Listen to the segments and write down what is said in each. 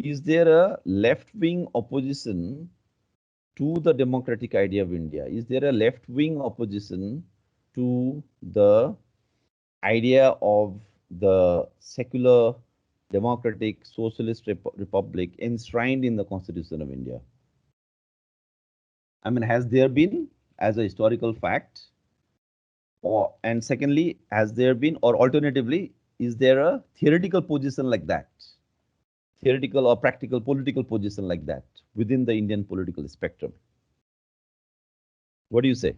is there a left-wing opposition to the democratic idea of India? Is there a left-wing opposition to the idea of the secular, democratic, socialist republic enshrined in the Constitution of India? I mean, has there been as a historical fact? Or, and secondly, has there been, or alternatively, is there a theoretical position like that? Theoretical or practical political position like that within the Indian political spectrum? What do you say?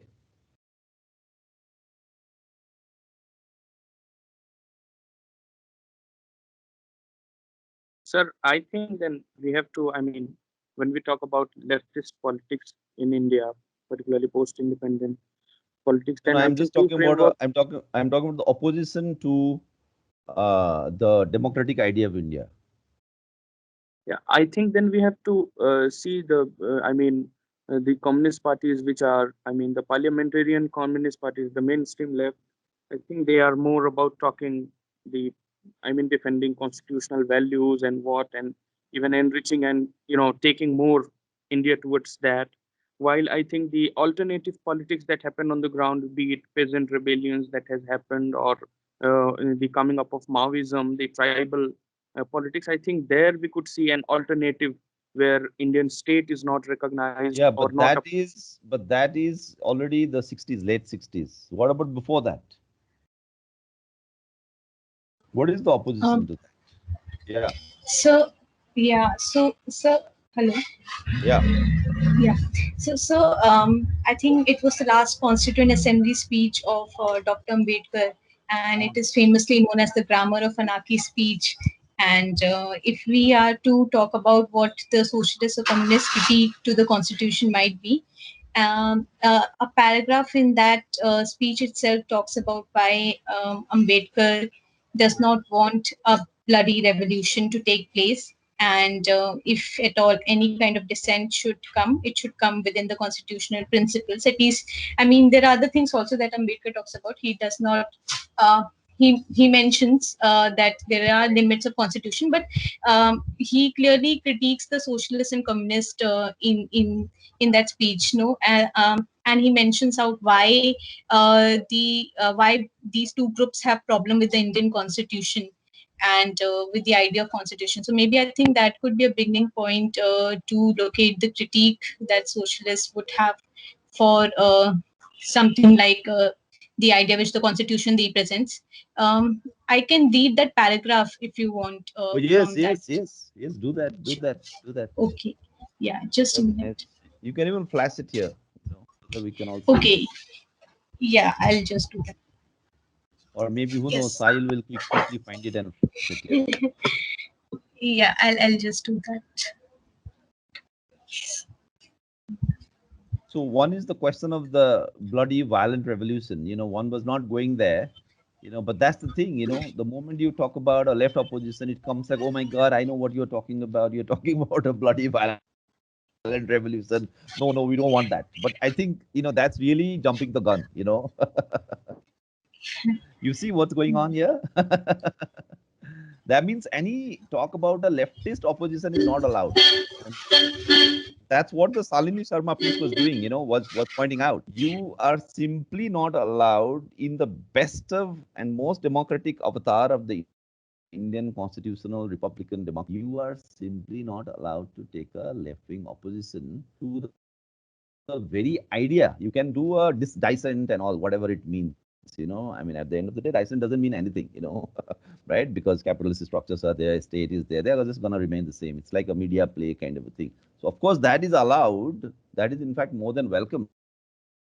Sir, I think then we have to, I mean, when we talk about leftist politics in India, particularly post-independent politics, No, then I I'm think just two talking about frameworks. I'm talking about the opposition to the democratic idea of India. Yeah, I think then we have to see the communist parties, which are, I mean, the parliamentarian communist parties, the mainstream left. I think they are more about talking the, I mean, defending constitutional values and what, and even enriching and, you know, taking more India towards that. While I think the alternative politics that happen on the ground, be it peasant rebellions that has happened, or the coming up of Maoism, the tribal politics, I think there we could see an alternative where Indian state is not recognized Yeah, or not. but that is already the 60s, late 60s. What about before that? What is the opposition Um, to that? Yeah, so yeah, so hello. yeah. Yeah. I think it was the last Constituent Assembly speech of Dr. Ambedkar, and it is famously known as the Grammar of Anarchy speech. And if we are to talk about what the socialist or communist critique to the Constitution might be, a paragraph in that speech itself talks about why Ambedkar does not want a bloody revolution to take place, and if at all any kind of dissent should come, it should come within the constitutional principles. At least, I mean, there are other things also that Ambedkar talks about. He does not. He mentions that there are limits of constitution, but he clearly critiques the socialist and communist in that speech. No, and he mentions out why why these two groups have problem with the Indian constitution and with the idea of constitution. So maybe I think that could be a beginning point to locate the critique that socialists would have for something like the idea which the constitution represents. I can read that paragraph if you want Oh, yes, from that. yes, yes, yes. Do that, do that, do that. Okay. Yeah, just a That's nice. minute. You can even flash it here, so that we can all see. Okay. Yeah, I'll just do that. Or maybe who knows, Yes. Sahil will quickly find it and flash it here. Yeah, I'll just do that. So one is the question of the bloody violent revolution. One was not going there. But that's the thing. The moment you talk about a left opposition, it comes like, oh my God, I know what you're talking about. You're talking about a bloody violent revolution. No, no, we don't want that. But I think, that's really jumping the gun. You see what's going on here? That means any talk about a leftist opposition is not allowed. And that's what the Salini Sharma piece was doing, was pointing out. You are simply not allowed in the best of and most democratic avatar of the Indian constitutional republican democracy. You are simply not allowed to take a left-wing opposition to the very idea. You can do a dissent and all, whatever it means. I mean, at the end of the day, dissent doesn't mean anything, right? Because capitalist structures are there, state is there, they are just going to remain the same. It's like a media play kind of a thing. So, of course, that is allowed. That is, in fact, more than welcome.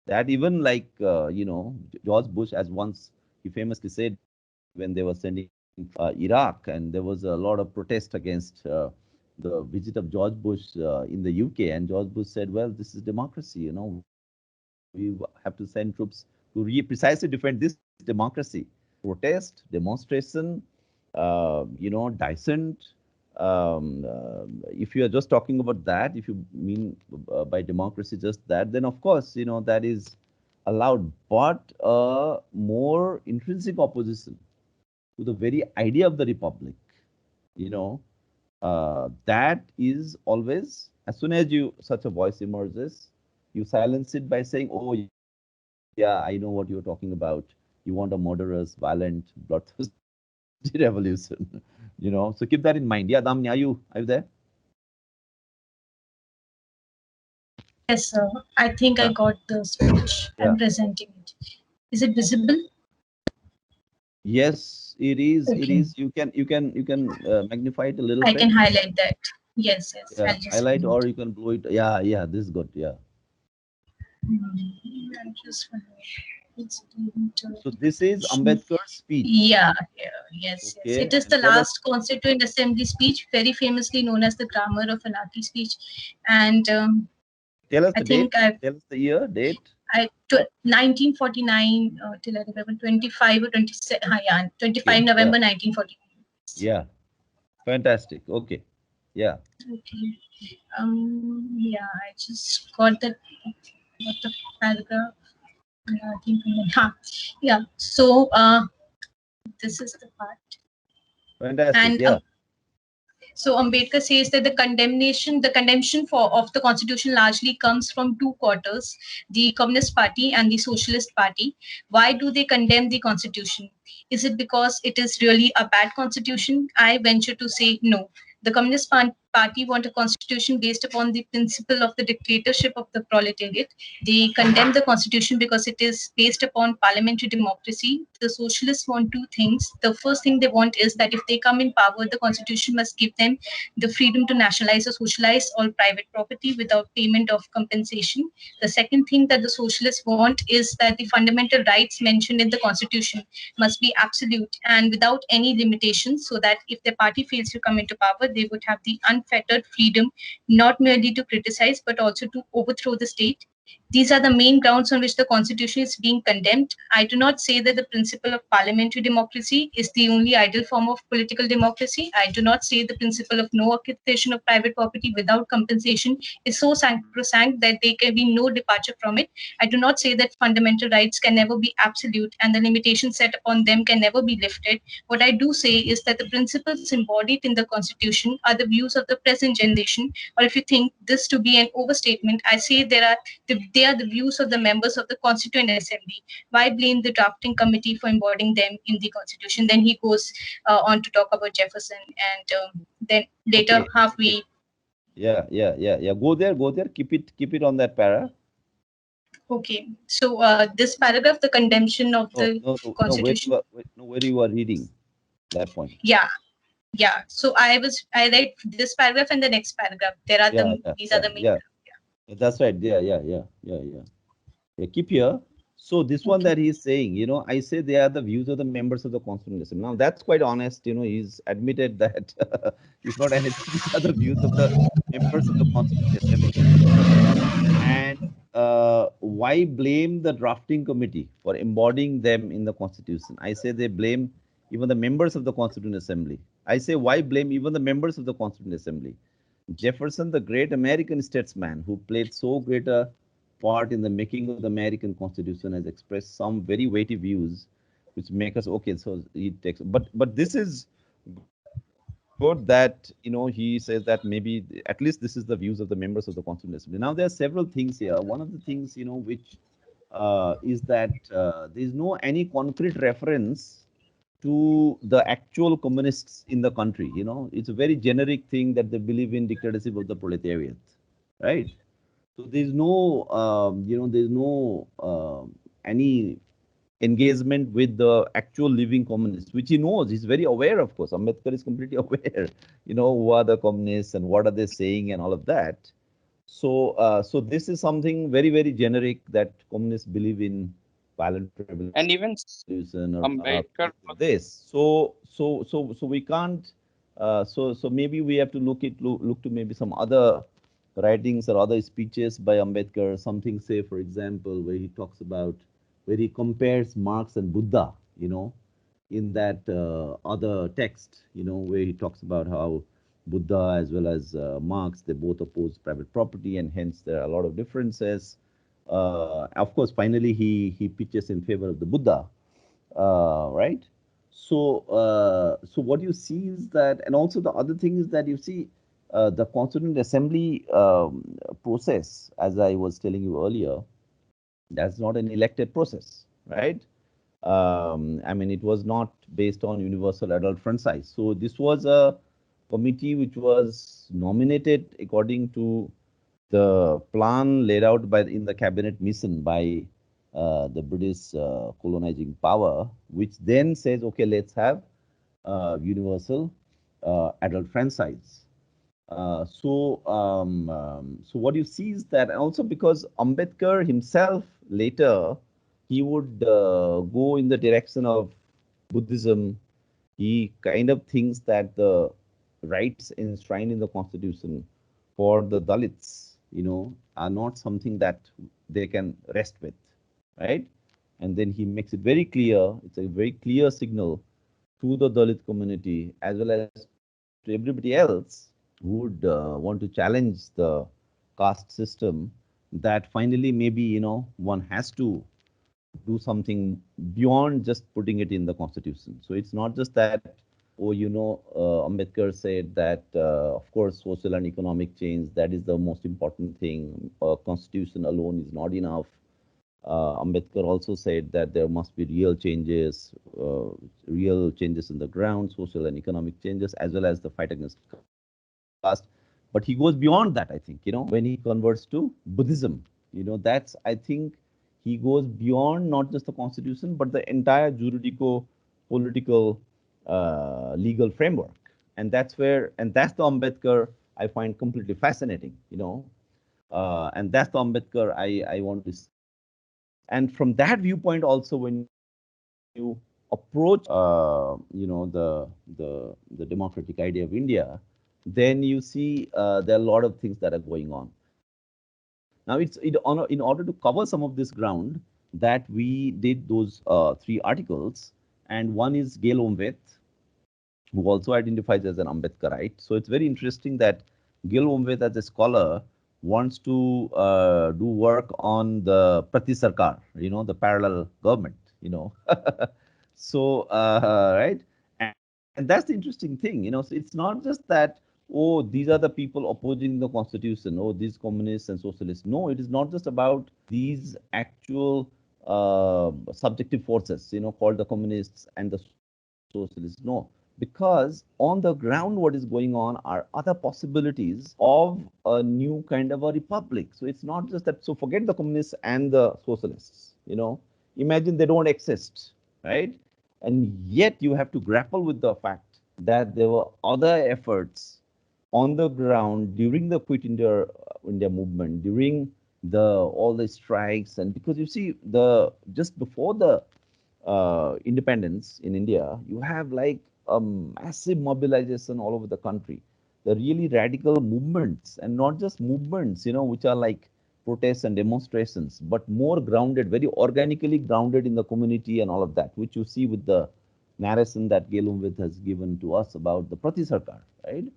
That even like, George Bush, as once he famously said when they were sending Iraq, and there was a lot of protest against the visit of George Bush in the UK. And George Bush said, well, this is democracy, we have to send troops to precisely defend this democracy. Protest, demonstration, dissent. If you are just talking about that, if you mean by democracy just that, then of course, that is allowed. But a more intrinsic opposition to the very idea of the republic, that is always, as soon as such a voice emerges, you silence it by saying, "Oh yeah, I know what you're talking about. You want a murderous, violent, bloodthirsty revolution." So keep that in mind. Yeah, Damni, are you there? Yes, sir. I think I Yeah, got the speech. yeah. I'm presenting it. Is it visible? Yes, it is. It Okay. is. You can magnify it a little I can bit. highlight that. Yes, yes. Yeah, I'll just highlight do or it. you can blow it. Yeah, yeah. This is good. Yeah. I'm just it's going to- So this is Ambedkar's speech. Yeah, yeah, yes, yes. Okay, It is and the tell us last Constituent Assembly speech, very famously known as the Grammar of Anarchy speech. And I the date. think I've Tell us the year, date. 1949 till I remember 25 or 26, yeah, 25 Okay. Yeah. November 1949. Yeah. Fantastic. Okay. Yeah. Okay. Yeah, I just got the paragraph. I think, yeah. So, this is the part. Fantastic. And Yeah. so Ambedkar says that the condemnation of the constitution largely comes from two quarters, the Communist Party and the Socialist Party. Why do they condemn the constitution? Is it because it is really a bad constitution? I venture to say no. The Communist Party want a constitution based upon the principle of the dictatorship of the proletariat. They condemn the constitution because it is based upon parliamentary democracy. The socialists want two things. The first thing they want is that if they come in power, the constitution must give them the freedom to nationalize or socialize all private property without payment of compensation. The second thing that the socialists want is that the fundamental rights mentioned in the constitution must be absolute and without any limitations, so that if their party fails to come into power, they would have the unfettered freedom not merely to criticize but also to overthrow the state. These are the main grounds on which the constitution is being condemned. I do not say that the principle of parliamentary democracy is the only ideal form of political democracy. I do not say the principle of no occupation of private property without compensation is so sacrosanct that there can be no departure from it. I do not say that fundamental rights can never be absolute and the limitations set upon them can never be lifted. What I do say is that the principles embodied in the constitution are the views of the present generation, or if you think this to be an overstatement, I say they are the views of the members of the Constituent Assembly. Why blame the drafting committee for embodying them in the Constitution? Then he goes on to talk about Jefferson, and then later Okay. Okay. halfway. Yeah. Yeah. Yeah. Yeah. Go there. Go there. Keep it on that para. Okay, so this paragraph, the condemnation of No. the No. No. No. Constitution. Where you are reading that point. Yeah, yeah. So I read this paragraph and the next paragraph. Yeah. Yeah. These are Yeah. the main. Yeah. That's right. Yeah. Yeah. Yeah. Yeah. Yeah. Yeah, keep here. So this one Okay. that he's saying, I say they are the views of the members of the Constituent Assembly. Now that's quite honest. He's admitted that it's not anything. These are the views of the members of the Constituent Assembly. And why blame the drafting committee for embodying them in the Constitution? I say they blame even the members of the Constituent Assembly. I say why blame even the members of the Constituent Assembly? Jefferson, the great American statesman who played so great a part in the making of the American Constitution, has expressed some very weighty views, which make us okay. So he takes, but this is good that he says that maybe at least this is the views of the members of the Constituent Assembly. Now there are several things here. One of the things which is that there is no any concrete reference to the actual communists in the country. It's a very generic thing that they believe in dictatorship of the proletariat, right? So there's no any engagement with the actual living communists, which he knows. He's very aware, of course. Ambedkar is completely aware, who are the communists and what are they saying and all of that. So this is something very, very generic that communists believe in violent And even revolution or Ambedkar this. So we can't. So maybe we have to look to maybe some other writings or other speeches by Ambedkar. Something, say, for example, where he talks about where he compares Marx and Buddha. In that other text, where he talks about how Buddha as well as Marx, they both oppose private property, and hence there are a lot of differences. Of course, finally he pitches in favor of the Buddha, right? So what you see is that, and also the other thing is that you see the Constituent Assembly process, as I was telling you earlier, that's not an elected process, right? I mean, it was not based on universal adult franchise. So this was a committee which was nominated according to the plan laid out by in the cabinet mission by the British colonizing power, which then says, okay, let's have universal adult franchise. So what you see is that, and also because Ambedkar himself later he would go in the direction of Buddhism. He kind of thinks that the rights enshrined in the constitution for the Dalits, are not something that they can rest with, right? And then he makes it very clear. It's a very clear signal to the Dalit community as well as to everybody else who would want to challenge the caste system, that finally maybe one has to do something beyond just putting it in the constitution. So it's not just that, oh, Ambedkar said that, of course, social and economic change, that is the most important thing. Constitution alone is not enough. Ambedkar also said that there must be real changes in the ground, social and economic changes, as well as the fight against caste. But he goes beyond that, I think, when he converts to Buddhism. That's, I think, he goes beyond not just the constitution, but the entire juridico political legal framework. And that's the Ambedkar I find completely fascinating. And that's the Ambedkar I want to see. And from that viewpoint, also, when you approach, the democratic idea of India, then you see there are a lot of things that are going on. Now, in order to cover some of this ground, that we did those three articles, and one is Gail Omveth, who also identifies as an Ambedkarite. So it's very interesting that Gil Omveth, as a scholar, wants to do work on the prati sarkar, the parallel government. Right, and that's the interesting thing. So it's not just that, oh, these are the people opposing the constitution, oh, these communists and socialists. No, it is not just about these actual subjective forces, called the communists and the socialists. No, because on the ground, what is going on are other possibilities of a new kind of a republic. So it's not just that. So forget the communists and the socialists. Imagine they don't exist, right? And yet you have to grapple with the fact that there were other efforts on the ground during the Quit India movement, during the all the strikes, and because you see, the just before the independence in India, you have like a massive mobilization all over the country. The really radical movements, and not just movements, which are like protests and demonstrations, but more grounded, very organically grounded in the community and all of that, which you see with the narration that Gail Umvith has given to us about the Prati Sarkar, right?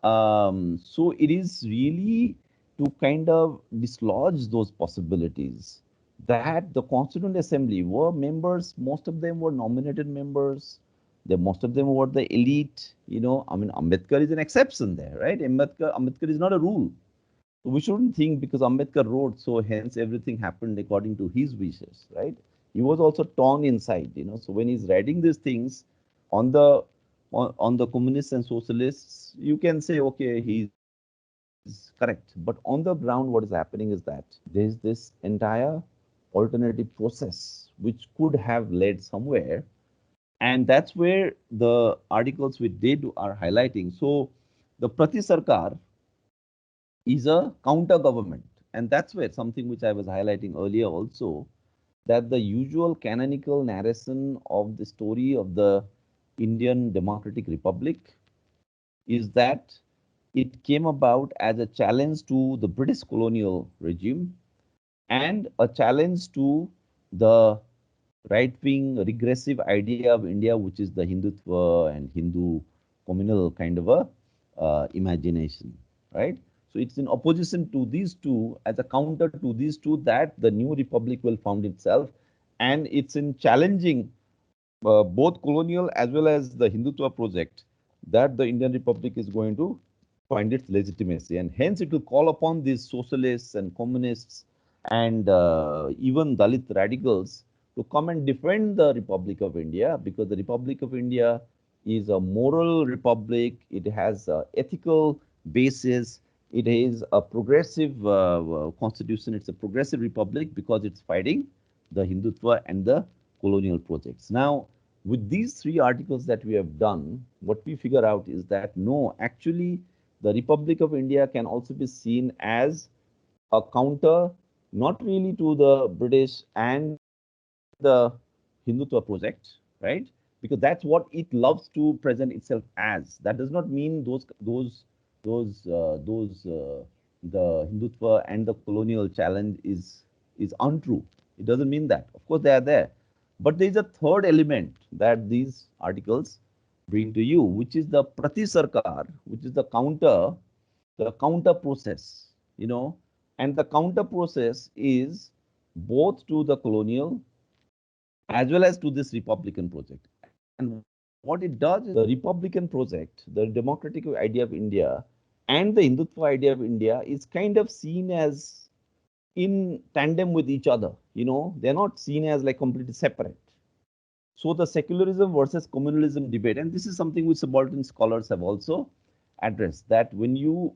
So it is really to kind of dislodge those possibilities that the Constituent Assembly were members, most of them were nominated members, most of them were the elite. I mean, Ambedkar is an exception there, right? Ambedkar is not a rule. So we shouldn't think because Ambedkar wrote, so hence everything happened according to his wishes, right? He was also torn inside. So when he's writing these things on the on the communists and socialists, you can say, okay, he's correct. But on the ground, what is happening is that there's this entire alternative process which could have led somewhere. And that's where the articles we did are highlighting. So the Prati Sarkar is a counter government. And that's where something which I was highlighting earlier also, that the usual canonical narration of the story of the Indian Democratic Republic is that it came about as a challenge to the British colonial regime and a challenge to the right wing regressive idea of India, which is the Hindutva and Hindu communal kind of a imagination, right? So it's in opposition to these two, as a counter to these two, that the new republic will found itself, and it's in challenging both colonial as well as the Hindutva project, that the Indian Republic is going to find its legitimacy. And hence it will call upon these socialists and communists and even Dalit radicals to come and defend the Republic of India, because the Republic of India is a moral republic. It has a ethical basis. It is a progressive constitution. It's a progressive republic because it's fighting the Hindutva and the colonial projects. Now, with these three articles that we have done, what we figure out is that no, actually, the Republic of India can also be seen as a counter, not really to the British and the Hindutva project, right? Because that's what it loves to present itself as. That does not mean those the Hindutva and the colonial challenge is untrue. It doesn't mean that. Of course, they are there, but there is a third element that these articles bring to you, which is the prati sarkar, which is the counter process, and the counter process is both to the colonial as well as to this Republican project. And what it does is the Republican project, the democratic idea of India, and the Hindutva idea of India is kind of seen as in tandem with each other. They're not seen as like completely separate. So the secularism versus communalism debate, and this is something which subaltern scholars have also addressed, that when you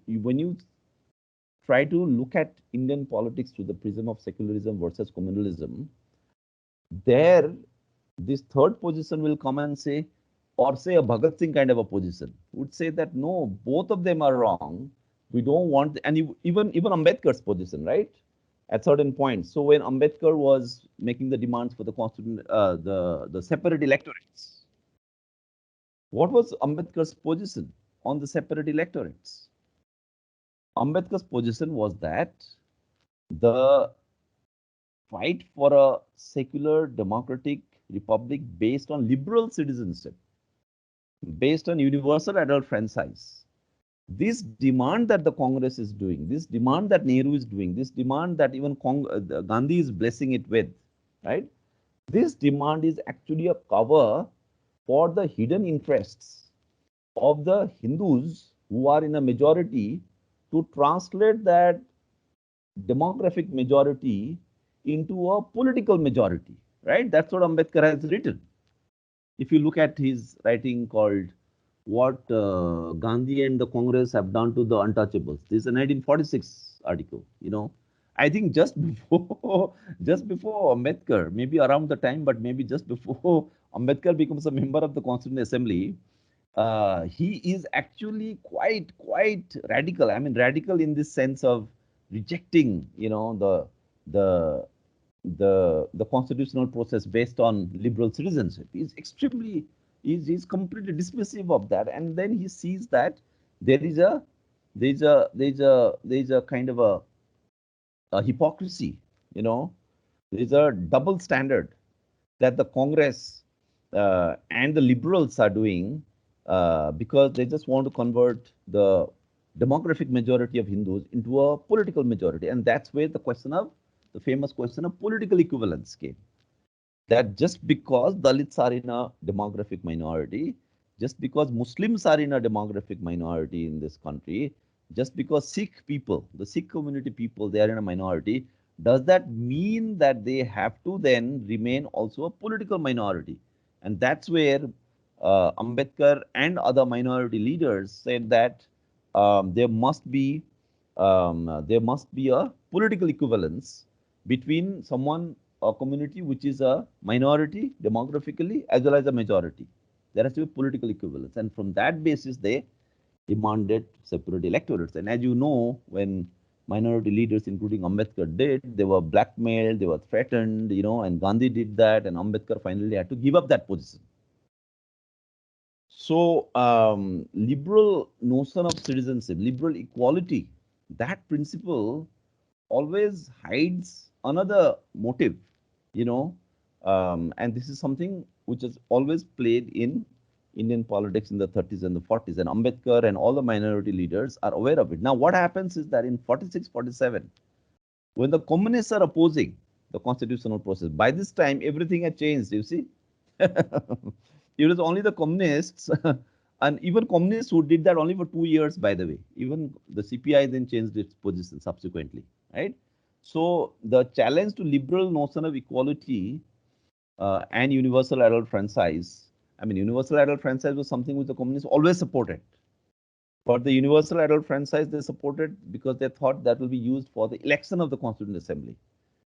try to look at Indian politics through the prism of secularism versus communalism, there this third position will come and say, or say a Bhagat Singh kind of a position, would say that no, both of them are wrong. We don't want, and even Ambedkar's position, right? At certain points. So when Ambedkar was making the demands for the constituent, the separate electorates, what was Ambedkar's position on the separate electorates? Ambedkar's position was that the fight for a secular democratic republic based on liberal citizenship, based on universal adult franchise, this demand that the Congress is doing, this demand that Nehru is doing, this demand that even Gandhi is blessing it with, right? This demand is actually a cover for the hidden interests of the Hindus who are in a majority, to translate that demographic majority into a political majority, right? That's what Ambedkar has written. If you look at his writing called What Gandhi and the Congress Have Done to the Untouchables, this is a 1946 article. I think just before just before Ambedkar, maybe around the time, but maybe just before Ambedkar becomes a member of the Constituent Assembly, he is actually quite radical. I mean, radical in this sense of rejecting, the the constitutional process based on liberal citizenship. He's completely dismissive of that, and then he sees that there is a kind of a hypocrisy, there is a double standard that the Congress and the liberals are doing, because they just want to convert the demographic majority of Hindus into a political majority. And that's where the famous question of political equivalence came. That just because Dalits are in a demographic minority, just because Muslims are in a demographic minority in this country, just because Sikh people, the Sikh community people, they are in a minority, does that mean that they have to then remain also a political minority? And that's where Ambedkar and other minority leaders said that there must be a political equivalence between a community which is a minority demographically as well as a majority. There has to be political equivalence, and from that basis they demanded separate electorates. And as you know, when minority leaders, including Ambedkar, did, they were blackmailed, they were threatened, and Gandhi did that, and Ambedkar finally had to give up that position. So, liberal notion of citizenship, liberal equality, that principle always hides another motive, and this is something which has always played in Indian politics in the 30s and the 40s, and Ambedkar and all the minority leaders are aware of it. Now, what happens is that in 46, 47, when the communists are opposing the constitutional process, by this time everything had changed, you see. It was only the communists, and even communists who did that only for 2 years, by the way. Even the CPI then changed its position subsequently, right? So the challenge to liberal notion of equality and universal adult franchise. I mean, universal adult franchise was something which the communists always supported. But the universal adult franchise they supported because they thought that will be used for the election of the Constituent Assembly.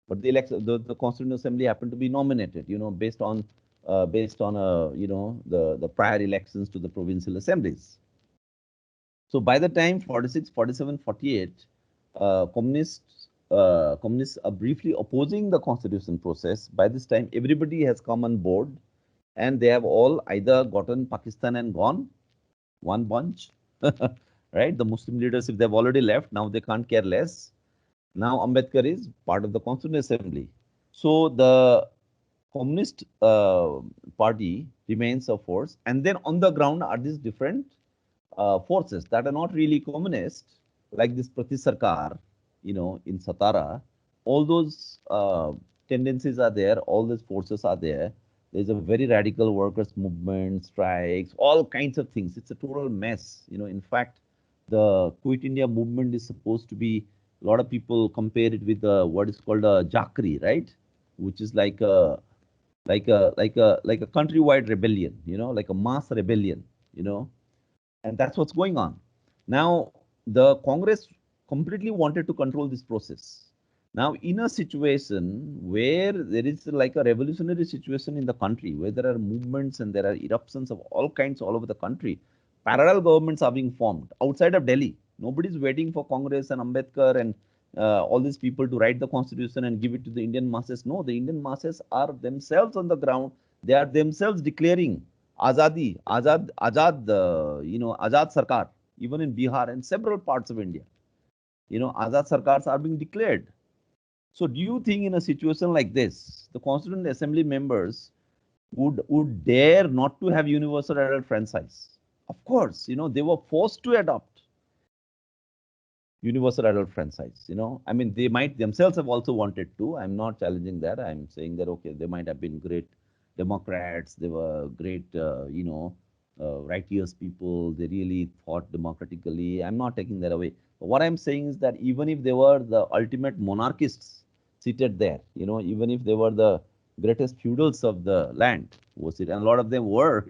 But the Constituent Assembly happened to be nominated, based on the prior elections to the provincial assemblies. So by the time 46, 47, 48, communists are briefly opposing the constitution process. By this time, everybody has come on board, and they have all either gotten Pakistan and gone, one bunch, right? The Muslim leaders, if they've already left, now they can't care less. Now Ambedkar is part of the Constituent Assembly. So the Communist Party remains a force, and then on the ground are these different forces that are not really communist, like this prati sarkar, in Satara. All those tendencies are there. All these forces are there. There's a very radical workers' movement, strikes, all kinds of things. It's a total mess. In fact, the Quit India movement is supposed to be. A lot of people compare it with what is called a Jakri, right? Which is like a countrywide rebellion, like a mass rebellion, and that's what's going on. Now, the Congress completely wanted to control this process. Now, in a situation where there is like a revolutionary situation in the country, where there are movements and there are eruptions of all kinds all over the country, parallel governments are being formed outside of Delhi. Nobody's waiting for Congress and Ambedkar and all these people to write the constitution and give it to the Indian masses. No, the Indian masses are themselves on the ground. They are themselves declaring Azadi, Azad Sarkar, even in Bihar and several parts of India. Azad Sarkars are being declared. So do you think in a situation like this, the Constituent Assembly members would dare not to have universal adult franchise? Of course, they were forced to adopt universal adult franchise. I mean, they might themselves have also wanted to. I'm not challenging that. I'm saying that, okay, they might have been great Democrats. They were great, righteous people. They really thought democratically. I'm not taking that away. But what I'm saying is that even if they were the ultimate monarchists seated there, even if they were the greatest feudals of the land, and a lot of them were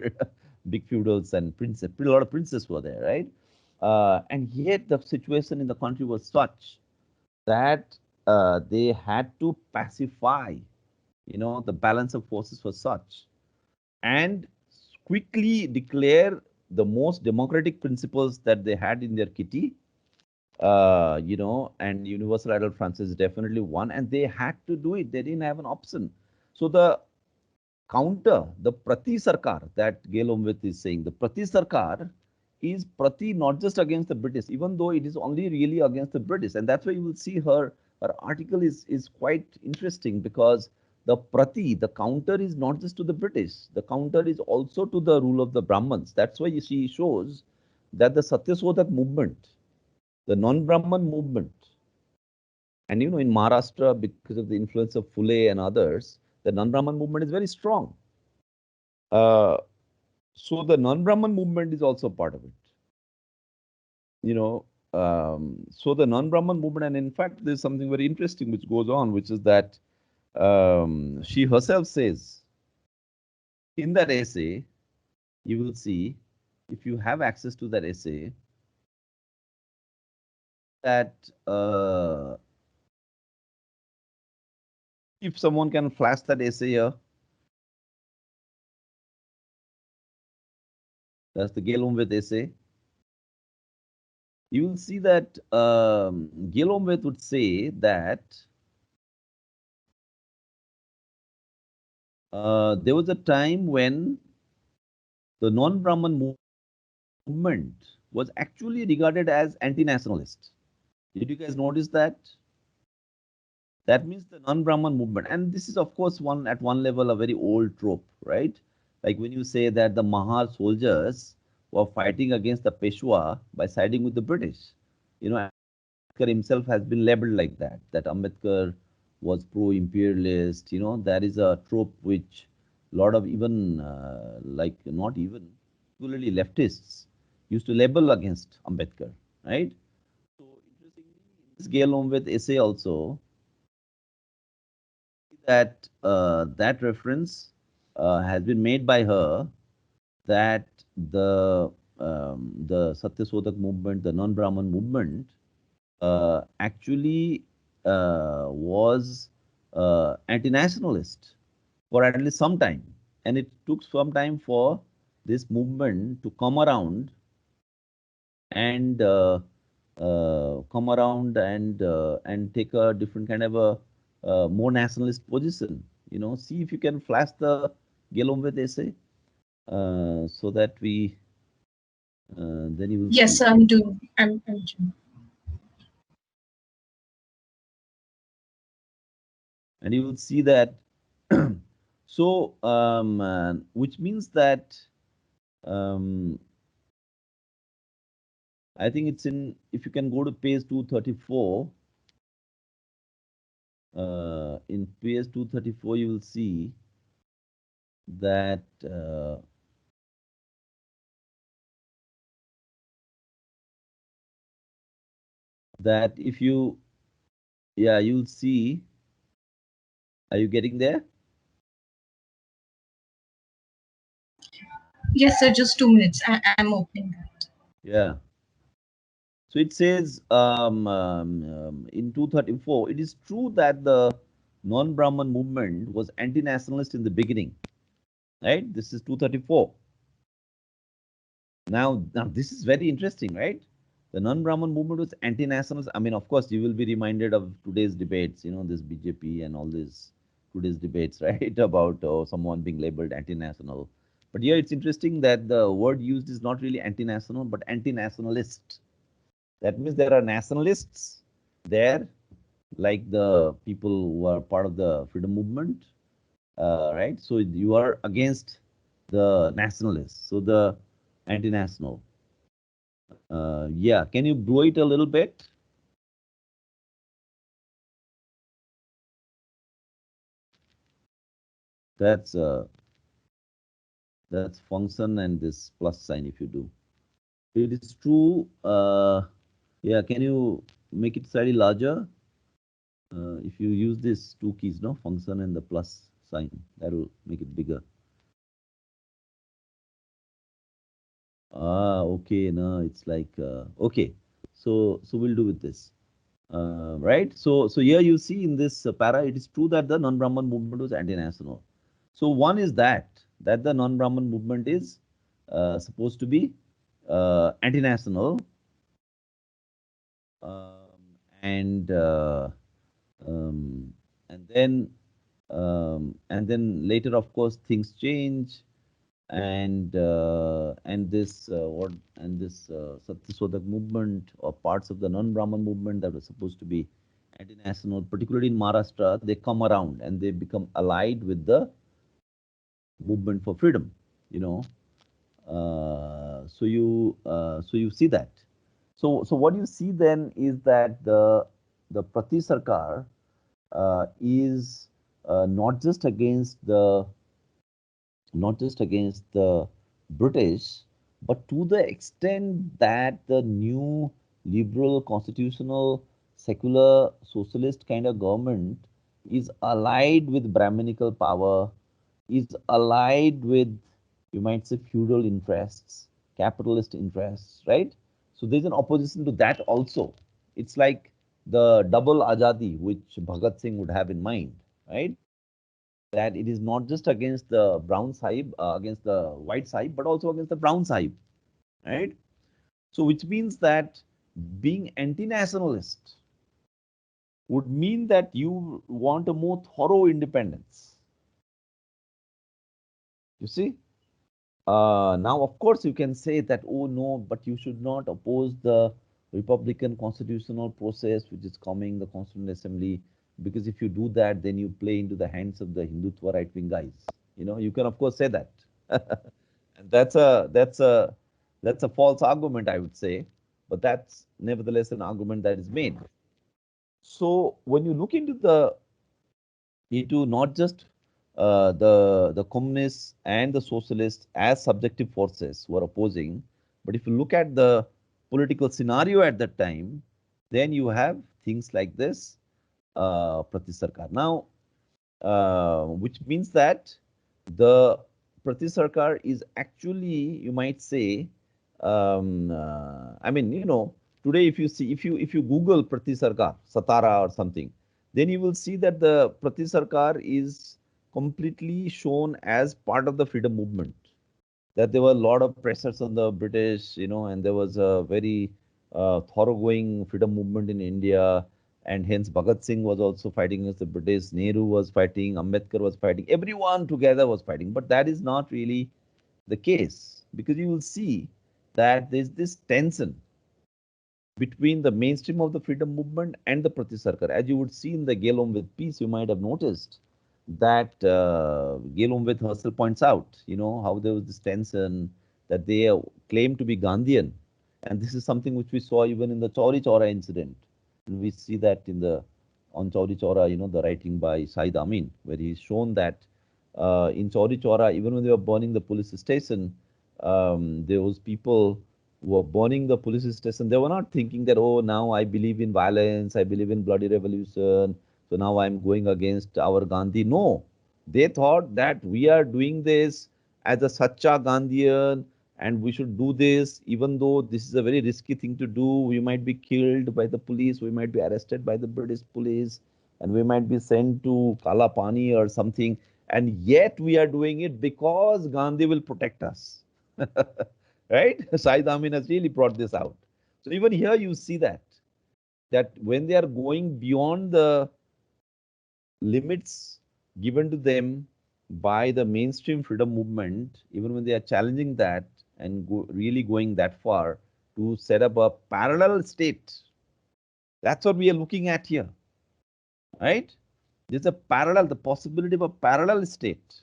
big feudals and princes, a lot of princes were there, right? And yet the situation in the country was such that they had to pacify, the balance of forces was such, and quickly declare the most democratic principles that they had in their kitty, and universal adult franchise is definitely one, and they had to do it. They didn't have an option. So the counter, the prati sarkar that Gail Omveth is saying, the prati sarkar is prati not just against the British, even though it is only really against the British. And that's why you will see her article is quite interesting, because the prati, the counter is not just to the British, the counter is also to the rule of the Brahmins. That's why she shows that the Satyasodhat movement, the non-Brahman movement, and in Maharashtra, because of the influence of Phule and others, the non-Brahman movement is very strong. Uh, so the non-Brahman movement is also part of it. So the non-Brahman movement, and in fact, there's something very interesting which goes on, which is that she herself says in that essay, you will see, if you have access to that essay, that if someone can flash that essay here, that's the Gail Omveth essay. You will see that Gail Omveth would say that there was a time when the non-Brahman movement was actually regarded as anti-nationalist. Did you guys notice that? That means the non-Brahman movement, and this is of course at one level a very old trope, right? Like when you say that the Mahar soldiers were fighting against the Peshwa by siding with the British. Ambedkar himself has been labeled like that. That Ambedkar was pro-imperialist. That is a trope which lot of even like not even particularly leftists used to label against Ambedkar, right? So interestingly, in this Gail Omveth essay also, that that reference has been made by her that the Satyasodak movement, the non-Brahman movement, actually was anti-nationalist for at least some time, and it took some time for this movement to and come around and take a different kind of a more nationalist position. You know, see if you can flash the Gelomveth essay so that we then you will Yes, see. I'm doing. I'm doing. And you will see that so which means that um, I think it's in, if you can go to page 234, in page 234 you will see that that if you, yeah, you'll see, are you getting there? Yes, sir. Just 2 minutes. I'm opening that. Yeah. So it says in 234, it is true that the non-Brahman movement was anti-nationalist in the beginning, right? This is 234. Now this is very interesting, right? The non-Brahman movement was anti-nationalist. I mean, of course, you will be reminded of today's debates, you know, this BJP and all this today's debates, right, about someone being labeled anti-national. But here it's interesting that the word used is not really anti-national, but anti-nationalist. That means there are nationalists there, like the people who are part of the freedom movement, right? So you are against the nationalists, so the anti-national. Yeah, can you blow it a little bit? That's that's function and this plus sign if you do. It is true. Yeah, can you make it slightly larger? If you use these two keys, no, function and the plus sign, that will make it bigger. Ah, okay. No, it's like okay. So we'll do with this. Right. So here you see in this para, it is true that the non-Brahman movement was anti-national. So one is that the non-Brahman movement is supposed to be anti-national, um, and uh, um, and then and then later, of course, things change, and this what and this Satyasodak movement or parts of the non-Brahman movement that were supposed to be anti-national, particularly in Maharashtra, they come around and they become allied with the movement for freedom. You know, so you see that. So what you see then is that the prati sarkar is not just against the British, but to the extent that the new liberal, constitutional, secular, socialist kind of government is allied with Brahminical power, is allied with, you might say, feudal interests, capitalist interests, right? So there's an opposition to that also. It's like the double Azadi which Bhagat Singh would have in mind, right? That it is not just against the brown sahib, against the white sahib, but also against the brown sahib, right? So, which means that being anti-nationalist would mean that you want a more thorough independence. You see? Now, of course, you can say that, oh no, but you should not oppose the Republican constitutional process which is coming, the Constituent Assembly, because if you do that, then you play into the hands of the Hindutva right-wing guys. You know, you can of course say that, and that's a false argument, I would say, but that's nevertheless an argument that is made. So when you look into the into not just the communists and the socialists as subjective forces were opposing. But if you look at the political scenario at that time, then you have things like this, prati sarkar. Now, which means that the prati sarkar is actually, you might say, I mean, today if you see, if you Google prati sarkar, Satara or something, then you will see that the prati sarkar is completely shown as part of the freedom movement. That there were a lot of pressures on the British, and there was a very thoroughgoing freedom movement in India, and hence Bhagat Singh was also fighting against the British, Nehru was fighting, Ambedkar was fighting, everyone together was fighting. But that is not really the case, because you will see that there's this tension between the mainstream of the freedom movement and the Prati Sarkar. As you would see in the Get On With piece, you might have noticed that Get On With herself points out, how there was this tension, that they claim to be Gandhian. And this is something which we saw even in the Chauri Chaura incident. And we see that on Chauri Chaura, the writing by Said Amin, where he's shown that in Chauri Chaura, even when they were burning the police station, there was people who were burning the police station. They were not thinking that, oh, now I believe in violence, I believe in bloody revolution, so now I'm going against our Gandhi. No, they thought that we are doing this as a Sacha Gandhian, and we should do this, even though this is a very risky thing to do. We might be killed by the police, we might be arrested by the British police, and we might be sent to Kala Pani or something. And yet we are doing it because Gandhi will protect us. Right? Said Amin has really brought this out. So even here you see that when they are going beyond the limits given to them by the mainstream freedom movement, even when they are challenging that and really going that far to set up a parallel state, that's what we are looking at here, right? There's a parallel, the possibility of a parallel state.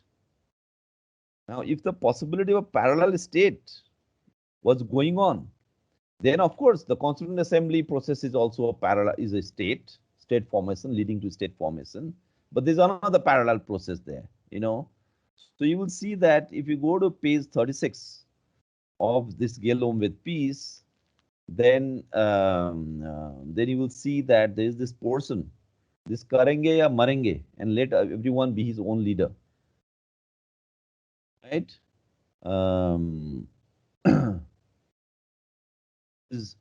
Now, if the possibility of a parallel state was going on, then of course the Constituent Assembly process is also a parallel, is a state formation leading to state formation. But there's another parallel process there. So you will see that if you go to page 36 of this Get On With piece, then you will see that there is this portion, this karenge ya marenge, and let everyone be his own leader, right? Um, is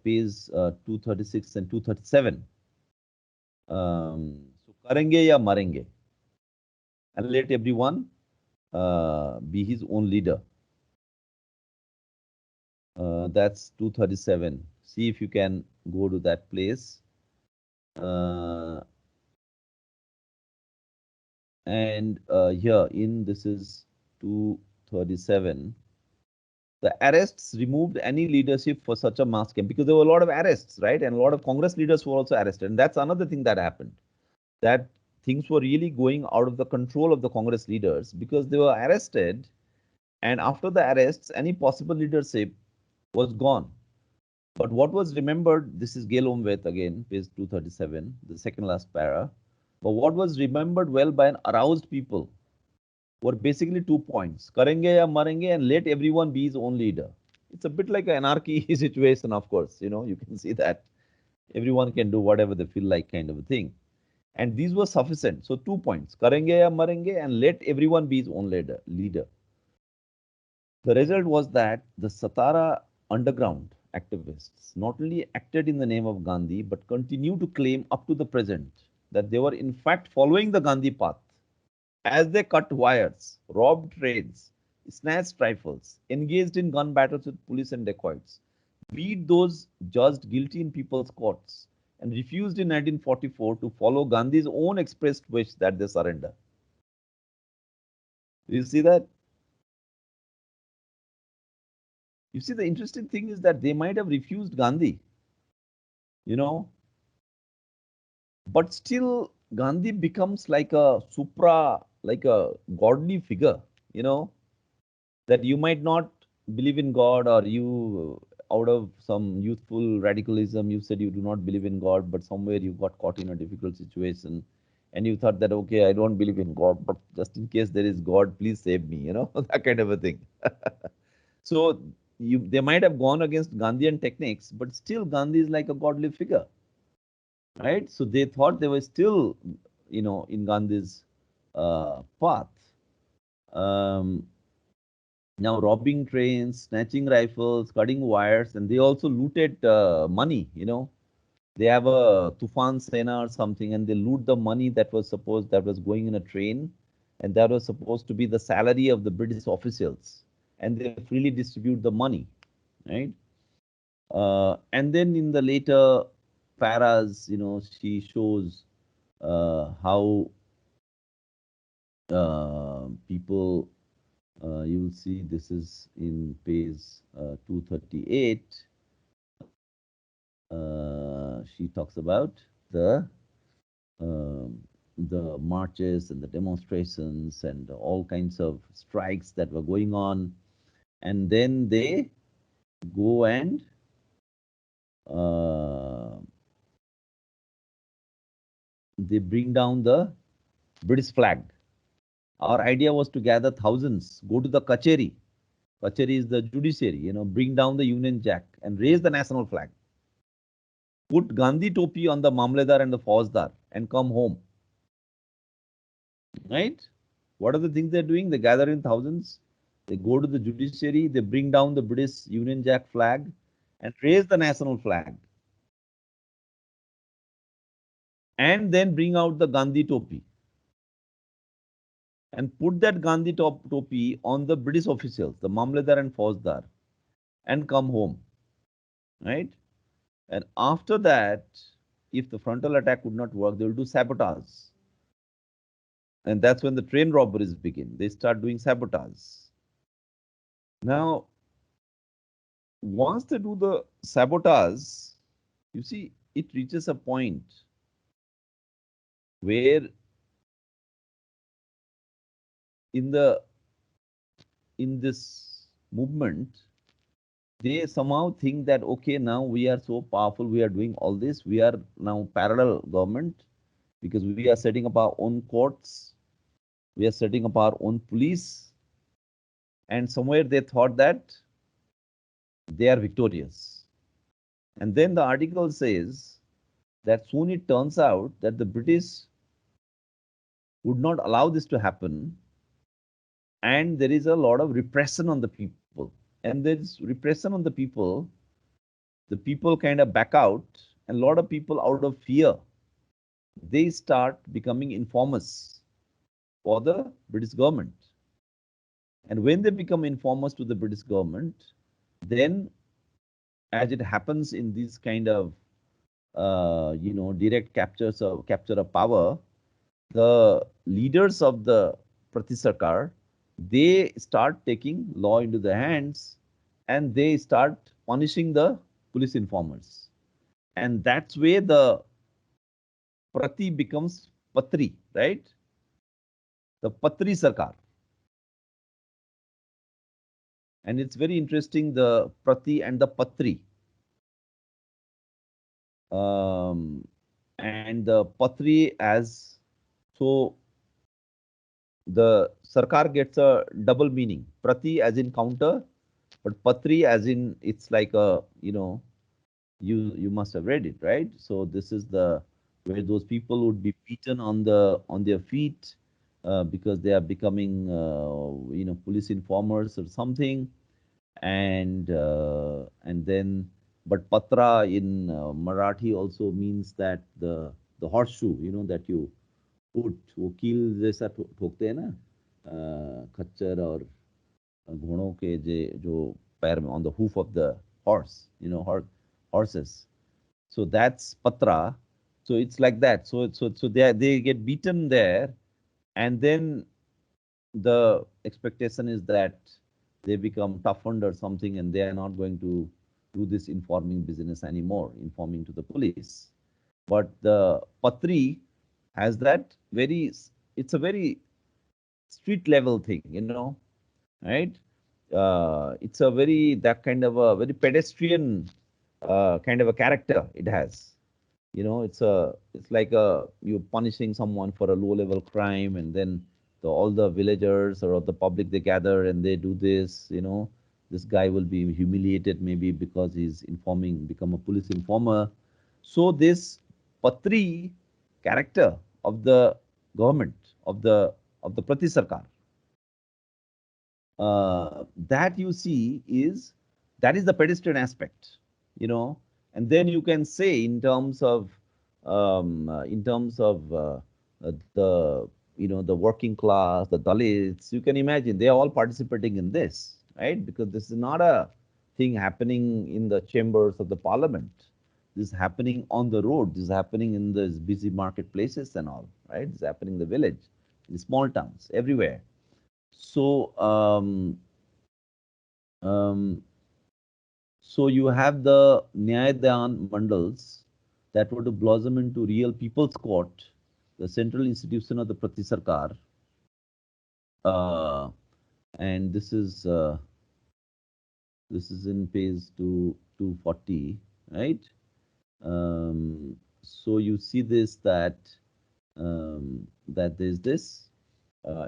page 236 and 237. So karenge ya marenge, and let everyone be his own leader. That's 237. See if you can go to that place. And here in this is 237. The arrests removed any leadership for such a mass camp, because there were a lot of arrests, right? And a lot of Congress leaders were also arrested. And that's another thing that happened, that things were really going out of the control of the Congress leaders because they were arrested. And after the arrests, any possible leadership was gone. But what was remembered, this is Get On With again, page 237, the second last para. But what was remembered well by an aroused people were basically 2 points: karenge ya marenge, and let everyone be his own leader. It's a bit like an anarchy situation, of course. You can see that everyone can do whatever they feel like, kind of a thing. And these were sufficient. So 2 points: karenge ya marenge, and let everyone be his own leader. The result was that the Satara underground activists not only acted in the name of Gandhi, but continue to claim up to the present that they were in fact following the Gandhi path, as they cut wires, robbed trains, snatched rifles, engaged in gun battles with police and dacoits, beat those judged guilty in people's courts, and refused in 1944 to follow Gandhi's own expressed wish that they surrender. You see that? You see, the interesting thing is that they might have refused Gandhi, you know, but still Gandhi becomes like a like a godly figure, you know, that you might not believe in God, or you, out of some youthful radicalism, you said you do not believe in God, but somewhere you got caught in a difficult situation and you thought that, okay, I don't believe in God, but just in case there is God, please save me, that kind of a thing. So they might have gone against Gandhian techniques, but still Gandhi is like a godly figure, right? So they thought they were still, in Gandhi's path. Um, Now robbing trains, snatching rifles, cutting wires, and they also looted money. They have a Tufan Sena or something, and they loot the money that was going in a train, and that was supposed to be the salary of the British officials, and they freely distribute the money, right? And then in the later paras, she shows how people. You will see this is in page 238. She talks about the um, the marches and the demonstrations and all kinds of strikes that were going on, and then they go and uh, they bring down the British flag. Our idea was to gather thousands, go to the Kacheri. Kacheri is the judiciary, bring down the Union Jack and raise the national flag. Put Gandhi topi on the Mamledar and the Fauzdar and come home. Right? What are the things they're doing? They gather in thousands. They go to the judiciary. They bring down the British Union Jack flag and raise the national flag. And then bring out the Gandhi topi and put that Gandhi topi on the British officials, the Mamledar and Fauzdar, and come home. Right? And after that, if the frontal attack would not work, they will do sabotage. And that's when the train robberies begin. They start doing sabotage. Now, once they do the sabotage, you see, it reaches a point where in this movement, they somehow think that, okay, now we are so powerful, we are doing all this, we are now parallel government because we are setting up our own courts, we are setting up our own police, and somewhere they thought that they are victorious. And then the article says that soon it turns out that the British would not allow this to happen, and there is a lot of repression on the people. And there is repression on the people kind of back out, and a lot of people out of fear, they start becoming informers for the British government. And when they become informers to the British government, then as it happens in these kind of direct capture of power, the leaders of the prati sarkar, they start taking law into their hands and they start punishing the police informers. And that's where the prati becomes patri, right? The patri sarkar. And it's very interesting, the prati and the patri. And the patri as, so the sarkar gets a double meaning. Prati as in counter, but patri as in it's like a, you must have read it, right? So this is the where those people would be beaten on their feet because they are becoming police informers or something, and then, but patra in Marathi also means that the horseshoe, that you put, वो कील जैसा ठोकते हैं ना खच्चर और घोड़ों के जो पैर में, on the hoof of the horse, horses. So that's patra. So it's like that. So they get beaten there, and then the expectation is that they become toughened or something, and they are not going to do this informing business anymore, informing to the police. But the patri has that it's a very street level thing, right? It's a very, that kind of a very pedestrian kind of a character it has. It's like you punishing someone for a low level crime, and then all the villagers or the public, they gather and they do this. This guy will be humiliated maybe because he's become a police informer. So this patri character of the government, of the prati sarkar, that you see that is the pedestrian aspect, you know. And then you can say in terms of the the working class, the Dalits, you can imagine they are all participating in this, right? Because this is not a thing happening in the chambers of the parliament. This is happening on the road. This is happening in the busy marketplaces and all, right? It's happening in the village, in small towns, everywhere. So um, so you have the Nyayadan mandals that were to blossom into real people's court, the central institution of the Prati Sarkar. Uh, and this is in page 240, right? So you see this that there's this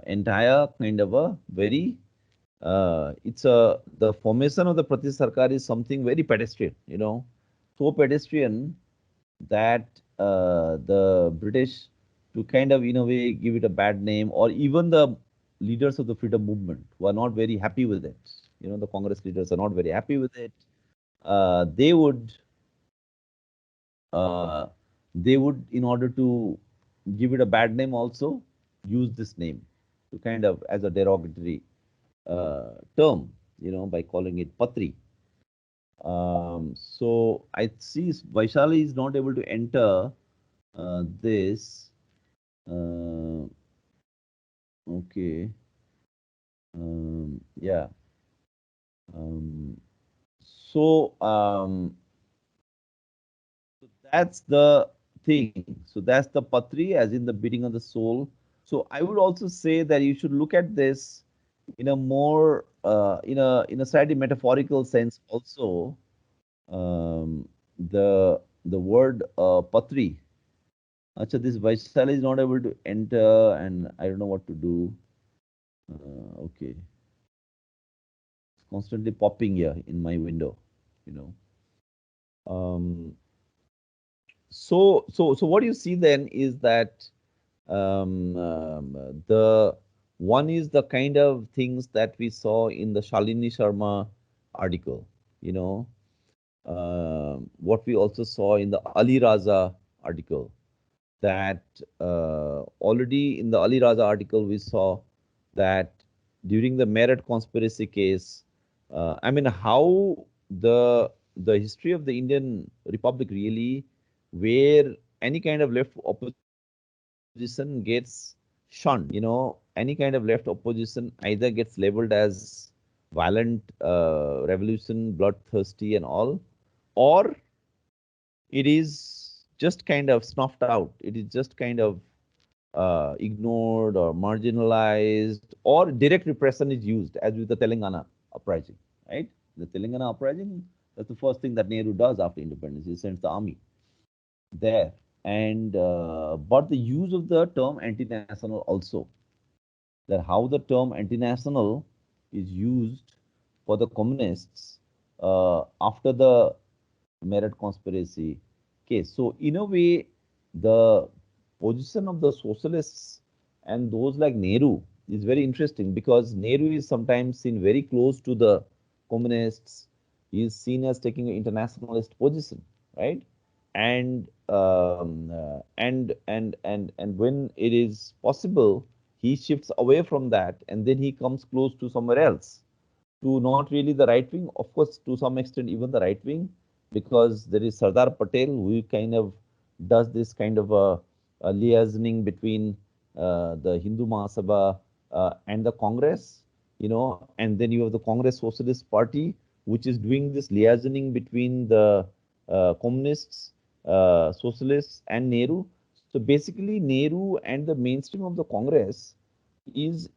entire kind of a very the formation of the Prati Sarkar is something very pedestrian, so pedestrian that the British, to kind of in a way give it a bad name, or even the leaders of the freedom movement were not very happy with it. The Congress leaders are not very happy with it. They would uh, in order to give it a bad name, also use this name to kind of as a derogatory term, by calling it Patri. So I see Vaishali is not able to enter this. Uh, okay. Yeah. Um, so that's the thing. So that's the Patri, as in the beating of the soul. So I would also say that you should look at this in a more in a slightly metaphorical sense also. The word Patri. Acha, this Vaishali is not able to enter, and I don't know what to do. Okay, it's constantly popping here in my window, you know. Um, so what you see then is that the one is the kind of things that we saw in the Shalini Sharma article, you know, what we also saw in the Ali Raza article, that already in the Ali Raza article we saw that during the Meerut conspiracy case, I mean how the history of the Indian Republic really, where any kind of left opposition gets shunned, any kind of left opposition either gets labeled as violent, revolution, bloodthirsty and all, or it is just kind of snuffed out. It is just kind of ignored or marginalized, or direct repression is used, as with the Telangana uprising, right? The Telangana uprising, that's the first thing that Nehru does after independence. He sends the army there. And but the use of the term anti-national also, that how the term anti-national is used for the communists after the Meerut conspiracy case. So in a way, the position of the socialists and those like Nehru is very interesting, because Nehru is sometimes seen very close to the communists. He is seen as taking an internationalist position, right? And when it is possible, he shifts away from that, and then he comes close to somewhere else, to not really the right wing, of course, to some extent, even the right wing, because there is Sardar Patel who kind of does this kind of a liaisoning between the Hindu Mahasabha and the Congress, and then you have the Congress Socialist Party, which is doing this liaisoning between the communists, socialists, and Nehru. So basically, Nehru and the mainstream of the Congress is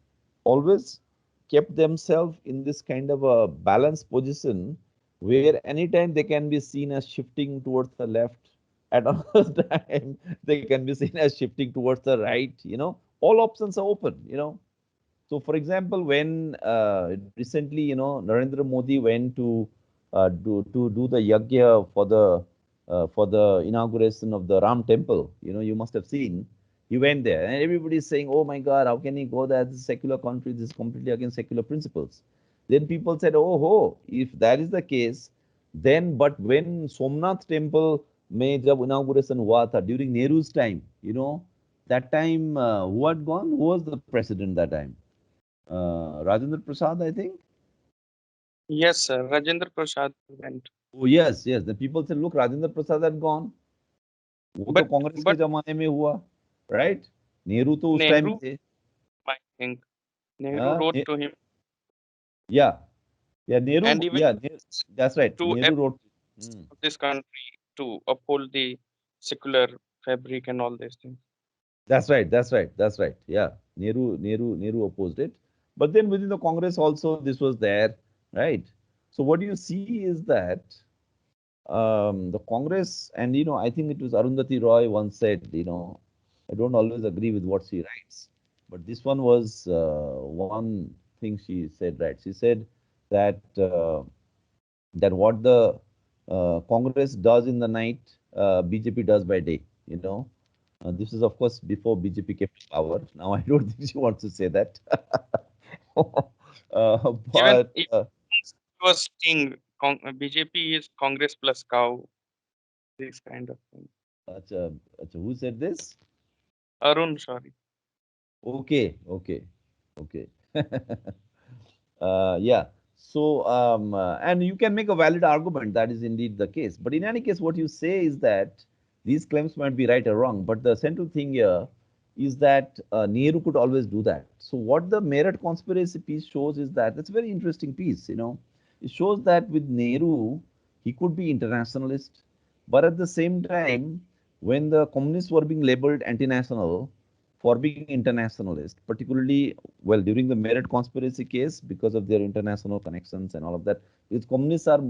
always kept themselves in this kind of a balanced position, where anytime they can be seen as shifting towards the left, At another time, they can be seen as shifting towards the right. All options are open. So, for example, when recently, Narendra Modi went to do the yagya for the inauguration of the Ram temple. You must have seen. He went there, and everybody is saying, "Oh my God, how can he go there? This is a secular country. This is completely against secular principles." Then people said, "Oh, ho, if that is the case, then but when Somnath temple में जब inauguration हुआ था during Nehru's time, that time who had gone? Who was the president that time? Rajendra Prasad, I think. Yes, sir. Rajendra Prasad went. Oh yes, yes. The people said, look, Rajendra Prasad had gone. वो तो But Congress के but जमाने में हुआ, right? Nehru तो उस time Nehru, थे. I think Nehru हाँ, wrote to him, yeah, yeah. Nehru, and even yeah, that's right. to Nehru wrote. Hmm. of this country to uphold the secular fabric and all these things. That's right. That's right. That's right. Yeah, Nehru opposed it, but then within the Congress also this was there, right? So what you see is that the Congress, and I think it was Arundhati Roy once said, I don't always agree with what she writes, but this one was one thing she said, right? She said that that what the Congress does in the night, BJP does by day. This is of course before BJP came to power. Now I don't think she wants to say that, Even but if he was saying BJP is Congress plus cow, this kind of thing. acha, who said this? Arun, sorry. Okay, okay, okay. Yeah. So, and you can make a valid argument that is indeed the case. But in any case, what you say is that these claims might be right or wrong. But the central thing here is that Nehru could always do that. So, what the Meerut conspiracy piece shows is that that's a very interesting piece. It shows that with Nehru, he could be internationalist, but at the same time, when the communists were being labeled anti-national, for being internationalist, particularly, well, during the Meerut conspiracy case, because of their international connections and all of that, because communists are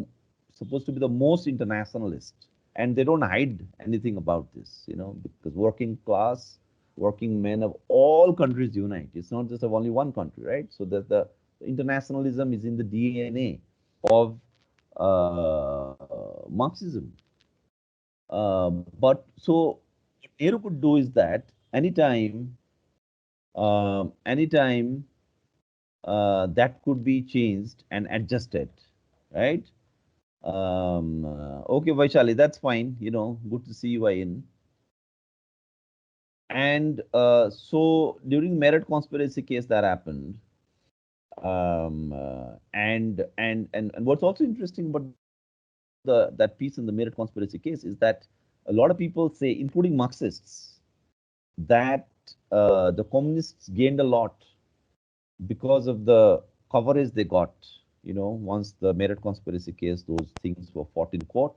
supposed to be the most internationalist, and they don't hide anything about this, because working class, working men of all countries unite. It's not just of only one country, right? So that the internationalism is in the DNA of Marxism. But so what Nehru could do is that anytime that could be changed and adjusted, right? Okay, Vaishali, that's fine. Good to see you are in. And so during Meerut conspiracy case that happened, and what's also interesting about that piece in the Meerut conspiracy case is that a lot of people say, including Marxists, that the communists gained a lot because of the coverage they got. Once the Meerut conspiracy case, those things were fought in court.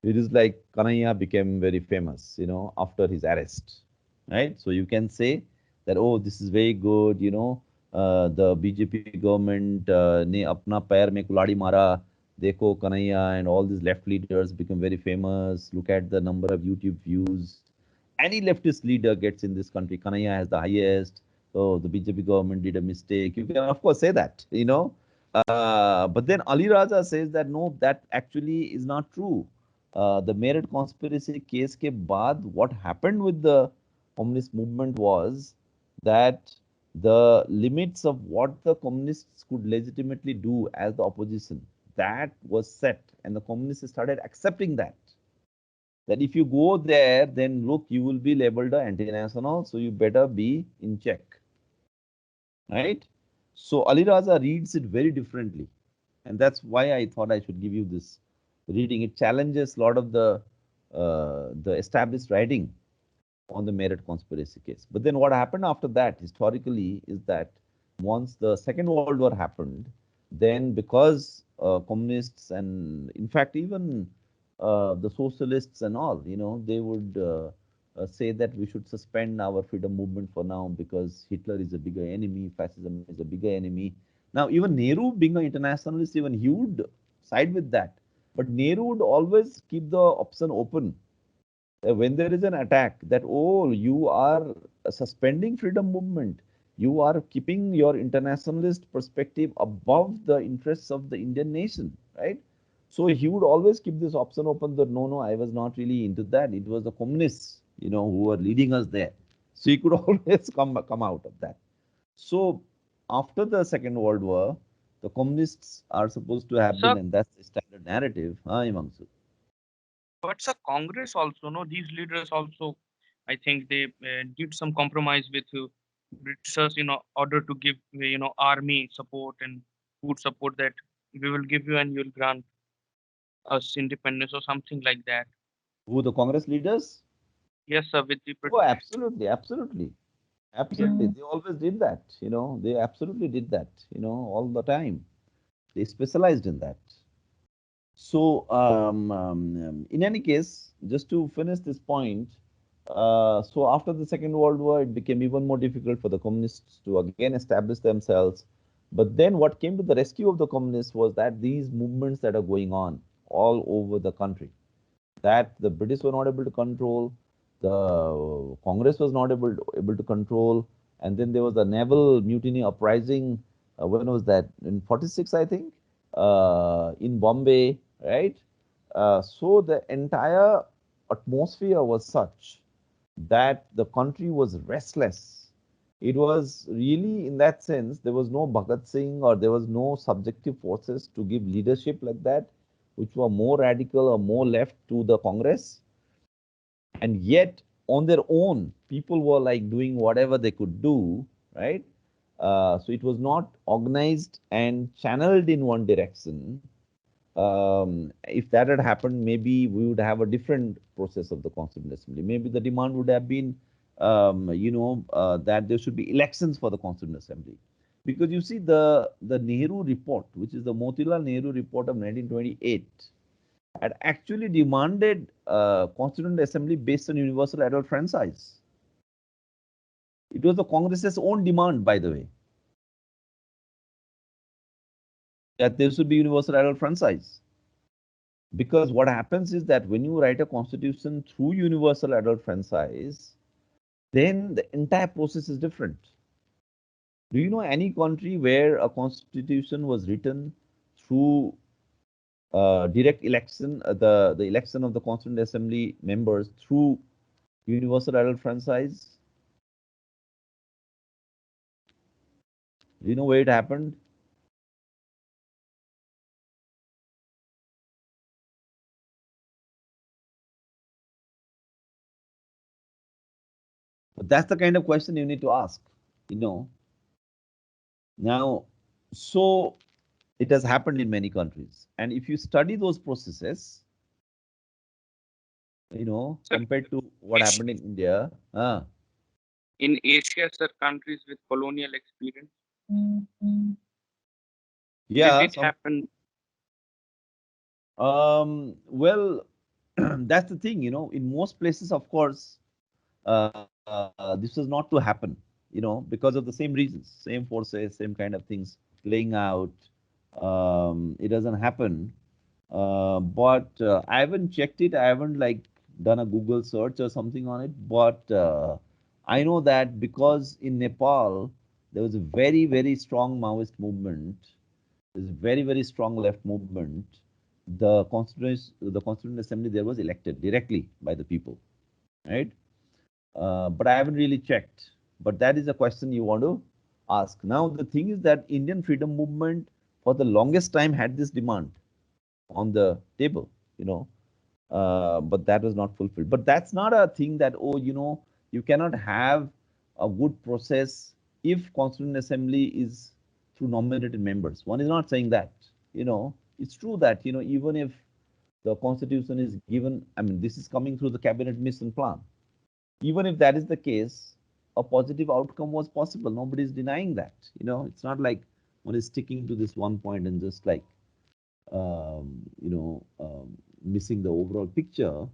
It is like Kanhaiya became very famous, after his arrest, right? So you can say that, oh, this is very good, the BJP government ne apna pair mein kuladi mara, dekho Kanhaiya, and all these left leaders become very famous. Look at the number of YouTube views. Any leftist leader gets in this country. Kanhaiya has the highest. Oh, the BJP government did a mistake. You can, of course, say that. But then Ali Raja says that no, that actually is not true. The Meerut conspiracy case ke baad, what happened with the communist movement was that the limits of what the communists could legitimately do as the opposition, that was set, and the communists started accepting that if you go there, then look, you will be labeled an anti-national, so you better be in check, right? So Ali Raza reads it very differently, and that's why I thought I should give you this reading. It challenges a lot of the established writing on the Meerut conspiracy case. But then what happened after that, historically, is that once the Second World War happened, then because communists and, in fact, even the socialists and all, they would say that we should suspend our freedom movement for now because Hitler is a bigger enemy, fascism is a bigger enemy. Now, even Nehru, being an internationalist, even he would side with that. But Nehru would always keep the option open When there is an attack that, oh, you are suspending freedom movement, you are keeping your internationalist perspective above the interests of the Indian nation, right? So he would always keep this option open that no, no, I was not really into that. It was the communists, who were leading us there. So he could always come out of that. So after the Second World War, the communists are supposed to have been, So, and that's the standard narrative, Himangsu. but the Congress also, no, these leaders also, I think they did some compromise with Britishers in order to give, army support and food support, that we will give you and you'll grant us independence or something like that. Who the Congress leaders? Yes, sir, with the Oh, British. absolutely, absolutely. Yeah. Absolutely. They always did that, they absolutely did that, all the time. They specialized in that. So, in any case, just to finish this point, so after the Second World War, it became even more difficult for the communists to again establish themselves. But then what came to the rescue of the communists was that these movements that are going on all over the country, that the British were not able to control, the Congress was not able to control, and then there was the Naval Mutiny Uprising. When was that? In 46, I think, in Bombay, right? So the entire atmosphere was such that the country was restless. It was really, in that sense, there was no Bhagat Singh or there was no subjective forces to give leadership like that, which were more radical or more left to the Congress. And yet, on their own, people were like doing whatever they could do, right? So it was not organized and channeled in one direction. If that had happened, maybe we would have a different process of the Constituent Assembly. Maybe the demand would have been, that there should be elections for the Constituent Assembly. Because you see, the Nehru report, which is the Motilal Nehru report of 1928, had actually demanded Constituent Assembly based on universal adult franchise. It was the Congress's own demand, by the way, that there should be universal adult franchise. Because what happens is that when you write a constitution through universal adult franchise, then the entire process is different. Do you know any country where a constitution was written through direct election, the election of the Constituent Assembly members through universal adult franchise? Do you know where it happened? But that's the kind of question you need to ask, you know. Now, so it has happened in many countries. And if you study those processes, Sir, compared to what happened in India, in Asia, sir, countries with colonial experience, did yeah, it some, happen? well, that's the thing, in most places, of course, this was not to happen, because of the same reasons, same forces, same kind of things playing out. It doesn't happen. But I haven't checked it. I haven't like done a Google search or something on it. But I know that because in Nepal there was a very very strong Maoist movement. There's a very very strong left movement. The Constituent Assembly there was elected directly by the people, right? But I haven't really checked. But that is a question you want to ask. Now the thing is that Indian freedom movement for the longest time had this demand on the table, but that was not fulfilled. But that's not a thing that, oh, you cannot have a good process if Constituent Assembly is through nominated members. One is not saying that, it's true that, even if the Constitution is given, I mean, this is coming through the cabinet mission plan. Even if that is the case, a positive outcome was possible. Nobody is denying that. It's not like one is sticking to this one point and just like missing the overall picture.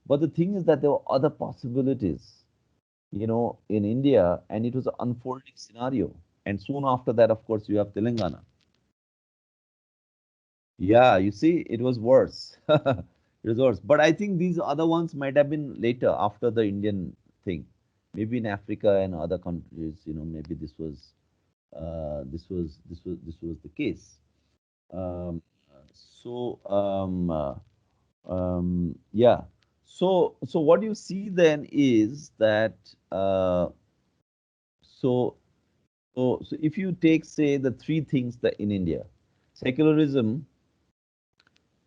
But the thing is that there were other possibilities, in India, and it was an unfolding scenario. And soon after that, of course, you have Telangana. Yeah, you see, it was worse. resorts. But I think these other ones might have been later after the Indian thing. Maybe in Africa and other countries, maybe this was the case. Um, so yeah. So what you see then is that so so if you take, say, the three things that in India: secularism,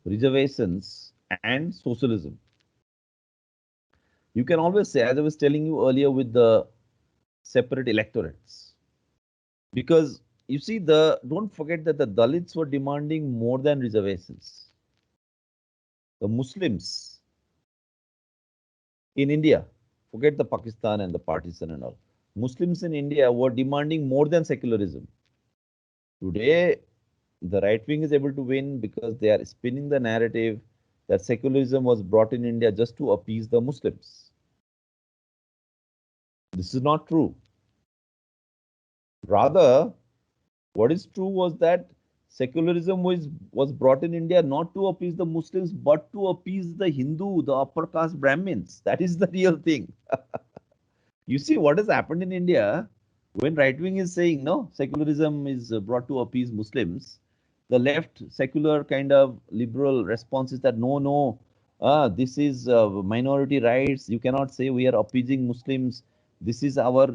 reservations, and socialism. You can always say, as I was telling you earlier, with the separate electorates, because you see, don't forget that the Dalits were demanding more than reservations. The Muslims in India, forget the Pakistan and the partition and all. Muslims in India were demanding more than secularism. Today, the right wing is able to win because they are spinning the narrative that secularism was brought in India just to appease the Muslims. This is not true. Rather, what is true was that secularism was brought in India not to appease the Muslims, but to appease the Hindu, the upper caste Brahmins. That is the real thing. You see what has happened in India when right wing is saying no, secularism is brought to appease Muslims. The left secular kind of liberal response is that no, this is minority rights. You cannot say we are appeasing Muslims. This is our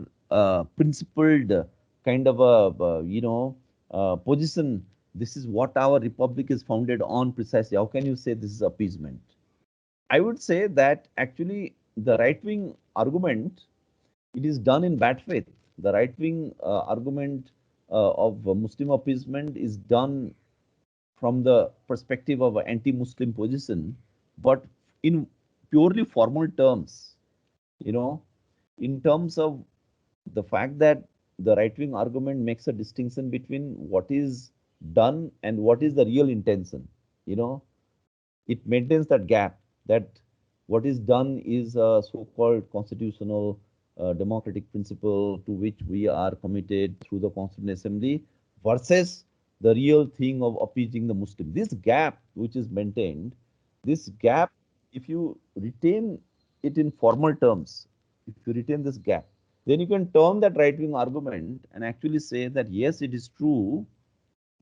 principled kind of a position. This is what our republic is founded on precisely. How can you say this is appeasement? I would say that actually the right wing argument, it is done in bad faith. The right wing argument of Muslim appeasement is done from the perspective of an anti-Muslim position, but in purely formal terms, you know, in terms of the fact that the right wing argument makes a distinction between what is done and what is the real intention. You know, it maintains that gap, that what is done is a so-called constitutional democratic principle to which we are committed through the Constituent Assembly versus the real thing of appeasing the Muslim. This gap which is maintained, this gap, if you retain it in formal terms, if you retain this gap, then you can turn that right-wing argument and actually say that yes, it is true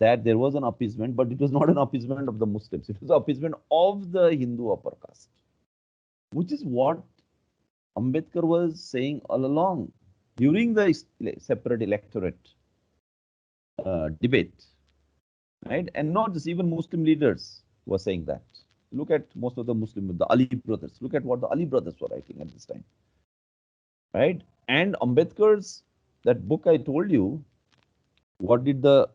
that there was an appeasement, but it was not an appeasement of the Muslims. It was an appeasement of the Hindu upper caste, which is what Ambedkar was saying all along during the separate electorate debate, right? And not just, even Muslim leaders were saying that. Look at most of the Muslim, the Ali brothers. Look at what the Ali brothers were writing at this time, right? And Ambedkar's, that book I told you, what did the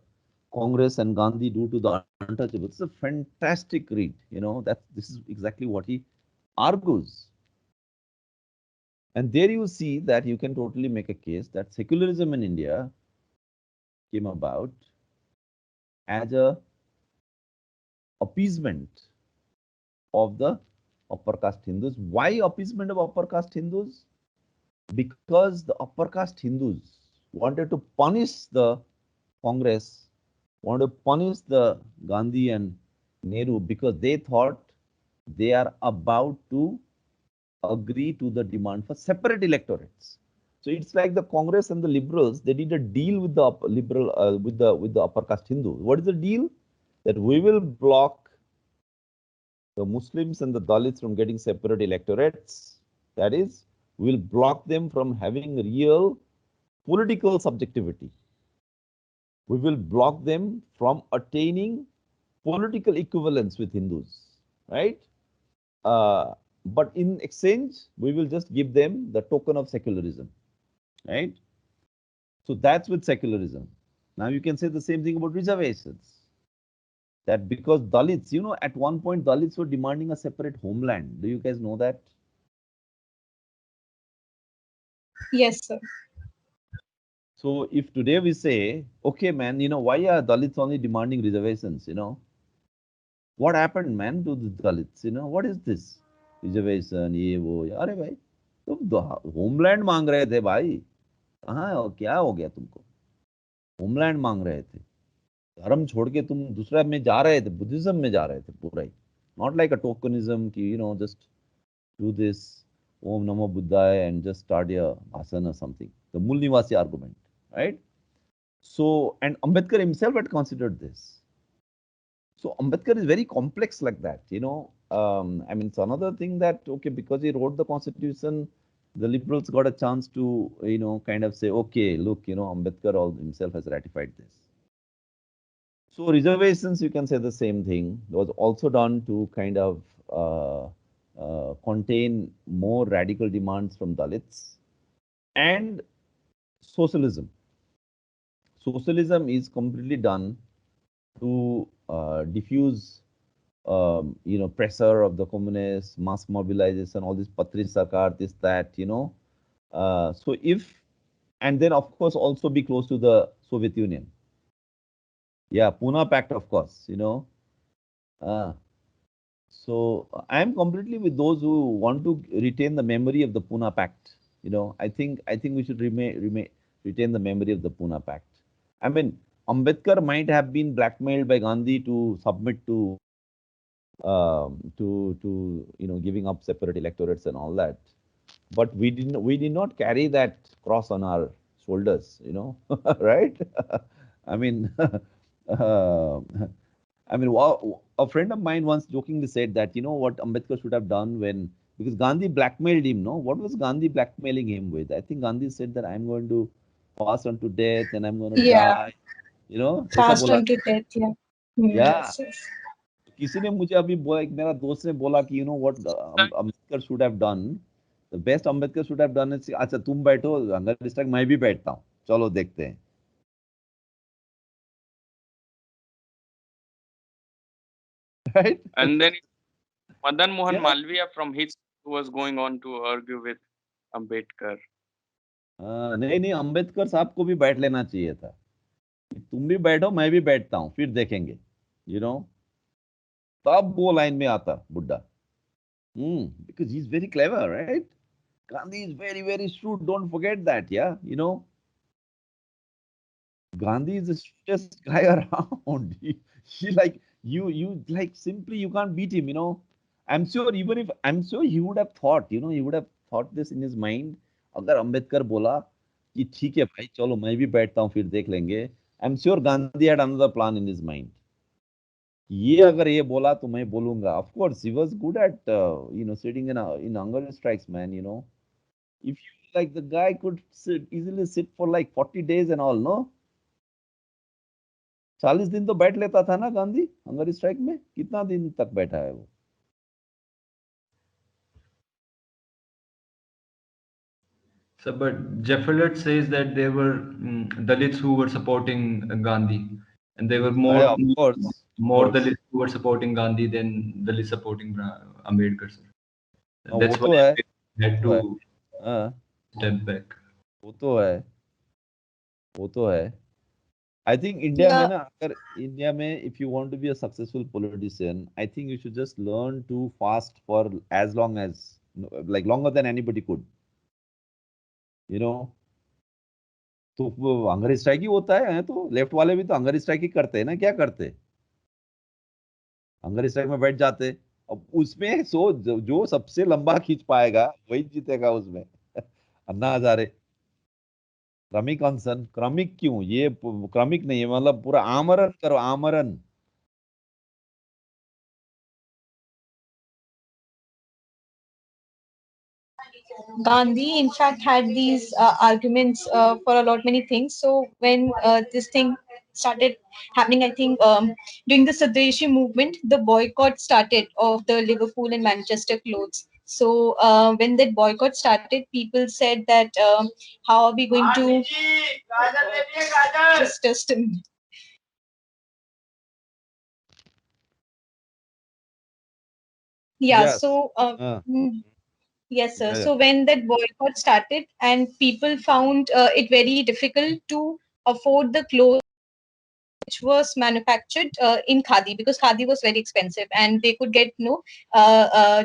Congress and Gandhi do to the untouchables? It's a fantastic read. This is exactly what he argues. And there you see that you can totally make a case that secularism in India came about as a appeasement of the upper caste Hindus. Why appeasement of upper caste Hindus? Because the upper caste Hindus wanted to punish the Congress, wanted to punish the Gandhi and Nehru, because they thought they are about to agree to the demand for separate electorates. So it's like the Congress and the liberals, they did a deal with the liberal with the upper caste Hindus. What is the deal? That we will block the Muslims and the Dalits from getting separate electorates. That is, we will block them from having real political subjectivity. We will block them from attaining political equivalence with Hindus, right? But in exchange, we will just give them the token of secularism, right? So that's with secularism. Now you can say the same thing about reservations. That because Dalits, at one point Dalits were demanding a separate homeland. Do you guys know that? Yes, sir. So if today we say, okay, man, why are Dalits only demanding reservations? What happened, man, to the Dalits? What is this? Reservation, ये वो, अरे भाई, तुम homeland मांग रहे थे भाई, कहाँ क्या हो गया तुमको? होमलैंड मांग रहे थे, धर्म छोड़ के तुम दूसरा में जा रहे थे, बुद्धिज्म में जा रहे थे पूरा ही, not like a tokenism, just do this Om Namo Buddhaya and just start your bhasan or something. The Mul Nivasi argument, right? So, and Ambedkar himself had considered this. So Ambedkar is very complex like that. I mean, it's another thing that, okay, because he wrote the constitution, the liberals got a chance to, kind of say, okay, look, Ambedkar himself has ratified this. So reservations, you can say the same thing, was also done to kind of contain more radical demands from Dalits. And socialism. Socialism is completely done to diffuse pressure of the communists, mass mobilization, all this Patri Sarkar, this, that. So and then of course also be close to the Soviet Union. Yeah, Pune Pact, of course. Uh, so I am completely with those who want to retain the memory of the Pune Pact. I think we should retain the memory of the Pune Pact. I mean, Ambedkar might have been blackmailed by Gandhi to submit to giving up separate electorates and all that. But we did not carry that cross on our shoulders, right? I mean, uh, a friend of mine once jokingly said that what Ambedkar should have done because Gandhi blackmailed him. No, what was Gandhi blackmailing him with? I think Gandhi said that I'm going to pass on to death and I'm going to Yeah, die. ऐसा passed बोला on to death. Yeah. या Yes, yes. किसी ने मुझे अभी बोला, एक मेरा दोस्त ने बोला कि what Ambedkar should have done, the best Ambedkar should have done is, अच्छा तुम बैठो हंगर स्ट्राइक, मैं भी बैठता हूँ, चलो देखते हैं. Right? And then Madan Mohan Yeah. Malviya from his was going on to argue with Ambedkar. नहीं नहीं, अम्बेडकर साहब को भी बैठ लेना चाहिए था. तुम भी बैठो, मैं भी बैठता हूँ, फिर देखेंगे. यू नो तब वो लाइन में आता बुड्ढा. Because he's very clever, right? Gandhi is very, very shrewd. Don't forget that, yeah. Gandhi is the shrewdest guy around. He like you like simply you can't beat him. I'm sure he would have thought, he would have thought this in his mind. अगर अम्बेडकर बोला कि ठीक है भाई चलो मैं भी बैठता हूँ फिर देख लेंगे, I am sure Gandhi had another plan in his mind. ये अगर ये बोला तो मैं बोलूंगा. Of course he was good at sitting in hunger strikes, man. If you like, the guy could easily sit for like 40 days and all, no? 40 दिन तो बैठ लेता था ना गांधी हंगर स्ट्राइक में. कितना दिन तक बैठा है वो? So, but Jefferson says that there were Dalits who were supporting Gandhi, and there were Yeah, of course. more Dalits who were supporting Gandhi than Dalits supporting Ambedkar, sir. हाँ, वो That's why तो है. they had वो है. to हाँ, step back. वो तो है. वो तो है. आई थिंक इंडिया में Yeah, ना, अगर इंडिया में if you want to be a successful politician, I think you should just learn to fast for as long as, like longer than anybody could. you know तो वो hunger strike ही होता है. तो left वाले भी तो hunger strike ही करते हैं ना. क्या करते? हंगर स्ट्राइक में बैठ जाते. अब उसमें जो सबसे लंबा खींच पाएगा वही जीतेगा उसमें. अन्ना हजारे. क्रमिक अनशन. क्रमिक क्यों? ये क्रमिक नहीं है, मतलब पूरा आमरण करो, आमरण. Gandhi, in fact, had these arguments for a lot many things. So when this thing started happening, I think during the Swadeshi movement, the boycott started of the Liverpool and Manchester clothes. So when that boycott started, people said that how are we going to just a minute. Yeah. Yes. So yes, sir. Yeah, yeah. So when that boycott started, and people found it very difficult to afford the clothes which was manufactured in khadi, because khadi was very expensive and they could get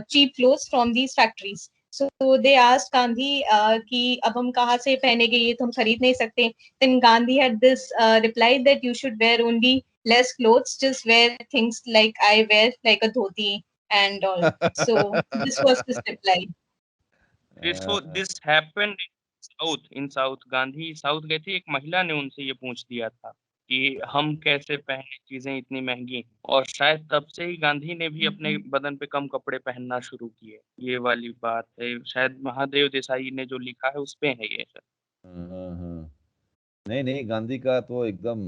cheap clothes from these factories. So they asked Gandhi कि अब हम कहाँ से पहनेंगे, ये तो हम खरीद नहीं सकते. Then Gandhi had this reply that you should wear only less clothes, just wear things like I wear, like a dhoti and all. So this was his reply. This happened in South. Gandhi south गए थे, एक महिला ने उनसे ये पूछ दिया था कि हम कैसे पहने, चीजें इतनी महंगी हैं। और शायद तब से ही गांधी ने भी अपने बदन पे कम कपड़े पहनना शुरू किए। ये वाली बात है, शायद महादेव देसाई ने जो लिखा है उस पे है ये सर। नहीं नहीं, गांधी का तो एकदम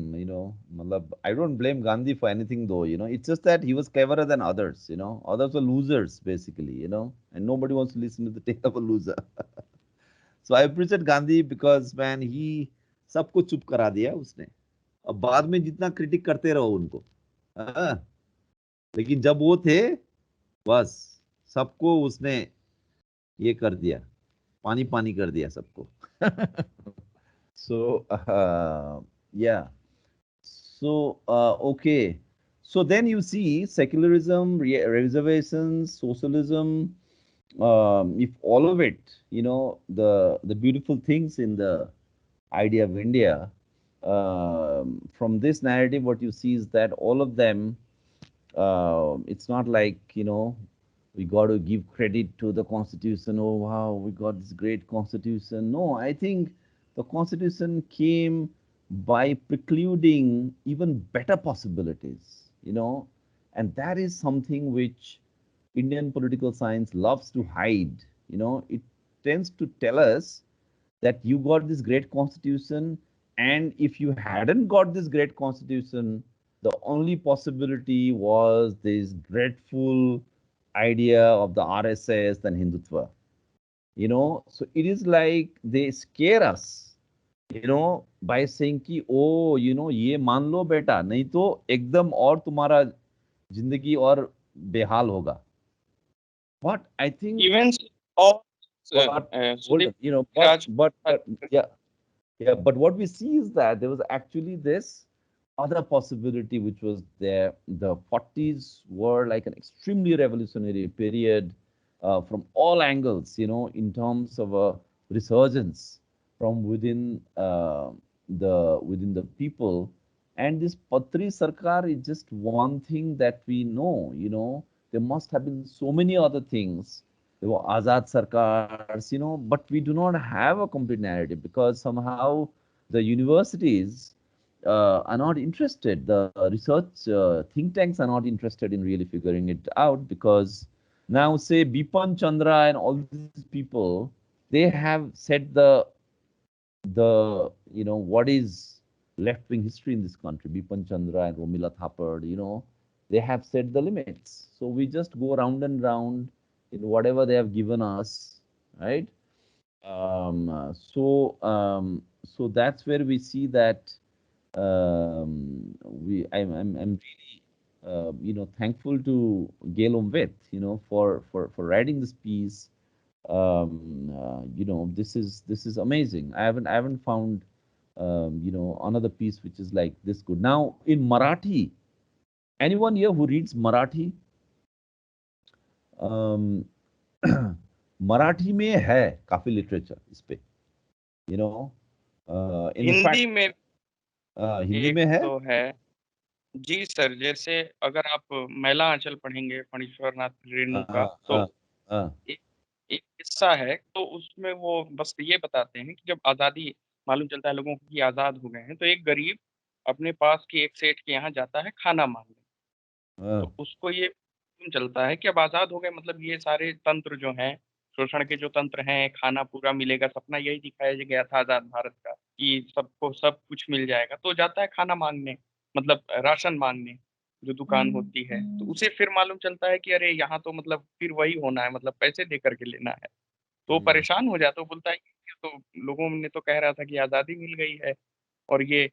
मतलब I don't blame Gandhi for anything though, it's just that he was cleverer than others, others were losers basically, and nobody wants to listen to the tale of a loser. So I appreciate Gandhi because man he सबको चुप करा दिया उसने। अब बाद में जितना critic करते रहो उनको, हाँ, लेकिन जब वो थे बस सबको उसने ये कर दिया, पानी पानी कर दिया सबको। So, yeah. So, okay. So then you see secularism, reservations, socialism, if all of it, the beautiful things in the idea of India, from this narrative, what you see is that all of them, it's not like, we got to give credit to the Constitution. Oh, wow, we got this great Constitution. No, I think the Constitution came by precluding even better possibilities, and that is something which Indian political science loves to hide. It tends to tell us that you got this great constitution, and if you hadn't got this great constitution, the only possibility was this dreadful idea of the RSS and Hindutva. So it is like they scare us, by saying कि ओ ये मान लो बेटा, नहीं तो एकदम और तुम्हारा जिंदगी और बेहाल होगा. But I think, Even all but hold on, Raj, but yeah. Yeah, but what we see is that there was actually this other possibility which was there. The 40s were like an extremely revolutionary period from all angles, in terms of a resurgence from within the people. And this Patri Sarkar is just one thing that we know, there must have been so many other things. There were Azad Sarkars, but we do not have a complete narrative because somehow the universities are not interested. The research think tanks are not interested in really figuring it out because now, say, Bipan Chandra and all these people, they have said what is left-wing history in this country. Bipan Chandra and Romila Thapar, they have set the limits. So we just go round and round in whatever they have given us, right? So that's where we see that I'm really thankful to Gail Ombet, for writing this piece. This is amazing. I haven't found another piece which is like this good. Now in Marathi, anyone here who reads Marathi? Marathi में है काफी literature इस पे, इन Hindi fact में हिंदी एक में है. तो है जी सर। जैसे अगर आप मैला आंचल पढ़ेंगे फणीश्वर नाथ रेणु का, तो एक एक किस्सा है, तो उसमें वो बस ये बताते हैं कि जब आज़ादी मालूम चलता है लोगों को कि आज़ाद हो गए हैं, तो एक गरीब अपने पास के एक सेठ के यहाँ जाता है खाना मांगने। तो उसको ये मालूम चलता है कि अब आज़ाद हो गए, मतलब ये सारे तंत्र जो हैं, शोषण के जो तंत्र हैं, खाना पूरा मिलेगा, सपना यही दिखाया गया था आज़ाद भारत का कि सबको सब कुछ मिल जाएगा। तो जाता है खाना माँगने, मतलब राशन माँगने, जो दुकान होती है। तो उसे फिर मालूम चलता है कि अरे यहाँ तो मतलब फिर वही होना है, मतलब पैसे दे कर के लेना है। तो वो परेशान हो जाता है, वो बोलता है कि ये तो लोगों ने तो कह रहा था कि आज़ादी मिल गई है, और ये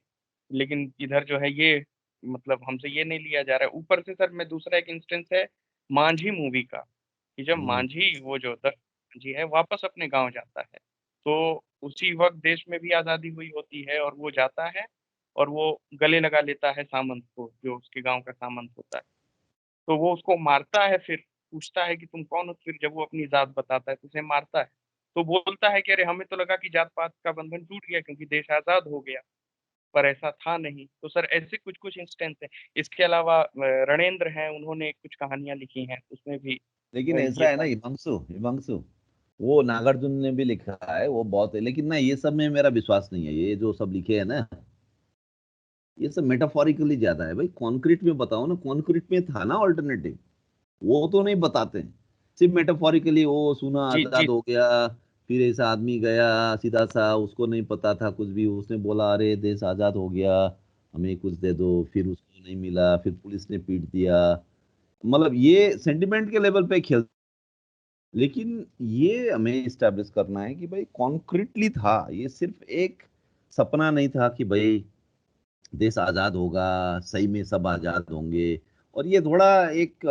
लेकिन इधर जो है ये मतलब हमसे ये नहीं लिया जा रहा है। ऊपर से सर मैं दूसरा एक इंस्टेंस है मांझी मूवी का, कि जब मांझी वो जो दत्त मांझी है वापस अपने गाँव जाता है, तो उसी वक़्त देश में भी आज़ादी हुई होती है और वो जाता है और वो गले लगा लेता है सामंत को, जो उसके गाँव का सामंत होता है। तो वो उसको मारता है, फिर पूछता है कि तुम कौन हो? फिर जब वो अपनी ज़ात बताता है तो उसे मारता है। तो बोलता है कि अरे हमें तो लगा कि जात-पात का बंधन टूट गया क्योंकि देश आज़ाद हो गया। पर ऐसा था नहीं। तो सर ऐसे कुछ कुछ इंस्टेंस है। इसके अलावा रणेंद्र हैं, उन्होंने कुछ कहानियां लिखी हैं, उसमें भी लेकिन ऐसा ये है ना, हिमांशु हिमांशु, वो नागार्जुन ने भी लिखा है, वो बहुत है, लेकिन ना ये सब में मेरा विश्वास नहीं है। ये जो सब लिखे है ना, ये सब मेटाफोरिकली ज्यादा है भाई। कॉन्क्रीट में बताओ ना, कॉन्क्रीट में था ना ऑल्टरनेटिव, वो तो नहीं बताते हैं। सिर्फ मेटाफोरिकली वो सुना जी जी। आजाद हो गया, फिर ऐसा आदमी गया सीधा सा, उसको नहीं पता था कुछ भी, उसने बोला अरे देश आजाद हो गया, हमें कुछ दे दो, फिर उसको नहीं मिला, फिर पुलिस ने पीट दिया। मतलब ये सेंटिमेंट के लेवल पे खेल। लेकिन ये हमें इस्टेब्लिश करना है कि भाई कॉन्क्रीटली था, ये सिर्फ एक सपना नहीं था कि भाई देश आजाद होगा, सही में सब आजाद होंगे। और ये थोड़ा एक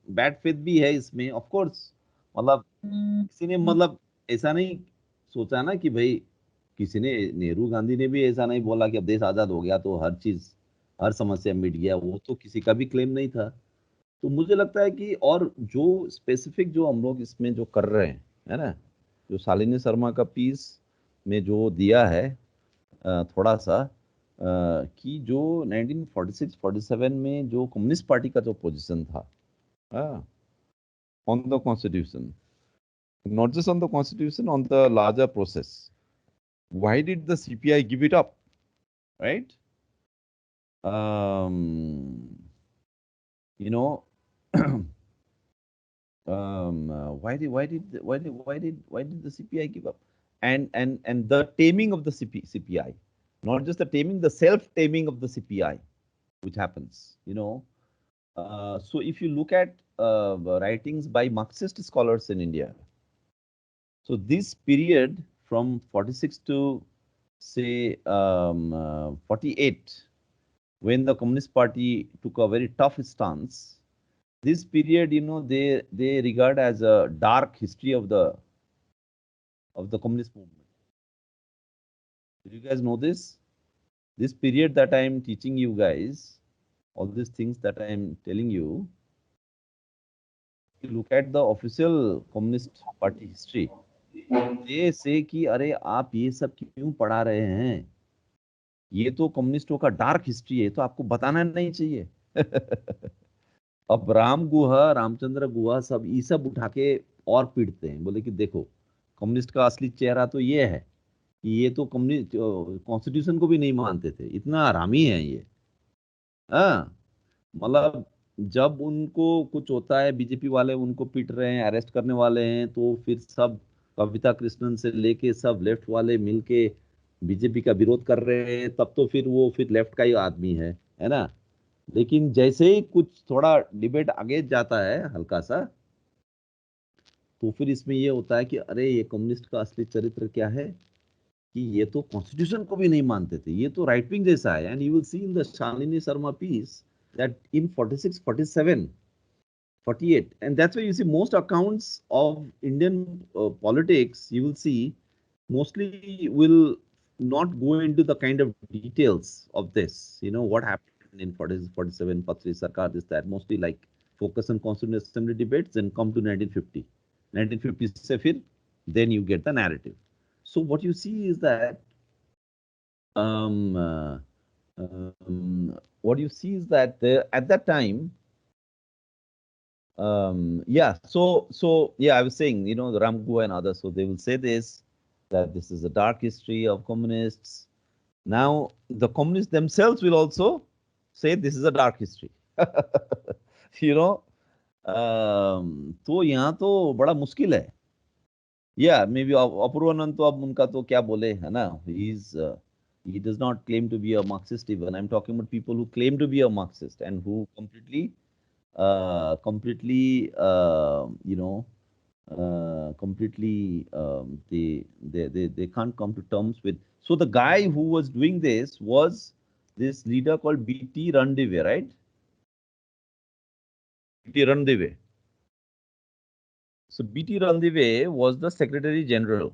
बैड फेथ भी है इसमें, ऑफ कोर्स। मतलब किसी ने, मतलब ऐसा नहीं सोचा ना कि भाई, किसी ने, नेहरू गांधी ने भी ऐसा नहीं बोला कि अब देश आजाद हो गया तो हर चीज, हर समस्या मिट गया, वो तो किसी का भी क्लेम नहीं था। तो मुझे लगता है कि, और जो स्पेसिफिक जो हम लोग इसमें जो कर रहे हैं, है ना, जो शालिनी शर्मा का पीस में जो दिया है, थोड़ा सा, कि जो 1946-47 में जो कम्युनिस्ट पार्टी का जो पोजीशन था on the constitution, not just on the constitution, on the larger process, why did the CPI give it up, right? You know why did the CPI give up? And the taming of the CPI, not just the taming, the self-taming of the CPI, which happens, so if you look at writings by Marxist scholars in India, so this period from 46 to say 48, when the Communist Party took a very tough stance, this period, they regard as a dark history of the communist movement. Do you guys know this? This period that I am teaching you guys, all these things that I am telling you, you look at the official Communist Party history, they say कि अरे आप ये सब क्यों पढ़ा रहे हैं, ये तो कम्युनिस्टों का डार्क हिस्ट्री है, तो आपको बताना नहीं चाहिए। अब राम गुहा, रामचंद्र गुहा, सब ये सब उठा के और पीटते हैं, बोले कि देखो कम्युनिस्ट का असली चेहरा तो ये है कि ये तो कम्युनिस्ट कॉन्स्टिट्यूशन को भी नहीं मानते थे, इतना हरामी है ये। हाँ, मतलब जब उनको कुछ होता है, बीजेपी वाले उनको पीट रहे हैं, अरेस्ट करने वाले हैं, तो फिर सब कविता कृष्णन से लेके सब लेफ्ट वाले मिलके बीजेपी का विरोध कर रहे हैं, तब तो फिर वो फिर लेफ्ट का ही आदमी है ना। लेकिन जैसे ही कुछ थोड़ा डिबेट आगे जाता है हल्का सा, तो फिर इसमें ये होता है कि अरे ये कम्युनिस्ट का असली चरित्र क्या है, कि ये तो कॉन्स्टिट्यूशन को भी नहीं मानते थे, ये तो राइट विंग जैसा है। And you will see in the Shalini Sharma piece that in 46, 47, 48, and that's why you see most accounts of Indian politics, you will see, mostly will not go into the kind of details of this, what happened in 40, 47, Patri Sarkar, this, that, mostly like focus on Constituent Assembly debates, then come to 1950. 1950 se fir, then you get the narrative. So what you see is that, um, uh, what you see is that at that time, I was saying, the Ramgua and others, so they will say this, that this is a dark history of communists. Now the communists themselves will also say this is a dark history. you know तो यहाँ तो बड़ा मुश्किल है। May be Apoorvanand तो अब उनका तो क्या बोले, है ना, he does not claim to be a Marxist even. I'm talking about people who claim to be a Marxist and who completely, they can't come to terms with. So the guy who was doing this was this leader called B.T. Ranadive, right? B.T. Ranadive. So B.T. Ranadive was the Secretary General.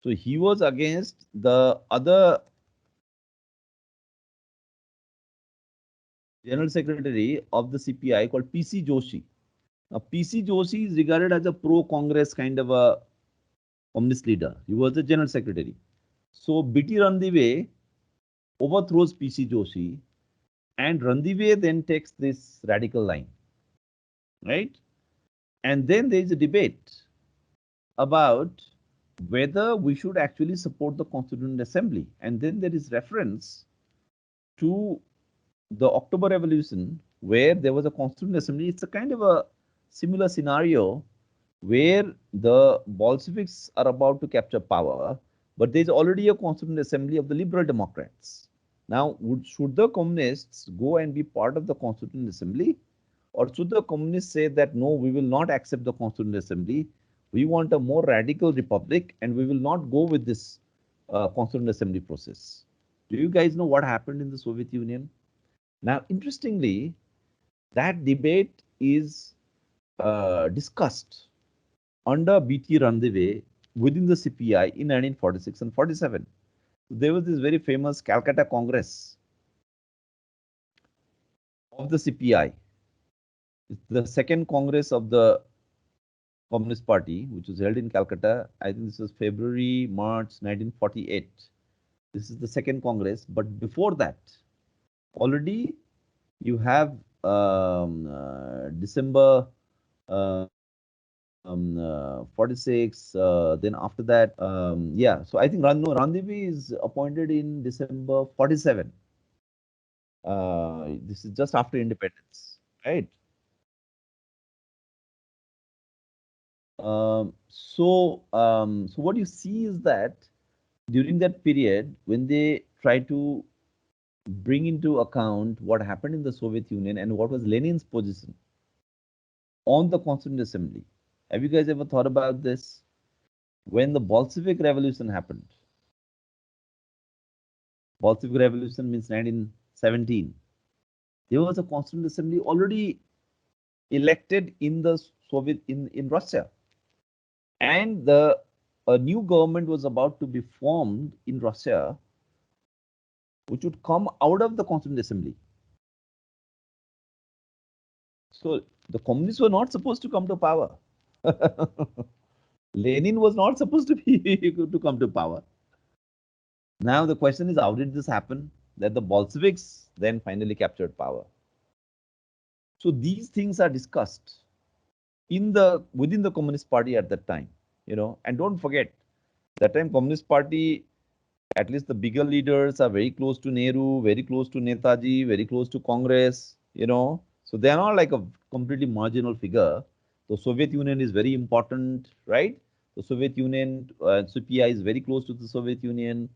So he was against the other General Secretary of the CPI called P.C. Joshi. Now, P.C. Joshi is regarded as a pro-Congress kind of a communist leader. He was the General Secretary. So B.T. Ranadive overthrows PC Joshi, and Ranadive then takes this radical line, right? And then there is a debate about whether we should actually support the Constituent Assembly. And then there is reference to the October Revolution, where there was a Constituent Assembly. It's a kind of a similar scenario where the Bolsheviks are about to capture power, but there's already a Constituent Assembly of the Liberal Democrats. Now, should the communists go and be part of the Constituent Assembly? Or should the communists say that no, we will not accept the Constituent Assembly? We want a more radical republic and we will not go with this Constituent Assembly process. Do you guys know what happened in the Soviet Union? Now, interestingly, that debate is discussed under BT Ranadive within the CPI in 1946 and 47. There was this very famous Calcutta Congress of the CPI. It's the second Congress of the Communist Party, which was held in Calcutta. I think this was February, March 1948. This is the second Congress. But before that, already you have December 46. Then after that, yeah. So I think Ranadive is appointed in December 47. This is just after independence, right? So what you see is that during that period, when they try to bring into account what happened in the Soviet Union and what was Lenin's position on the Constituent Assembly, have you guys ever thought about this? When the Bolshevik Revolution happened, Bolshevik Revolution means 1917, there was a Constituent Assembly already elected in the Soviet in Russia, and a new government was about to be formed in Russia, which would come out of the Constituent Assembly. So the communists were not supposed to come to power. Lenin was not supposed to be to come to power. Now the question is, how did this happen? That the Bolsheviks then finally captured power. So these things are discussed within the Communist Party at that time, and don't forget, that time Communist Party, at least the bigger leaders are very close to Nehru, very close to Netaji, very close to Congress, So they are not like a completely marginal figure. The Soviet Union is very important, right? The Soviet Union, CPI is very close to the Soviet Union.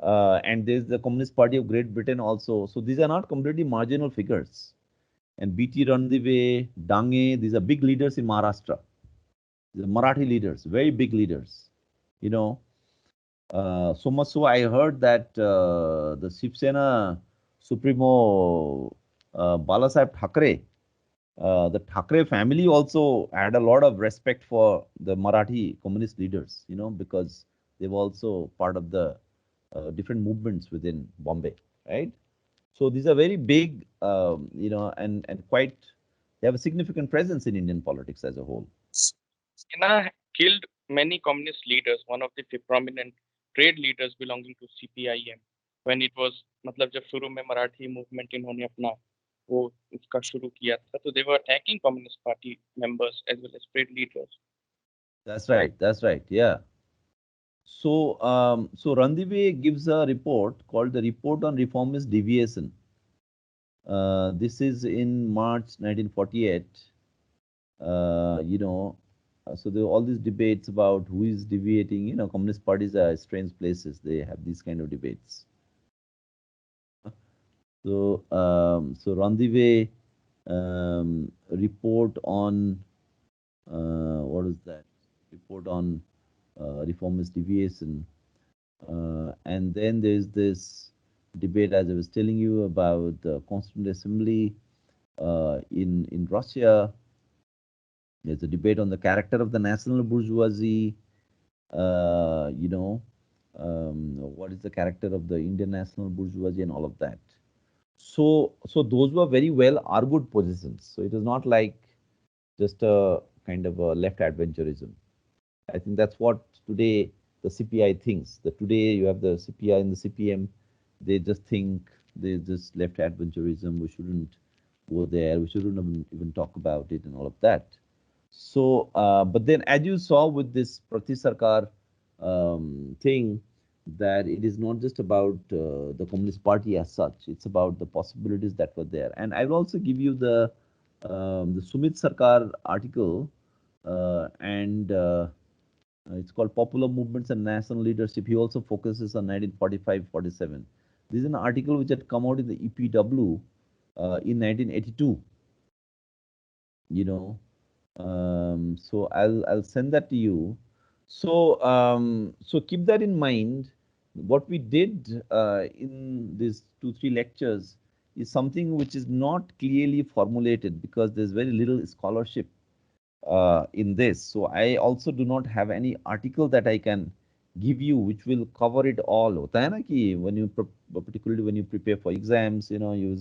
And there's the Communist Party of Great Britain also. So these are not completely marginal figures. And BT Ranadive, Dange, these are big leaders in Maharashtra. The Marathi leaders, very big leaders, So much so I heard that the Shiv Sena Supremo Balasaheb Thackeray, the Thackeray family also had a lot of respect for the Marathi communist leaders, because they were also part of the different movements within Bombay, right? So these are very big, and quite, they have a significant presence in Indian politics as a whole. Sena killed many communist leaders, one of the prominent trade leaders belonging to CPIM. When it was, मतलब जब शुरू में Marathi movement इन्होंने अपना वो इसका शुरू किया था, तो they were attacking Communist Party members as well as trade leaders. That's right, yeah. So, so Ranadive gives a report called the Report on Reformist Deviation. This is in March 1948. So there are all these debates about who is deviating. Communist parties are strange places. They have these kind of debates. So, so Ranadive report on what is that? Report on reformist deviation, and then there's this debate, as I was telling you, about the Constituent Assembly in Russia. There's a debate on the character of the national bourgeoisie. What is the character of the Indian national bourgeoisie and all of that. So those were very well argued positions. So it is not like just a kind of a left adventurism. I think that's what today the CPI thinks. That today you have the CPI and the CPM, They just think they just left adventurism. We shouldn't go there. We shouldn't even talk about it and all of that. So, but then as you saw with this Prati Sarkar thing, that it is not just about the Communist Party as such. It's about the possibilities that were there. And I will also give you the Sumit Sarkar article, and it's called Popular Movements and National Leadership. He also focuses on 1945-47. This is an article which had come out in the EPW in 1982. You know, so I'll send that to you. So so keep that in mind. What we did in these 2-3 lectures is something which is not clearly formulated because there's very little scholarship in this. So I also do not have any article that I can give you which will cover it all. होता है ना कि when you particularly when you prepare for exams, you know, you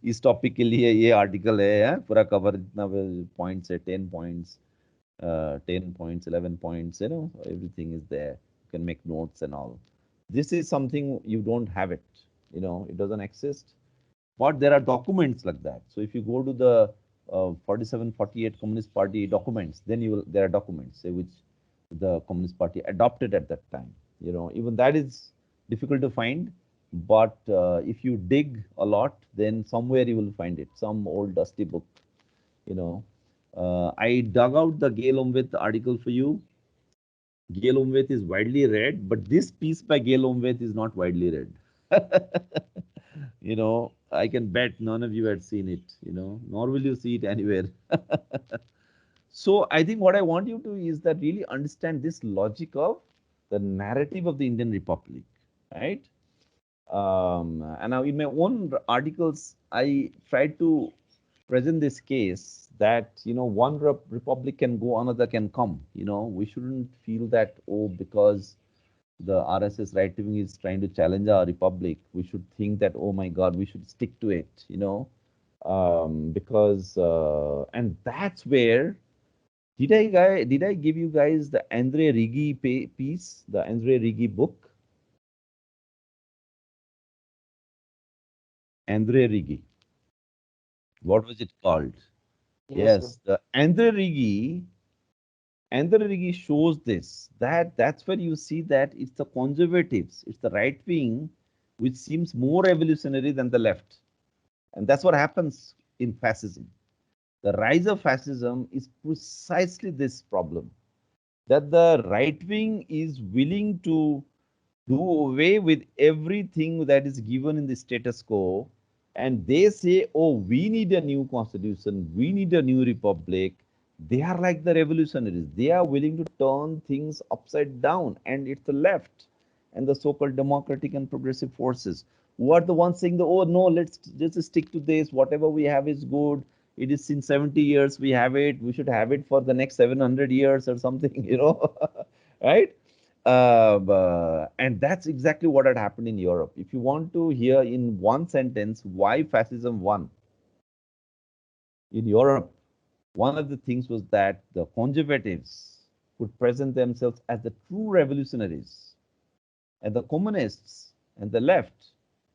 इस topic के लिए ये article है पूरा cover इतना points है 10 points, 10 points, 11 points, you know, everything is there. You can make notes and all. This is something you don't have it, you know, it doesn't exist. But there are documents like that. So if you go to the 47, 48 Communist Party documents, then you will, there are documents say which the Communist Party adopted at that time. You know, even that is difficult to find. But if you dig a lot, then somewhere you will find it, some old dusty book. You know, I dug out the Gail Umveth article for you. Gail Umveth is widely read, but this piece by Gail Umveth is not widely read. You know, I can bet none of you had seen it, you know, nor will you see it anywhere. So I think what I want you to is that really understand this logic of the narrative of the Indian Republic, right? And now in my own articles, I tried to present this case that, you know, one republic can go, another can come. You know, we shouldn't feel that, oh, because the RSS right wing is trying to challenge our republic, we should think that, oh my God, we should stick to it, you know, because and that's where did I give you guys the Andre Rigi piece, the Andre Rigi book, Andre Rigi, what was it called? Yes, sir. Yes, the Andre Rigi. Andre Rigi shows this, that's where you see that it's the conservatives, it's the right wing, which seems more revolutionary than the left. And that's what happens in fascism. The rise of fascism is precisely this problem, that the right wing is willing to do away with everything that is given in the status quo. And they say, oh, we need a new constitution, we need a new republic. They are like the revolutionaries. They are willing to turn things upside down. And it's the left and the so-called democratic and progressive forces who are the ones saying, oh, no, let's just stick to this. Whatever we have is good. It is in 70 years we have it. We should have it for the next 700 years or something, you know, right? And that's exactly what had happened in Europe. If you want to hear in one sentence why fascism won in Europe, one of the things was that the conservatives could present themselves as the true revolutionaries, and the communists and the left,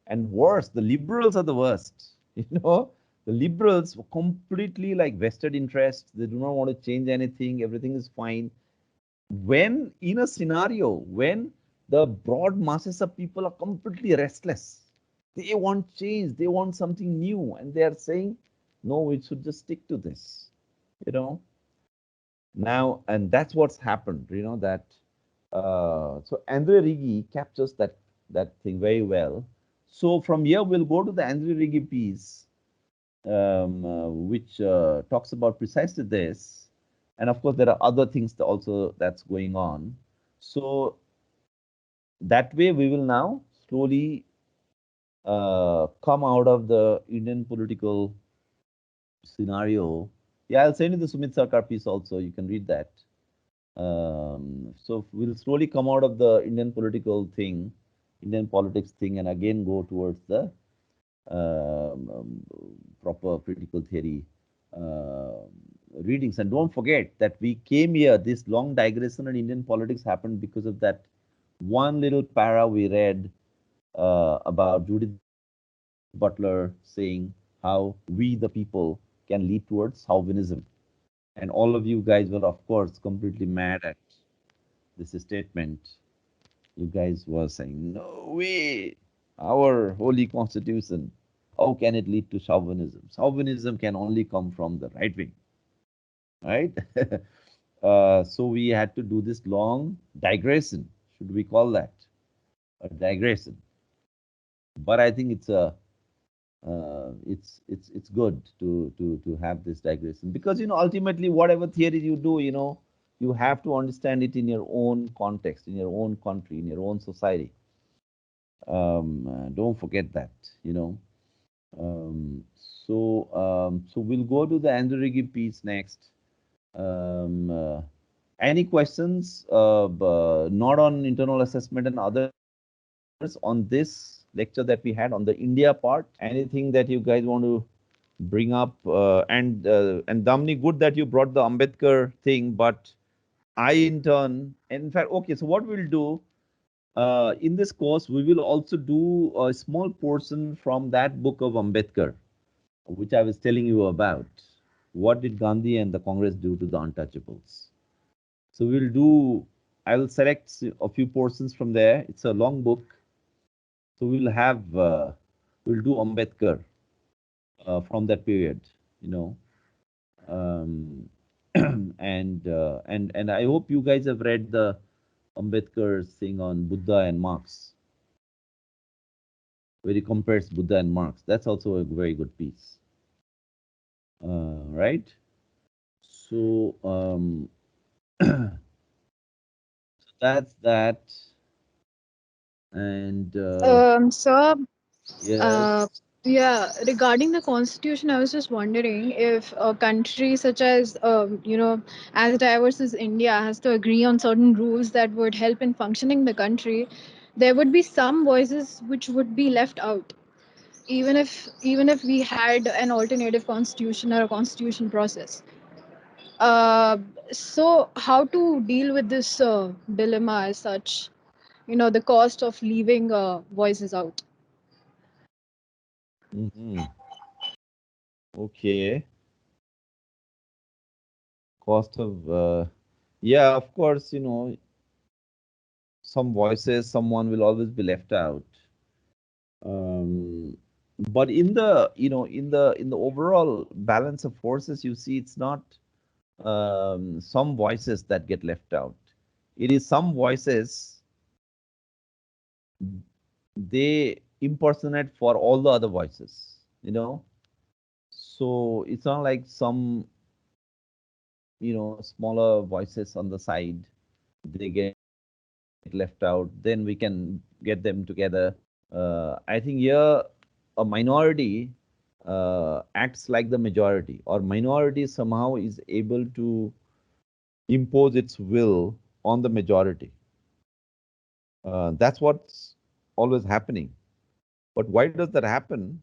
and worse, the liberals are the worst. You know, the liberals were completely like vested interests. They do not want to change anything. Everything is fine. When in a scenario when the broad masses of people are completely restless, they want change, they want something new, and they are saying, no, we should just stick to this, you know. Now, and that's what's happened, you know, that so Andre Rigi captures that thing very well. So from here we'll go to the Andre Rigi piece, which talks about precisely this. And of course, there are other things also that's going on. So that way, we will now slowly come out of the Indian political scenario. Yeah, I'll send you the Sumit Sarkar piece also. You can read that. So we'll slowly come out of the Indian political thing, Indian politics thing, and again go towards the proper critical theory readings. And don't forget that we came here, this long digression on Indian politics happened because of that one little para we read about Judith Butler saying how we, the people, can lead towards Chauvinism. And all of you guys were, of course, completely mad at this statement. You guys were saying, no way, our holy constitution, how can it lead to chauvinism? Chauvinism can only come from the right wing, right? So we had to do this long digression. Should we call that a digression? But I think it's good to have this digression, because ultimately whatever theory you do, you have to understand it in your own context, in your own country, in your own society. Don't forget that, you know. Um, so we'll go to the Andorigi piece next. Um, uh, any questions, not on internal assessment and others, on this lecture that we had on the India part? Anything that you guys want to bring up? And Damni, good that you brought the Ambedkar thing, but I in fact, okay. So what we'll do in this course, we will also do a small portion from that book of Ambedkar, which I was telling you about. What did Gandhi and the Congress do to the untouchables? So we'll do, I will select a few portions from there. It's a long book. So we'll do Ambedkar from that period, you know. Um, and I hope you guys have read the Ambedkar's thing on Buddha and Marx, where he compares Buddha and Marx. That's also a very good piece, right? So that's that. And So, yes. uh, yeah, regarding the constitution, I was just wondering if a country such as, as diverse as India has to agree on certain rules that would help in functioning the country, there would be some voices which would be left out, even if we had an alternative constitution or a constitution process. Uh, so, how to deal with this dilemma as such? The cost of leaving voices out. Hmm. Okay. Cost of yeah, of course, some voices, someone will always be left out. Um, but in the overall balance of forces, you see, it's not some voices that get left out. It is some voices, they impersonate for all the other voices, So it's not like some, smaller voices on the side, they get left out, then we can get them together. I think here a minority acts like the majority, or minority somehow is able to impose its will on the majority. That's what's always happening. But why does that happen?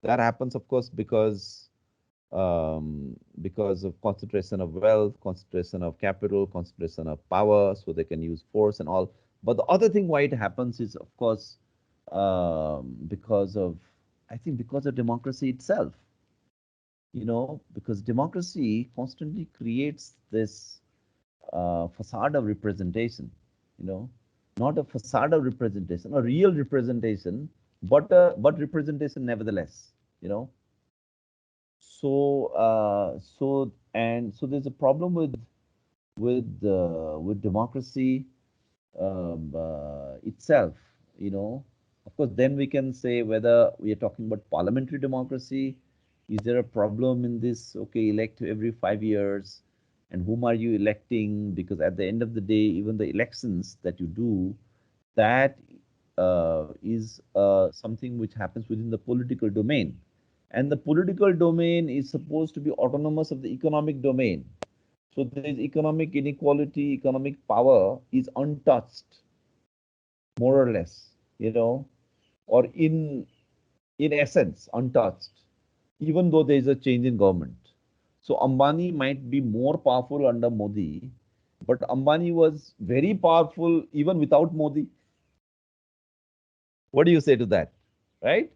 That happens, of course, because of concentration of wealth, concentration of capital, concentration of power, so they can use force and all. But the other thing why it happens is, of course, because of, I think, because of democracy itself. Because democracy constantly creates this facade of representation. You know, not a facade of representation, a real representation, but representation nevertheless. You know, so there's a problem with democracy itself. Of course, then we can say whether we are talking about parliamentary democracy. Is there a problem in this? Okay, elect every 5 years, and whom are you electing? Because at the end of the day, even the elections that you do, that is something which happens within the political domain. And the political domain is supposed to be autonomous of the economic domain. So there is economic inequality, economic power is untouched, more or less, or in essence untouched, even though there is a change in government. So Ambani might be more powerful under Modi, but Ambani was very powerful even without Modi. What do you say to that? Right?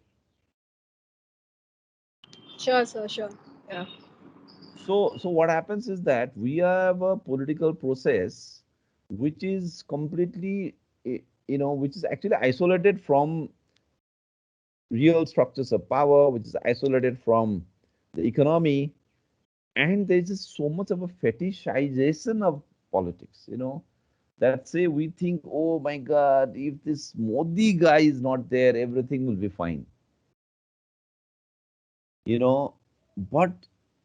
Sure, sir, sure. Yeah. So what happens is that we have a political process which is completely, which is actually isolated from real structures of power, which is isolated from the economy, and there's just so much of a fetishization of politics, that say we think, oh my God, if this Modi guy is not there, everything will be fine. you know but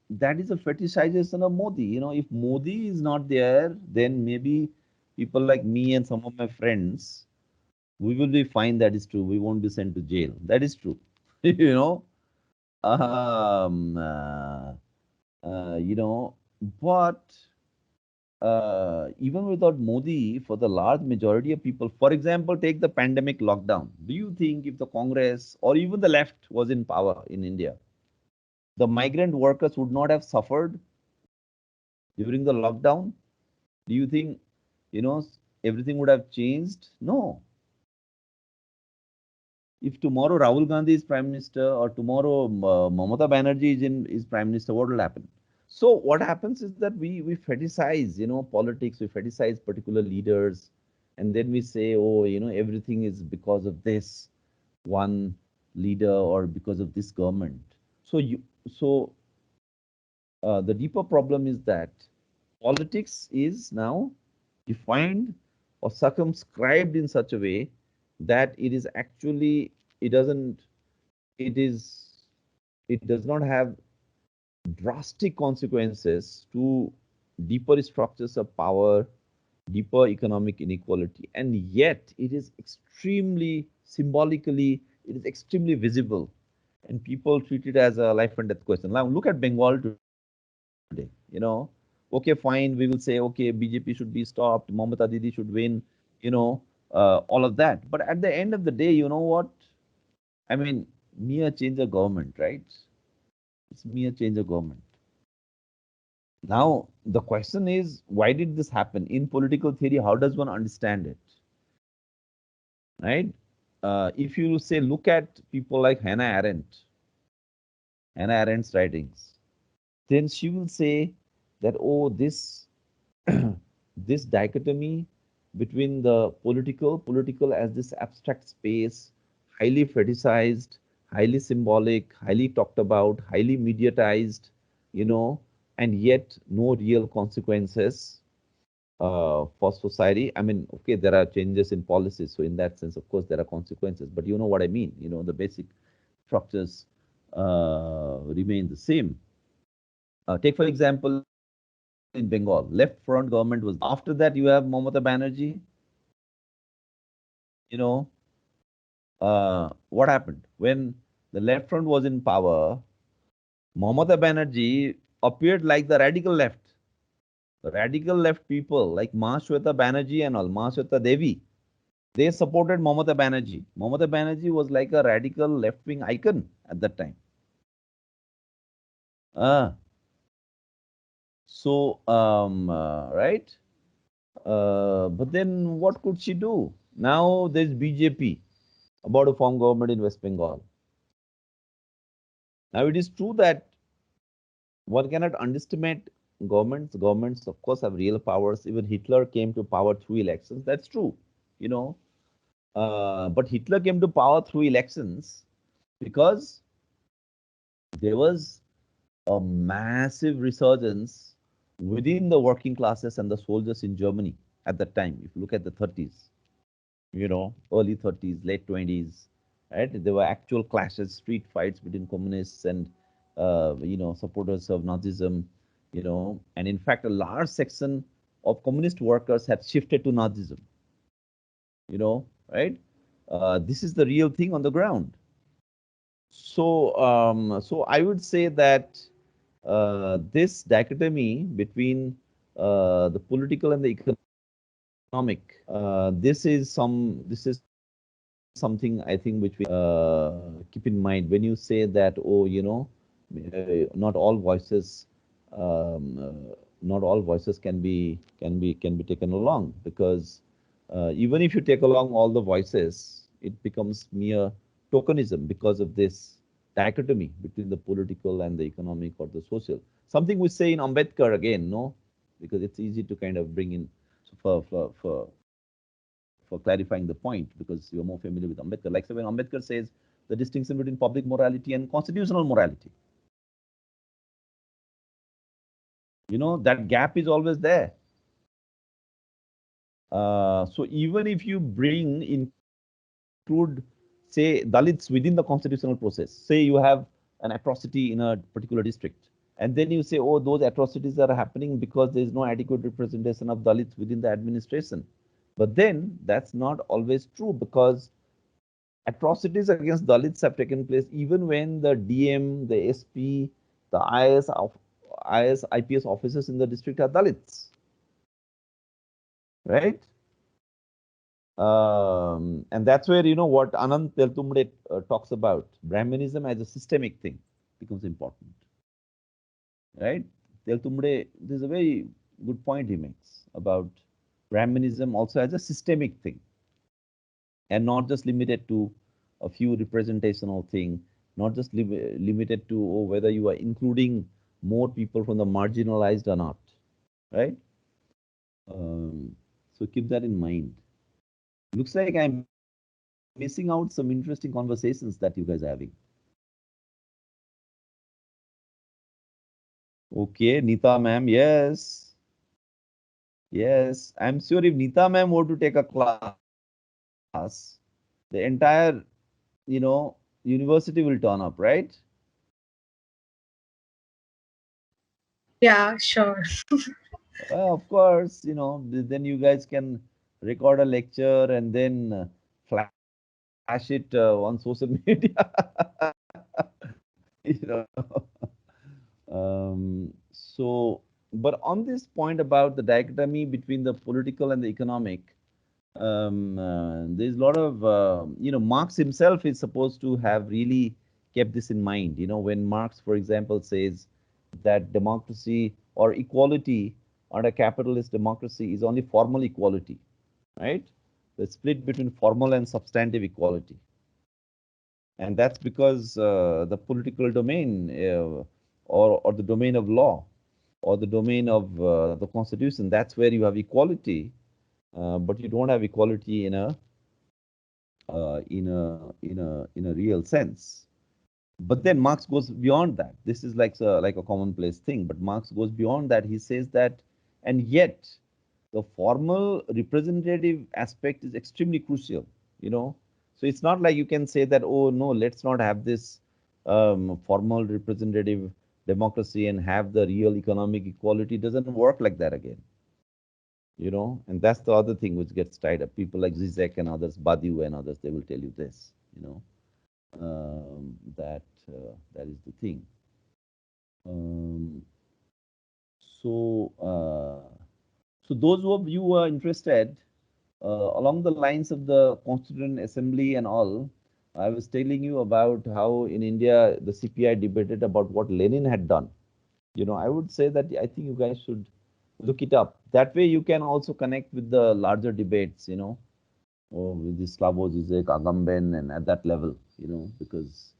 that is a fetishization of Modi. If Modi is not there, then maybe people like me and some of my friends, we will be fine. That is true. We won't be sent to jail. That is true. you know um uh, you know but even without Modi, for the large majority of people, for example, take the pandemic lockdown. Do you think if the Congress or even the left was in power in India, the migrant workers would not have suffered during the lockdown? Do you think, you know, everything would have changed? No. If tomorrow Rahul Gandhi is prime minister or tomorrow Mamata Banerjee is prime minister, what will happen? So what happens is that we fetishize, politics. We fetishize particular leaders, and then we say, oh, everything is because of this one leader or because of this government. So the deeper problem is that politics is now defined or circumscribed in such a way that it is actually, it doesn't it is it does not have drastic consequences to deeper structures of power, deeper economic inequality, and yet it is extremely symbolically, it is extremely visible, and people treat it as a life and death question. Now look at Bengal today. Okay, fine, we will say, okay, BJP should be stopped, Mamata Didi should win, all of that. But at the end of the day, you know what? I mean, mere change of government, right? It's mere change of government. Now, the question is, why did this happen? In political theory, how does one understand it? Right? If you say, look at people like Hannah Arendt's writings, then she will say that, oh, this dichotomy between the political as this abstract space, highly fetishized, highly symbolic, highly talked about, highly mediatized, you know, and yet no real consequences for society. I mean, okay, there are changes in policies, so in that sense, of course, there are consequences. But you know what I mean. The basic structures remain the same. Take for example, in Bengal, left front government was there. After that, you have Mamata Banerjee. You know, what happened when the left front was in power? Mamata Banerjee appeared like the radical left. The radical left people like Mahashweta Banerjee and all, Mahashweta Devi, they supported Mamata Banerjee. Mamata Banerjee was like a radical left wing icon at that time. Uh, right? But then what could she do? Now there's BJP about to form government in West Bengal. Now it is true that one cannot underestimate governments. Governments, of course, have real powers. Even Hitler came to power through elections. That's true, you know. But Hitler came to power through elections because there was a massive resurgence within the working classes and the soldiers in Germany at that time. If you look at the 30s, early 30s, late 20s, right? There were actual clashes, street fights between communists and, supporters of Nazism, and in fact, a large section of communist workers had shifted to Nazism, right? This is the real thing on the ground. So I would say that this dichotomy between the political and the economic, this is something I think which we keep in mind when you say that, oh, not all voices, not all voices can be taken along, because even if you take along all the voices, it becomes mere tokenism because of this dichotomy between the political and the economic or the social. Something we say in Ambedkar again, no, because it's easy to kind of bring in for clarifying the point, because you're more familiar with Ambedkar. Like so when Ambedkar says the distinction between public morality and constitutional morality, you know, that gap is always there. So even if you include, say, Dalits within the constitutional process, say you have an atrocity in a particular district, and then you say, oh, those atrocities are happening because there is no adequate representation of Dalits within the administration. But then that's not always true, because atrocities against Dalits have taken place even when the DM, the SP, the IS, IPS officers in the district are Dalits, right? And that's where, you know, what Anand Teltumde talks about, Brahmanism as a systemic thing becomes important, right? Teltumde, this is a very good point he makes about Brahmanism also as a systemic thing, and not just limited to a few representational thing, not just limited to whether you are including more people from the marginalized or not, right? So keep that in mind. Looks like I'm missing out some interesting conversations that you guys are having. Okay, Nita ma'am, yes. Yes, I'm sure if Nita ma'am were to take a class, the entire, you know, university will turn up, right? Yeah, sure. Of course, you know, then you guys can record a lecture and then flash it on social media. You know. So, but on this point about the dichotomy between the political and the economic, there's a lot of, you know, Marx himself is supposed to have really kept this in mind. You know, when Marx, for example, says that democracy or equality under capitalist democracy is only formal equality, right? The split between formal and substantive equality. And that's because the political domain or the domain of law or the domain of the constitution, that's where you have equality, but you don't have equality in a real sense. But then Marx goes beyond that. This is like a commonplace thing, but Marx goes beyond that. He says that, and yet the formal representative aspect is extremely crucial, you know. So it's not like you can say that, oh no, let's not have this formal representative democracy and have the real economic equality. It doesn't work like that again, you know. And that's the other thing which gets tied up. People like Zizek and others, Badiou and others, they will tell you this, you know, that is the thing. Um, so those of you who are interested, along the lines of the Constituent Assembly and all, I was telling you about how in India the CPI debated about what Lenin had done. You know, I would say that I think you guys should look it up. That way you can also connect with the larger debates, you know, or with the Slavoj Zizek, Agamben, and at that level, you know, because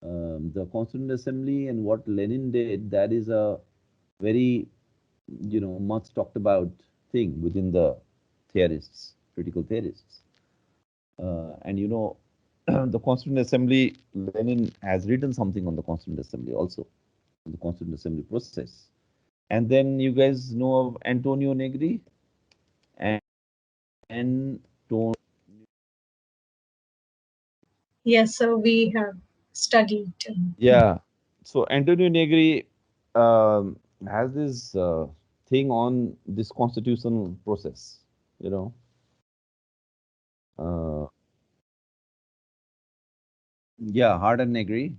the Constituent Assembly and what Lenin did, that is a very, you know, much talked about thing within the theorists, critical theorists. And you know, the Constituent Assembly, Lenin has written something on the Constituent Assembly also, on the Constituent Assembly process. And then you guys know of Antonio Negri and Yes, so we have studied. yeah. So Antonio Negri has this thing on this constitutional process, you know. Uh, yeah, hard and Negri.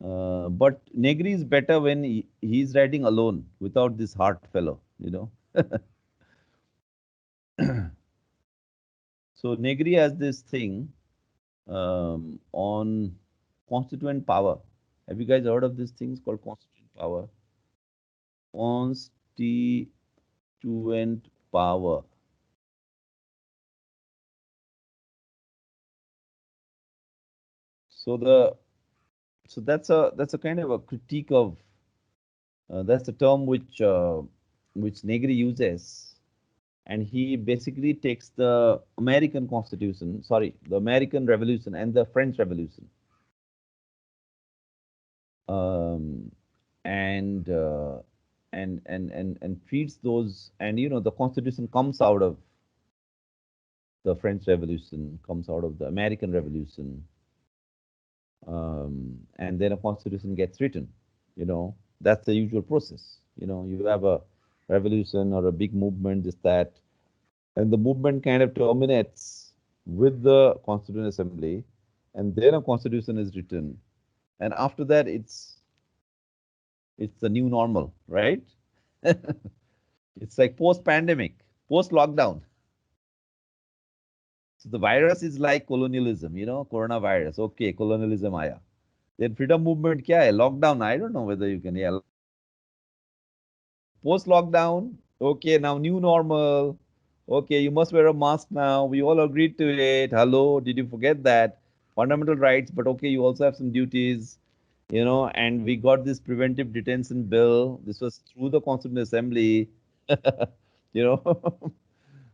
But Negri is better when he's writing alone without this heart fellow, you know. So Negri has this thing on constituent power. Have you guys heard of these things called constituent power? Constituent power. So that's a kind of a critique of that's a term which Negri uses, and he basically takes the American Constitution, sorry, the American Revolution and the French Revolution, um, and and treats those, and the Constitution comes out of the French Revolution, comes out of the American Revolution, and then a Constitution gets written. That's the usual process. You have a revolution or a big movement, this that, and the movement kind of terminates with the Constituent Assembly, and then a Constitution is written, and after that it's the new normal, right? It's like post-pandemic, post-lockdown. So the virus is like colonialism, coronavirus. Okay, colonialism aya. Then freedom movement kya hai? Lockdown. I don't know whether you can. Yeah, post-lockdown. Okay, now new normal. Okay, you must wear a mask now. We all agreed to it. Hello, did you forget that? Fundamental rights, but okay, you also have some duties, and we got this preventive detention bill. This was through the Constituent Assembly, you know,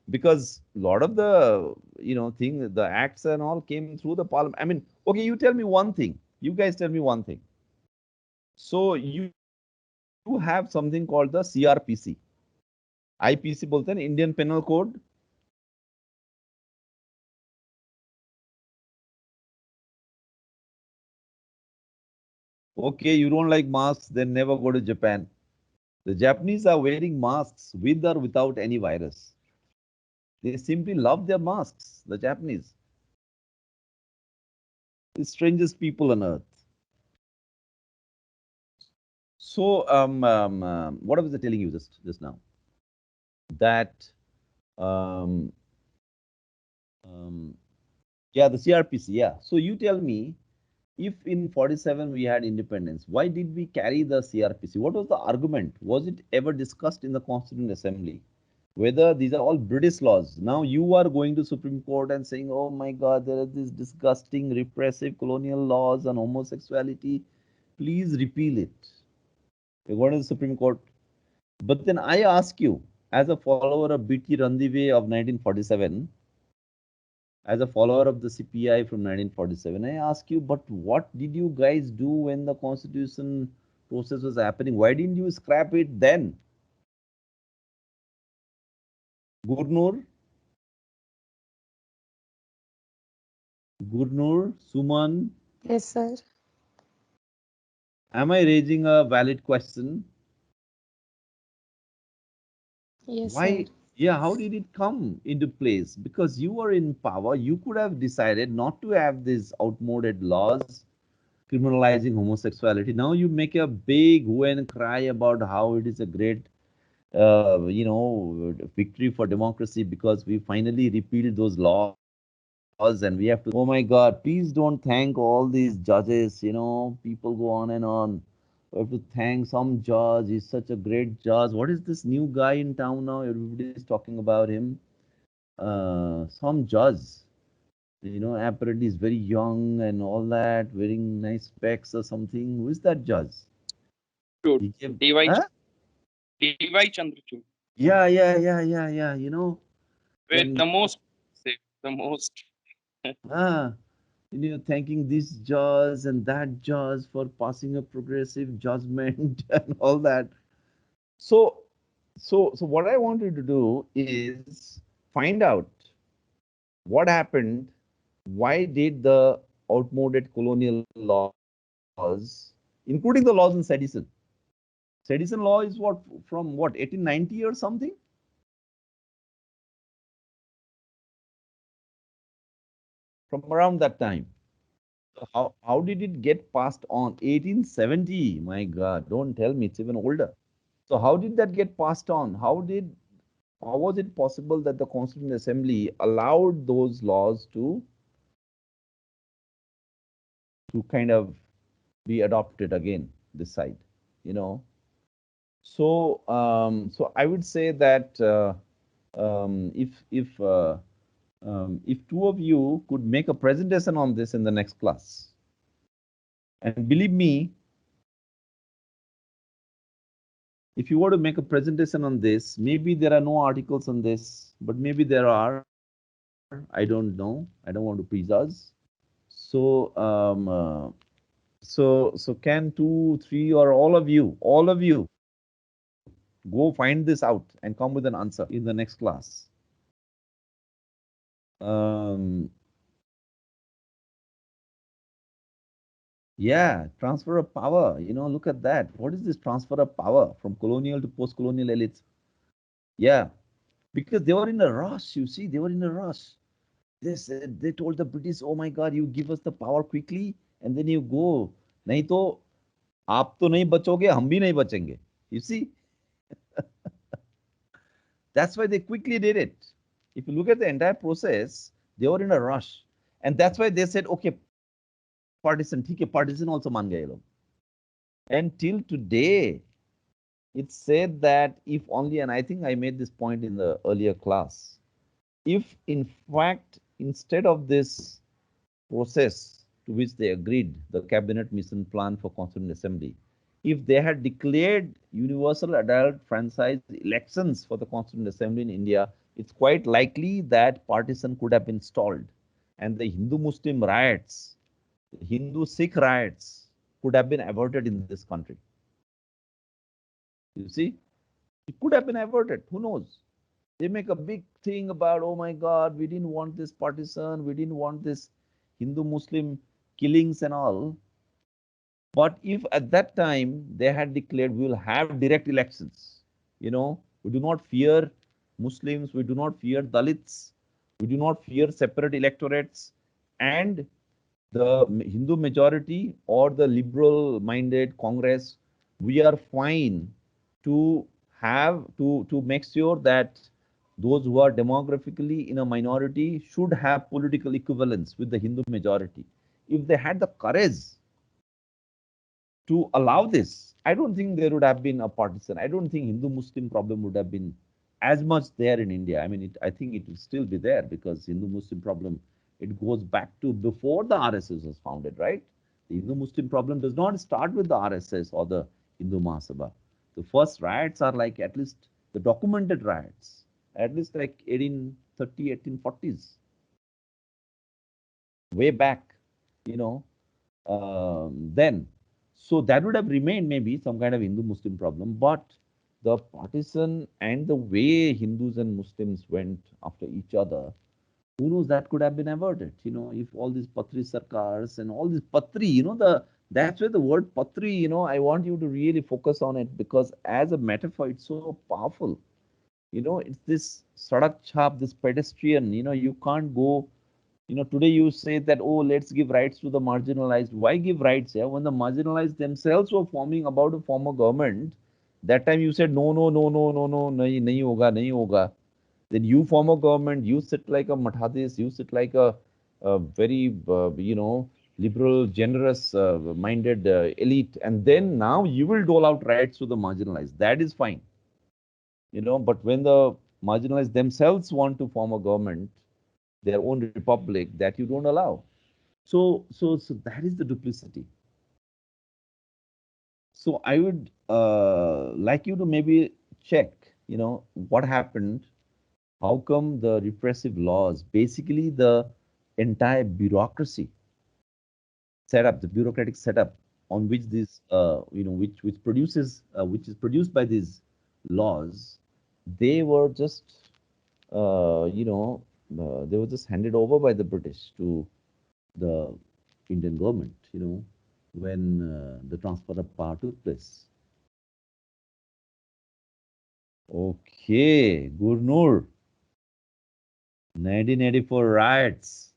because a lot of the, the acts and all came through the parliament. I mean, okay, you tell me one thing. You guys tell me one thing. So you have something called the CRPC. IPC बोलते हैं Indian Penal Code. Okay, you don't like masks, then never go to Japan. The Japanese are wearing masks with or without any virus. They simply love their masks, the Japanese. The strangest people on earth. So, what was I telling you just now? That, yeah, the CRPC, yeah. So you tell me, if in 47 we had independence, why did we carry the CRPC? What was the argument? Was it ever discussed in the Constituent Assembly? Whether these are all British laws. Now you are going to Supreme Court and saying, oh my God, there are these disgusting repressive colonial laws on homosexuality. Please repeal it. You're going to the Supreme Court. But then I ask you, as a follower of B.T. Ranadive of 1947, as a follower of the CPI from 1947, I ask you, but what did you guys do when the constitution process was happening? Why didn't you scrap it then? Gurnur, Suman, Yes, sir. am I raising a valid question? Yes, sir. Why? Yeah, how did it come into place? Because you were in power, you could have decided not to have these outmoded laws criminalizing homosexuality. Now you make a big hue and cry about how it is a great, victory for democracy because we finally repealed those laws and we have to. Oh my God! Please don't thank all these judges. People go on and on. We have to thank some judge. He's such a great judge. What is this new guy in town now? Everybody is talking about him. Some judge. Apparently he's very young and all that, wearing nice specs or something. Who is that judge? Dude, He gave, Deviation. huh? Chandrachud. Yeah. With Then, the most, the most. ah, thanking this judge and that judge for passing a progressive judgment and all that. So, so what I wanted to do is find out what happened. Why did the outmoded colonial laws, including the laws in sedition? Sedition law is what, from what, 1890 or something? From around that time. So how did it get passed on? 1870. My God, don't tell me, it's even older. So how did that get passed on? How was it possible that the Constituent Assembly allowed those laws to kind of be adopted again this side? You know. So I would say that if two of you could make a presentation on this in the next class, And believe me, if you were to make a presentation on this, maybe there are no articles on this, but maybe there are. I don't know. I don't want to prejudge. So, so can 2, 3, or all of you, go find this out and come with an answer in the next class. Um, yeah, transfer of power. Look at that. What is this transfer of power from colonial to post-colonial elites? Yeah, because they were in a rush. You see, they were in a rush. They told the British, "Oh my God, you give us the power quickly, and then you go. नहीं तो आप तो नहीं बचोगे, हम भी नहीं बचेंगे." You see, that's why they quickly did it. If you look at the entire process, they were in a rush, and that's why they said, "Okay, partition, ठीक है, partition also मान गए ये लोग." And till today, it's said that if only, and I think I made this point in the earlier class, if in fact instead of this process to which they agreed, the cabinet mission plan for Constituent Assembly, if they had declared universal adult franchise elections for the Constituent Assembly in India, it's quite likely that partition could have been stalled, and the Hindu-Muslim riots, the Hindu-Sikh riots could have been averted in this country. You see, it could have been averted. Who knows? They make a big thing about, oh my God, we didn't want this partition, we didn't want this Hindu-Muslim killings and all. But if at that time they had declared we will have direct elections, we do not fear Muslims, we do not fear Dalits, we do not fear separate electorates, and the Hindu majority or the liberal minded Congress, we are fine to to make sure that those who are demographically in a minority should have political equivalence with the Hindu majority. If they had the courage to allow this, I don't think there would have been a partisan. I don't think Hindu-Muslim problem would have been as much there in India. I mean, I think it will still be there because Hindu-Muslim problem, it goes back to before the RSS was founded, right? The Hindu-Muslim problem does not start with the RSS or the Hindu Mahasabha. The first riots are like at least the documented riots, at least like 1830, 1840s, way back, you know, then. So that would have remained maybe some kind of Hindu-Muslim problem, but the partition and the way Hindus and Muslims went after each other, who knows, that could have been averted. If all these patri sarkars and all this patri, that's where the word patri, I want you to really focus on it because as a metaphor, it's so powerful. It's this sadak chap, this pedestrian, you can't go. Today you say that, oh, let's give rights to the marginalized. Why give rights? Yeah, when the marginalized themselves were forming about to form a government, that time you said, no, no, no, no, no, no, nahi hoga, nahi hoga. Then you form a government, you sit like a mathadis, you sit like a very, liberal, generous minded elite. And then now you will dole out rights to the marginalized. That is fine. But when the marginalized themselves want to form a government, their own republic, that you don't allow. So that is the duplicity. So I would like you to maybe check, what happened, how come the repressive laws, basically the entire bureaucracy setup, the bureaucratic setup on which this, which produces, which is produced by these laws, they were just, they were just handed over by the British to the Indian government, when the transfer of power took place. Okay, Gurnur, 1984 riots.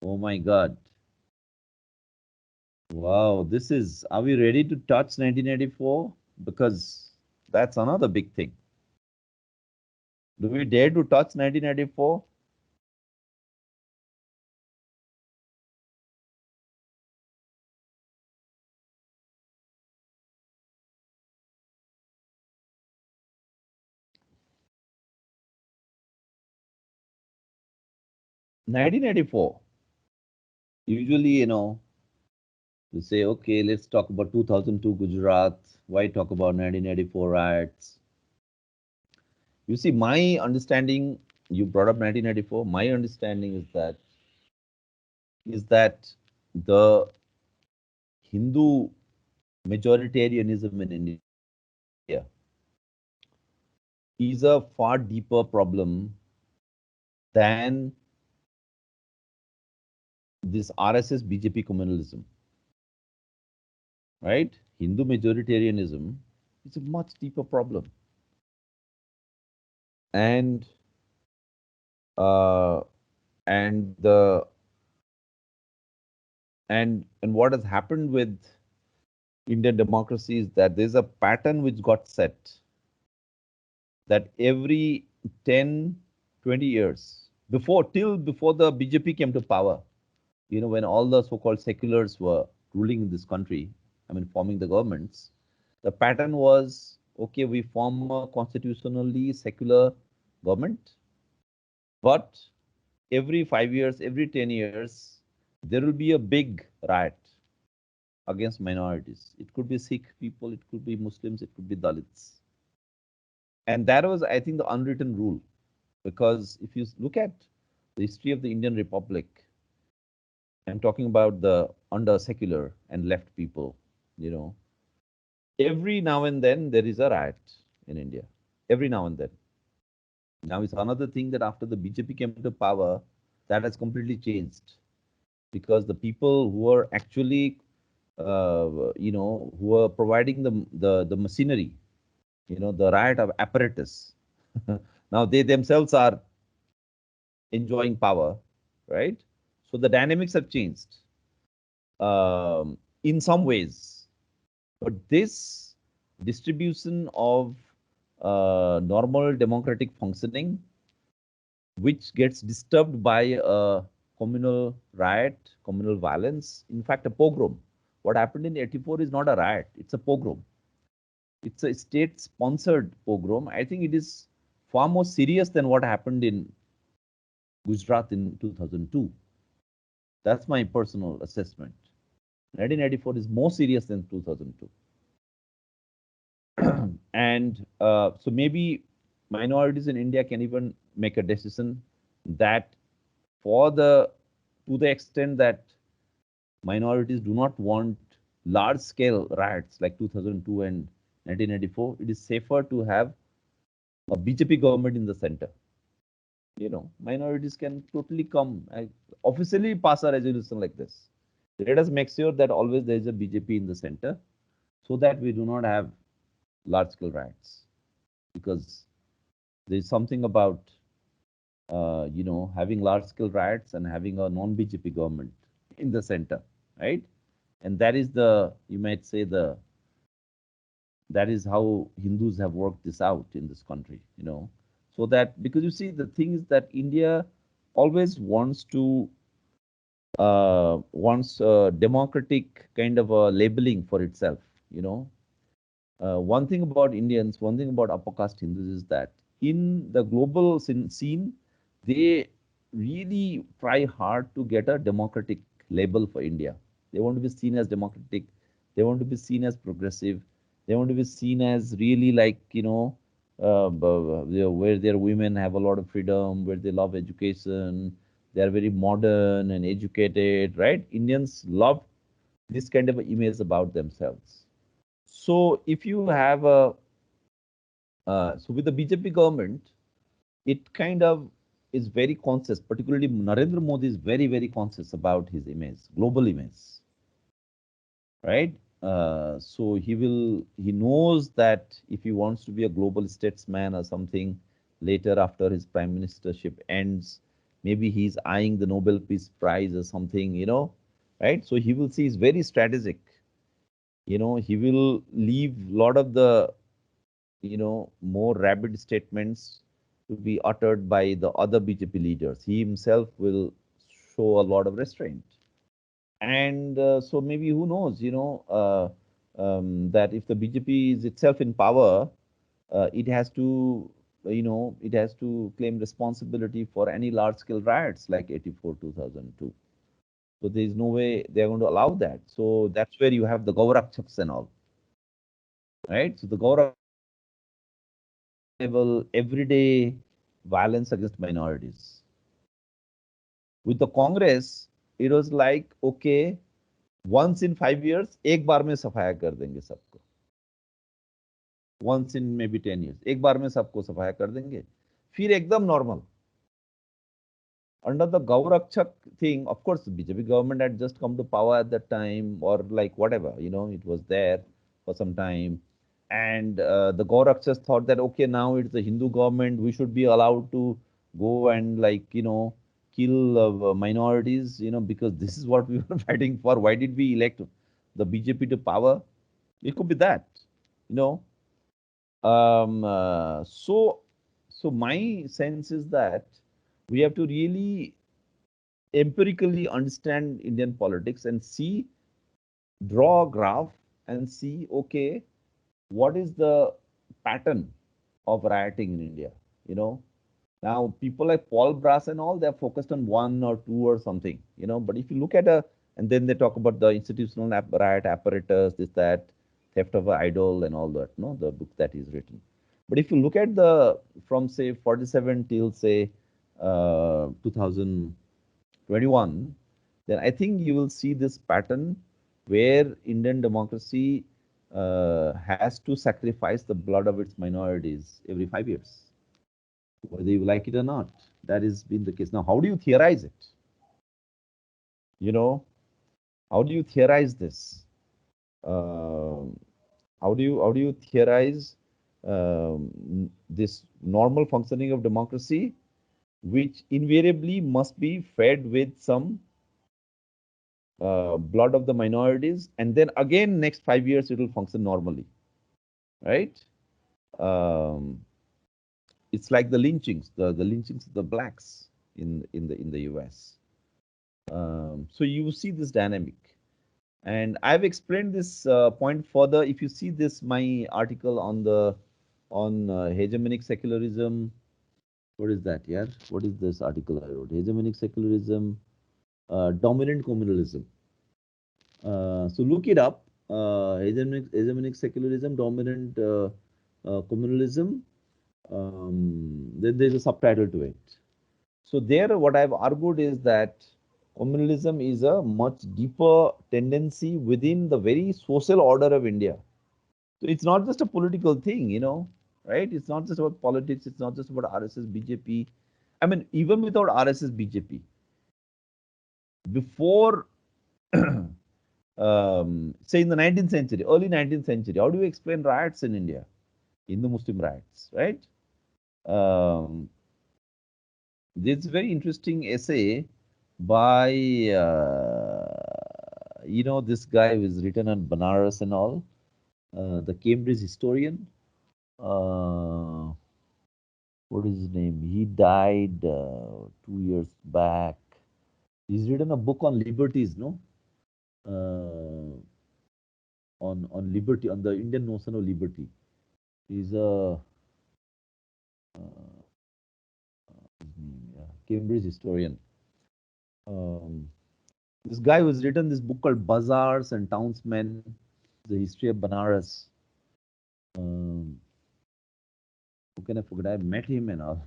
Oh my God. Wow, are we ready to touch 1984? Because that's another big thing. Do we dare to touch 1984? '94. Usually, to say, okay, let's talk about 2002 Gujarat. Why talk about 1984 riots? You see, my understanding, you brought up 1994. My understanding is that the Hindu majoritarianism in India is a far deeper problem than this RSS BJP communalism, right? Hindu majoritarianism is a much deeper problem, and uh, and the and what has happened with Indian democracy is that there's a pattern which got set that every 10, 20 years before the BJP came to power, when all the so-called seculars were ruling in this country, I mean, forming the governments, the pattern was, okay, we form a constitutionally secular government, but every 5 years, every 10 years, there will be a big riot against minorities. It could be Sikh people, it could be Muslims, it could be Dalits. And that was, I think, the unwritten rule. Because if you look at the history of the Indian Republic, I'm talking about the under secular and left people, every now and then there is a riot in India. Every now and then. Now it's another thing that after the BJP came to power, that has completely changed. Because the people who are actually, who are providing the machinery, the riot of apparatus, now they themselves are enjoying power, right? So the dynamics have changed in some ways. But this distribution of normal democratic functioning, which gets disturbed by a communal riot, communal violence, in fact, a pogrom. What happened in 84 is not a riot, it's a pogrom. It's a state sponsored pogrom. I think it is far more serious than what happened in Gujarat in 2002. That's my personal assessment. 1984 is more serious than 2002. And so maybe minorities in India can even make a decision that to the extent that minorities do not want large scale riots like 2002 and 1984, it is safer to have a BJP government in the center. Minorities can totally come, officially pass a resolution like this. Let us make sure that always there is a BJP in the center so that we do not have large scale riots. Because there is something about, having large scale riots and having a non BJP government in the center, right? And that is you might say, that is how Hindus have worked this out in this country, so that, because you see, the thing is that India always wants democratic kind of a labeling for itself. One thing about Indians, one thing about upper caste Hindus is that in the global scene, they really try hard to get a democratic label for India. They want to be seen as democratic. They want to be seen as progressive. They want to be seen as really like, where their women have a lot of freedom, where they love education, they are very modern and educated, right? Indians love this kind of image about themselves. So if you have so with the BJP government, it kind of is very conscious, particularly Narendra Modi is very, very conscious about his image, global image, right? So he knows that if he wants to be a global statesman or something later after his prime ministership ends, maybe he's eyeing the Nobel Peace Prize or something, right? So he will see he's very strategic. He will leave a lot of the, more rabid statements to be uttered by the other BJP leaders. He himself will show a lot of restraint. And so maybe who knows, that if the BJP is itself in power, it has to, it has to claim responsibility for any large scale riots like 84, 2002. So there is no way they are going to allow that. So that's where you have the Gaurakshaks and all, right? So the Gaurak level everyday violence against minorities. With the Congress, it was like, okay, once in 5 years, एक बार में सफाया कर देंगे सबको. Once in maybe 10 years, एक बार में सबको सफाया कर देंगे. फिर एकदम normal. Under the Gaurakshak thing, of course, the BJP government had just come to power at that time, or like whatever, it was there for some time. And the Gaurakshas thought that, okay, now it's the Hindu government, we should be allowed to go and kill minorities, because this is what we were fighting for. Why did we elect the BJP to power? It could be that, you know. So my sense is that we have to really empirically understand Indian politics and draw a graph and see, okay, what is the pattern of rioting in India? Now people like Paul Brass and all, they're focused on one or two or something, but if you look at and then they talk about the institutional riot apparatus, this, that, theft of an idol and all that, the book that is written. But if you look at from say 47 till say 2021, then I think you will see this pattern where Indian democracy has to sacrifice the blood of its minorities every 5 years, whether you like it or not. That has been the case. Now, how do you theorize it? How do you theorize this? How do you theorize this normal functioning of democracy, which invariably must be fed with some blood of the minorities, and then again next 5 years it will function normally, right? It's like the lynchings, the lynchings of the blacks in the US. So you see this dynamic, and I've explained this point further. If you see my article on hegemonic secularism. What is that? Yeah, what is this article I wrote? Hegemonic secularism, dominant communalism. So look it up. Hegemonic secularism, dominant communalism. Then there's a subtitle to it. So there, what I've argued is that communalism is a much deeper tendency within the very social order of India. So it's not just a political thing, right? It's not just about politics. It's not just about RSS, BJP. I mean, even without RSS, BJP, before, say in the 19th century, early 19th century, how do you explain riots in India? Hindu-Muslim riots, right? There's a very interesting essay by, this guy who is written on Banaras and all, the Cambridge historian. What is his name? He died 2 years back. He's written a book on liberties, no? On liberty, on the Indian notion of liberty. He's a Cambridge historian. This guy who has written this book called Bazaars and Townsmen, the history of Banaras. How can I forget? I met him and all.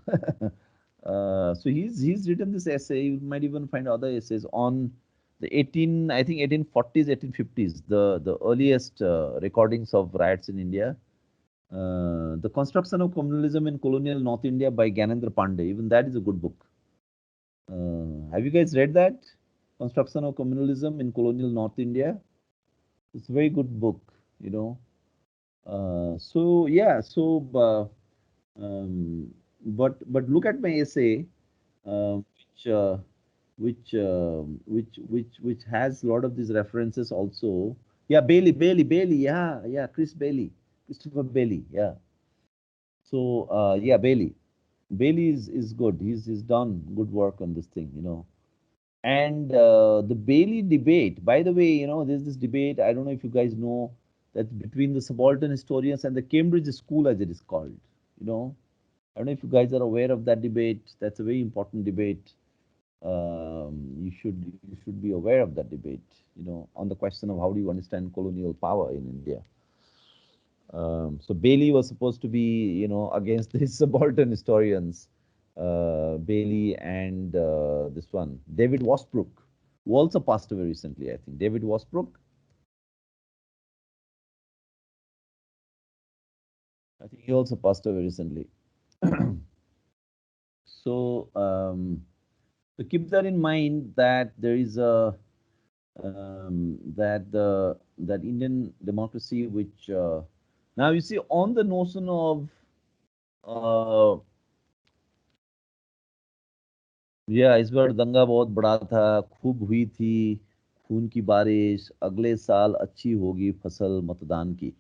So he's written this essay. You might even find other essays on the 1840s, 1850s, the earliest recordings of riots in India. The Construction of Communalism in Colonial North India by Gyanendra Pandey. Even that is a good book. Have you guys read that? Construction of Communalism in Colonial North India. It's a very good book, So yeah, but look at my essay, which has a lot of these references also. Yeah, Bailey. Yeah, Christopher Bailey. Yeah. So yeah, Bailey is good. He's done good work on this thing, And the Bailey debate, by the way, there's this debate, I don't know if you guys know, that's between the subaltern historians and the Cambridge School, as it is called. I don't know if you guys are aware of that debate. That's a very important debate. you should be aware of that debate, on the question of how do you understand colonial power in India. So Bailey was supposed to be, against these subaltern historians, Bailey and this one, David Wasbrook, who also passed away recently, I think. David Wasbrook, I think he also passed away recently. So, so keep that in mind, that there is that Indian democracy, which now you see on the notion of इस बार दंगा बहुत बड़ा था, खूब हुई थी खून की बारिश, अगले साल अच्छी होगी फसल मतदान की.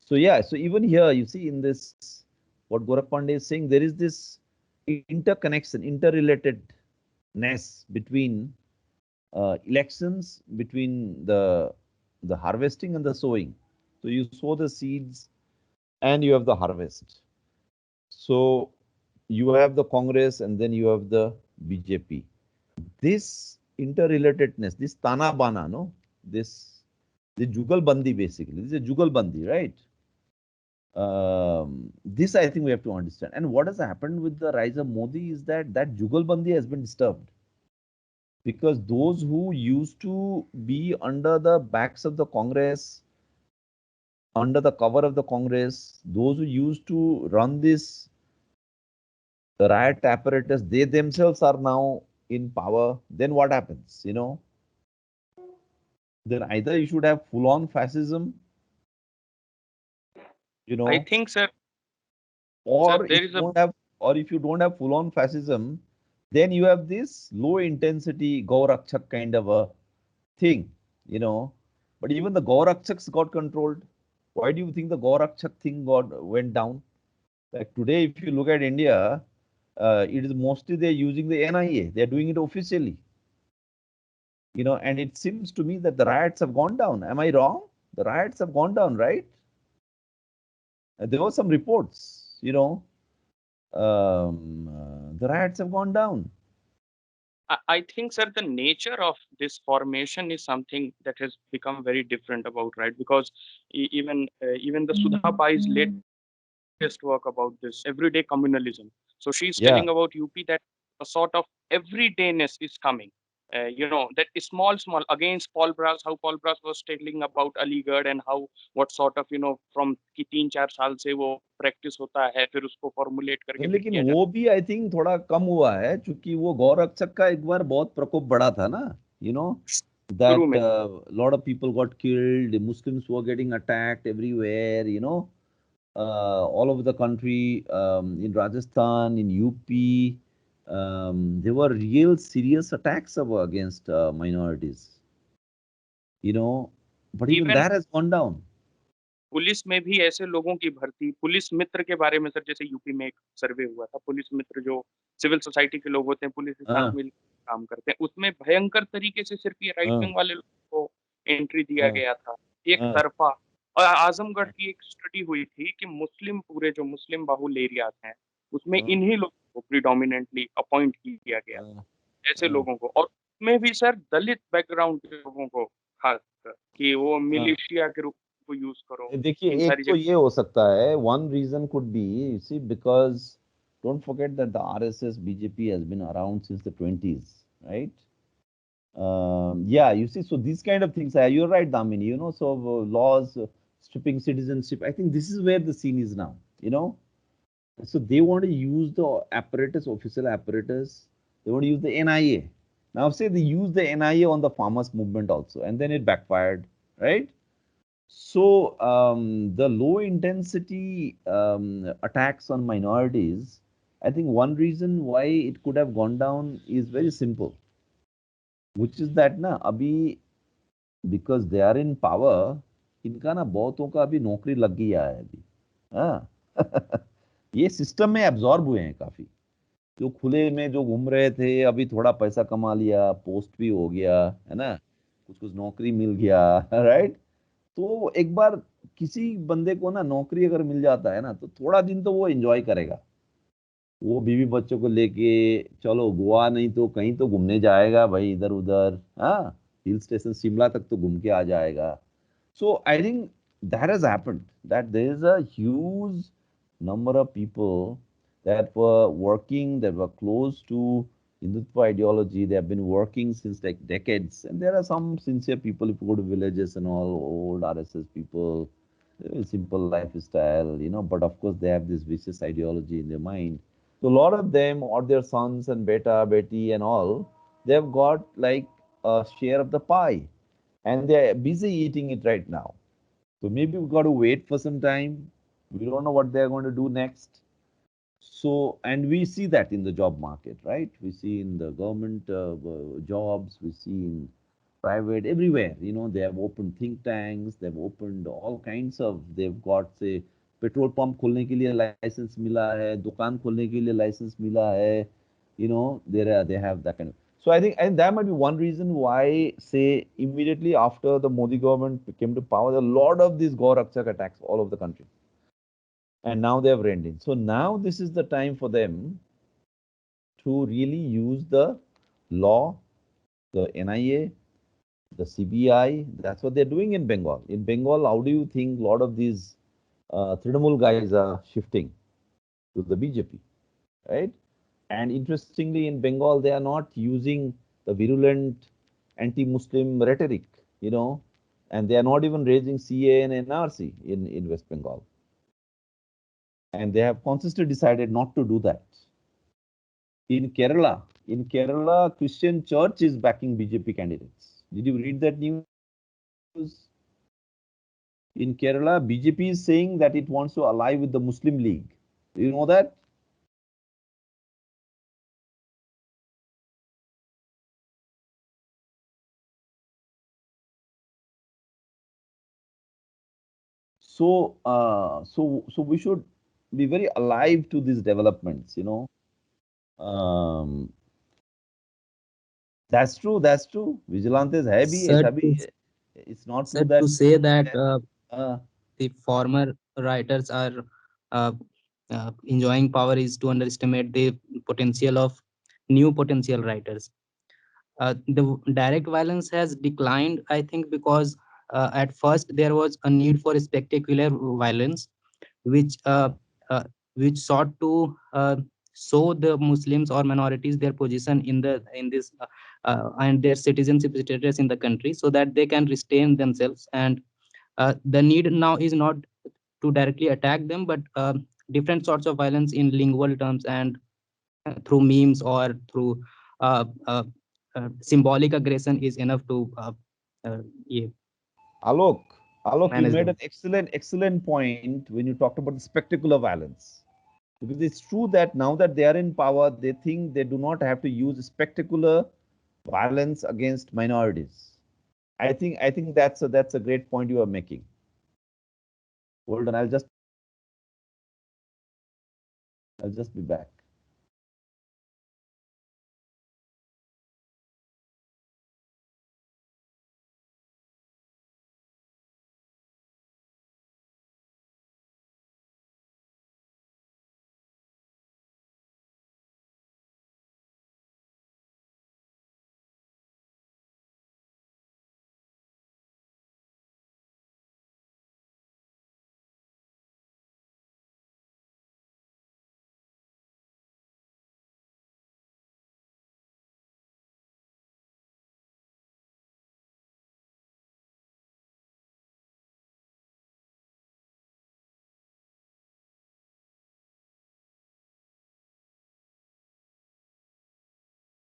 So yeah, so even here you see in this, what Gorakh Pandey is saying, there is this interconnection, interrelatedness between elections, between the harvesting and the sowing. So you sow the seeds and you have the harvest. So you have the Congress and then you have the BJP. This interrelatedness, this Tana Bana, no, this the Jugalbandi basically. This is a Jugalbandi, right? This I think we have to understand. And what has happened with the rise of Modi is that Jugalbandi has been disturbed, because those who used to be under the backs of the Congress, under the cover of the Congress, those who used to run this riot apparatus, they themselves are now in power. Then what happens? Then either you should have full-on fascism, I think, sir, or there is a if you don't have full-on fascism, then you have this low-intensity Gaurakshak kind of a thing, But even the Gaurakshaks got controlled. Why do you think the Gaurakshak thing went down? Like today, if you look at India, it is mostly they're using the NIA. They're doing it officially. And it seems to me that the riots have gone down. Am I wrong? The riots have gone down, right? There were some reports, the riots have gone down. I think, sir, the nature of this formation is something that has become very different about, right? Because even the Sudha Bai's latest work about this everyday communalism. So she's Yeah. telling about UP that a sort of everydayness is coming. That is small against Paul Brass, how Paul Brass was telling about Aligarh and how what sort of from कि 3-4 साल से वो practice होता है, फिर उसको formulate करके फिर लेकिन किया वो भी आई थिंक थोड़ा कम हुआ है, क्योंकि वो गौरक्षक का एक बार बहुत प्रकोप बढ़ा था ना, शुरू that में lot of people got killed, Muslims were getting attacked everywhere, all over the country, in Rajasthan, in UP, there were real serious attacks against minorities, but even even that has gone down. Police में भी ऐसे लोगों की भर्ती, police मित्र के बारे में sir, जैसे यूपी में एक सर्वे हुआ था, पुलिस मित्र जो सिविल सोसाइटी के लोग होते हैं, पुलिस के साथ मिल काम करते हैं, उसमें भयंकर तरीके से सिर्फ ये राइट विंग वाले लोगों को एंट्री दिया गया था, एक तरफा. और आजमगढ़ की एक स्टडी हुई थी कि मुस्लिम, पूरे जो मुस्लिम बाहुल एरियाज हैं, उसमें इन्हीं लोगों को प्रीडोमिनेंटली अपॉइंट किया गया, ऐसे लोगों को. और उसमें भी सर दलित बैकग्राउंड के लोगों को खास कि वो मिलिशिया के रूप को यूज करो. देखिए, एक तो ये हो सकता है, one reason could be, you see, because don't forget that the RSS BJP has been around since the 20s, right? Yeah, you see, so these kind of things, you're right, Damini, so laws, stripping citizenship, I think this is where the scene is now, so they want to use the apparatus, official apparatus, they want to use the NIA. Now say they use the NIA on the farmers movement also, and then it backfired, right? So the low intensity attacks on minorities, I think one reason why it could have gone down is very simple, which is that na abhi, because they are in power, इनका ना बहुतों का अभी नौकरी लग गया है अभी, हाँ ये सिस्टम में एब्जॉर्ब हुए हैं काफी, जो खुले में जो घूम रहे थे, अभी थोड़ा पैसा कमा लिया, पोस्ट भी हो गया है ना, कुछ कुछ नौकरी मिल गया, राइट? तो एक बार किसी बंदे को ना नौकरी अगर मिल जाता है ना, तो थोड़ा दिन तो वो एंजॉय करेगा, वो बीवी बच्चों को लेके चलो गोवा नहीं तो कहीं तो घूमने जाएगा भाई, इधर उधर, हाँ, हिल स्टेशन शिमला तक तो घूम के आ जाएगा. So I think that has happened, that there is a huge number of people that were working, that were close to Hindutva ideology. They have been working since like decades. And there are some sincere people, if you go to villages and all, old RSS people, very simple lifestyle, but of course they have this vicious ideology in their mind. So a lot of them, or their sons and beta, Betty and all, they've got like a share of the pie and they're busy eating it right now. So maybe we've got to wait for some time. We don't know what they're going to do next. So, and we see that in the job market, right? We see in the government jobs, we see in private, everywhere. They have opened think tanks, they've opened all kinds of, they've got, say, petrol pump खोलने के लिए license मिला है, दुकान खोलने के लिए license मिला है, they have that kind of. So I think, and that might be one reason why, say, immediately after the Modi government came to power, there are a lot of these Gorakshak attacks all over the country. And now they have reigned in. So now this is the time for them to really use the law, the NIA, the CBI. That's what they're doing in Bengal. In Bengal, how do you think a lot of these Trinamool guys are shifting to the BJP, right? And interestingly, in Bengal, they are not using the virulent anti-Muslim rhetoric, and they are not even raising CA and NRC in West Bengal. And they have consistently decided not to do that. In Kerala, Christian Church is backing BJP candidates. Did you read that news? In Kerala, BJP is saying that it wants to ally with the Muslim League. Do you know that? So we should be very alive to these developments. Um, that's true. That's true. Vigilantes है भी Sir, ऐसा भी. to, It's not sir, true that to say that uh, the former writers are uh, enjoying power is to underestimate the potential of new potential writers. The direct violence has declined, I think, because at first there was a need for spectacular violence, which uh, which sought to show the Muslims or minorities their position in this and their citizenship status in the country, so that they can restrain themselves. And the need now is not to directly attack them, but different sorts of violence in lingual terms and through memes or through uh, uh, symbolic aggression is enough to yeah, Alok, you manage made them. an excellent point when you talked about the spectacular violence. Because it's true that now that they are in power, they think they do not have to use spectacular violence against minorities. I think that's a great point you are making. Hold on, I'll just be back.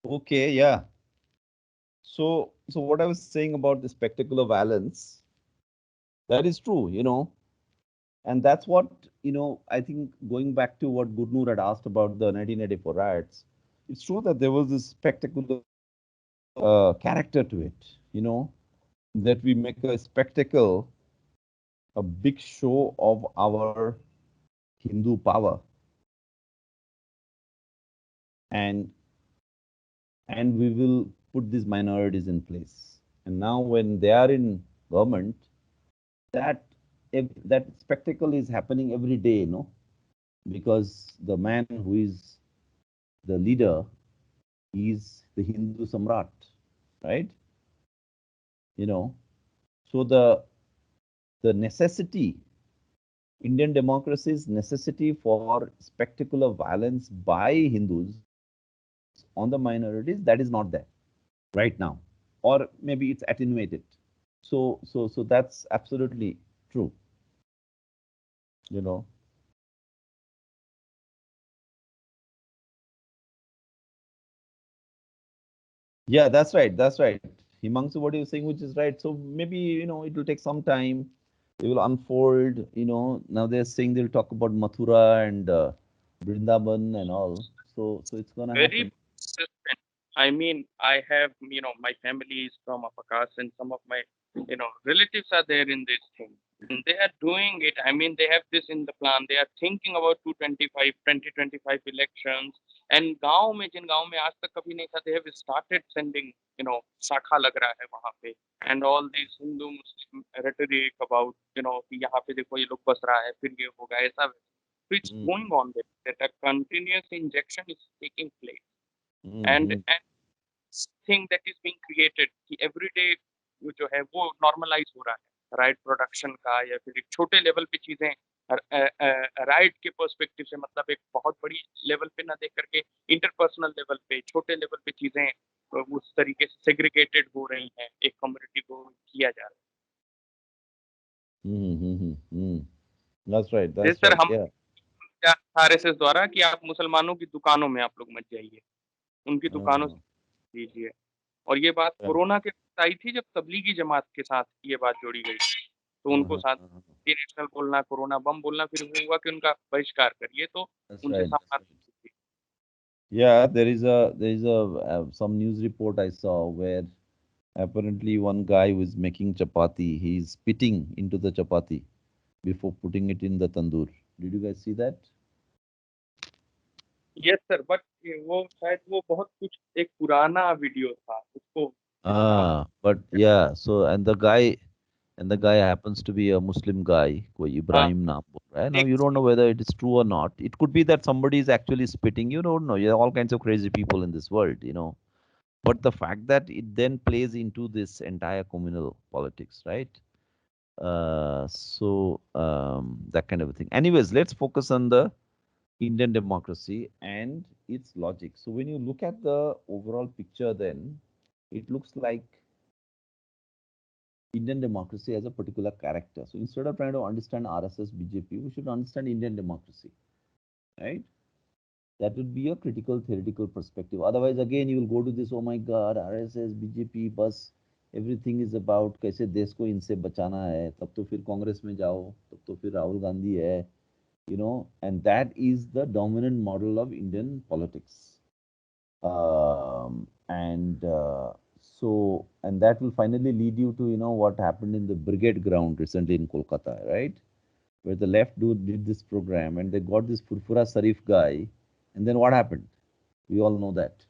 Okay, yeah. So what I was saying about the spectacular violence, that is true, and that's what, I think going back to what Gurnur had asked about the 1984 riots, it's true that there was this spectacular character to it, that we make a spectacle, a big show of our Hindu power, and we will put these minorities in place. And now when they are in government, that that spectacle is happening every day, because the man who is the leader is the Hindu Samrat, right? You know, so the necessity, Indian democracy's necessity for spectacular violence by Hindus on the minorities, that is not there right now, or maybe it's attenuated. So that's absolutely true. You know. Yeah, that's right. That's right. Himangsu, what you're saying, which is right. So maybe, it will take some time. They will unfold, Now they're saying they'll talk about Mathura and Vrindavan and all. So it's gonna Very happen. persistent. I mean, I have, my family is from Apakas and some of my, relatives are there in this thing. And they are doing it. I mean, they have this in the plan. They are thinking about 2025 elections. And गांव में आज तक कभी नहीं था, they have started sending, शाखा लग रहा है वहां पे. And all these Hindu Muslim rhetoric about, कि यहाँ पे देखो ये लोग बस रहा है, फिर ये होगा ऐसा. So it's going on there. That a continuous injection is taking place. And Mm-hmm. thing that is being created कि every day जो है वो normalize हो रहा है राइट प्रोडक्शन का, या फिर एक छोटे लेवल पे चीजें राइट के पर्सपेक्टिव से, मतलब एक बहुत बड़ी लेवल पे ना देख करके इंटरपर्सनल लेवल पे, छोटे लेवल पे चीजें उस तरीके से सेग्रीगेटेड हो रही हैं, एक कम्युनिटी को किया जा रहा Mm-hmm. That's right. है. That's sir right. हम Yeah. आरएसएस द्वारा कि आप मुसलमानों की दुकानों में आप लोग मत जाइए, उनकी दुकानों Uh, से लीजिए. और ये बात yeah. कोरोना के वक्त आई थी जब तबलीगी जमात के साथ ये बात जोड़ी गई, तो उनको Uh-huh. साथ Uh-huh. नेशनल बोलना, कोरोना बम बोलना, फिर वो हुआ कि उनका बहिष्कार करिए, तो That's उनसे right. That's सावधान right. रहिए. Yeah, there is a some news report I saw where apparently one guy was making chapati. He's spitting into the chapati before putting it in the tandoor. Did you guys see that? Yes sir, but वो शायद वो बहुत कुछ एक पुराना video था, उसको जितना But yeah, so and the guy happens to be a Muslim guy, koi हाँ, Ibrahim naam bol raha hai. Now एक you don't know whether it is true or not. It could be that somebody is actually spitting. You don't know. There are all kinds of crazy people in this world. But the fact that it then plays into this entire communal politics, right? That kind of a thing. Anyways, let's focus on the Indian democracy and its logic. So when you look at the overall picture, then it looks like Indian democracy has a particular character. So instead of trying to understand RSS, BJP, we should understand Indian democracy, right? That would be a critical theoretical perspective. Otherwise, again, you will go to this, oh my God, RSS, BJP, bus, everything is about कैसे देश को इनसे बचाना है. तब तो फिर कांग्रेस में जाओ, तब तो फिर राहुल गांधी है, and that is the dominant model of Indian politics. And that will finally lead you to, what happened in the Brigade ground recently in Kolkata, right? Where the left did this program and they got this Furfura Sarif guy. And then what happened? We all know that.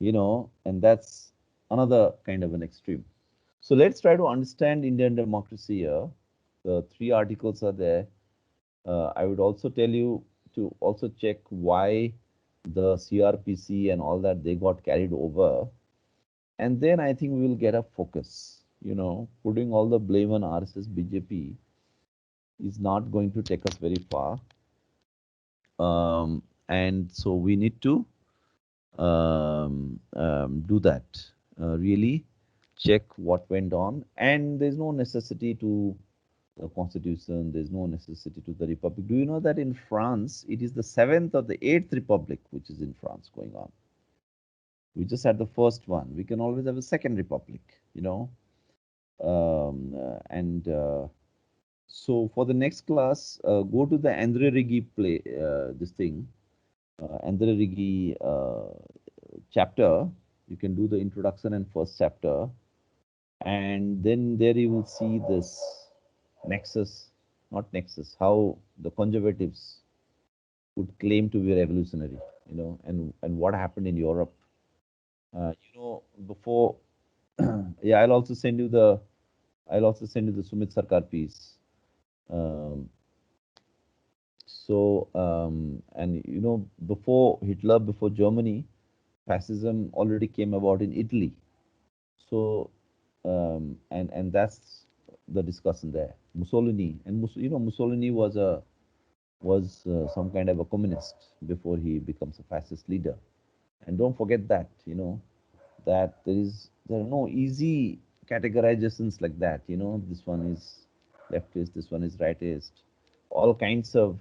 And that's another kind of an extreme. So let's try to understand Indian democracy here. The three articles are there. I would also tell you to also check why the CRPC and all that they got carried over. And then I think we will get a focus. Putting all the blame on RSS BJP is not going to take us very far. And so we need to do that. Really check what went on. And there's no necessity to the constitution, there's no necessity to the republic. Do you know that in France, it is the 7th or the 8th republic which is in France going on? We just had the first one. We can always have a second republic. And so for the next class, go to the Andre Rigi play, this thing, Andre Rigi chapter. You can do the introduction and first chapter. And then there you will see this nexus, not nexus, how the conservatives would claim to be revolutionary, and what happened in Europe. Before, yeah, I'll also send you the Sumit Sarkar piece. Um, So, and before Hitler, before Germany, fascism already came about in Italy. So, and that's the discussion there. Mussolini, and Mussolini was some kind of a communist before he becomes a fascist leader. And don't forget that, that there are no easy categorizations like that. This one is leftist, this one is rightist, all kinds of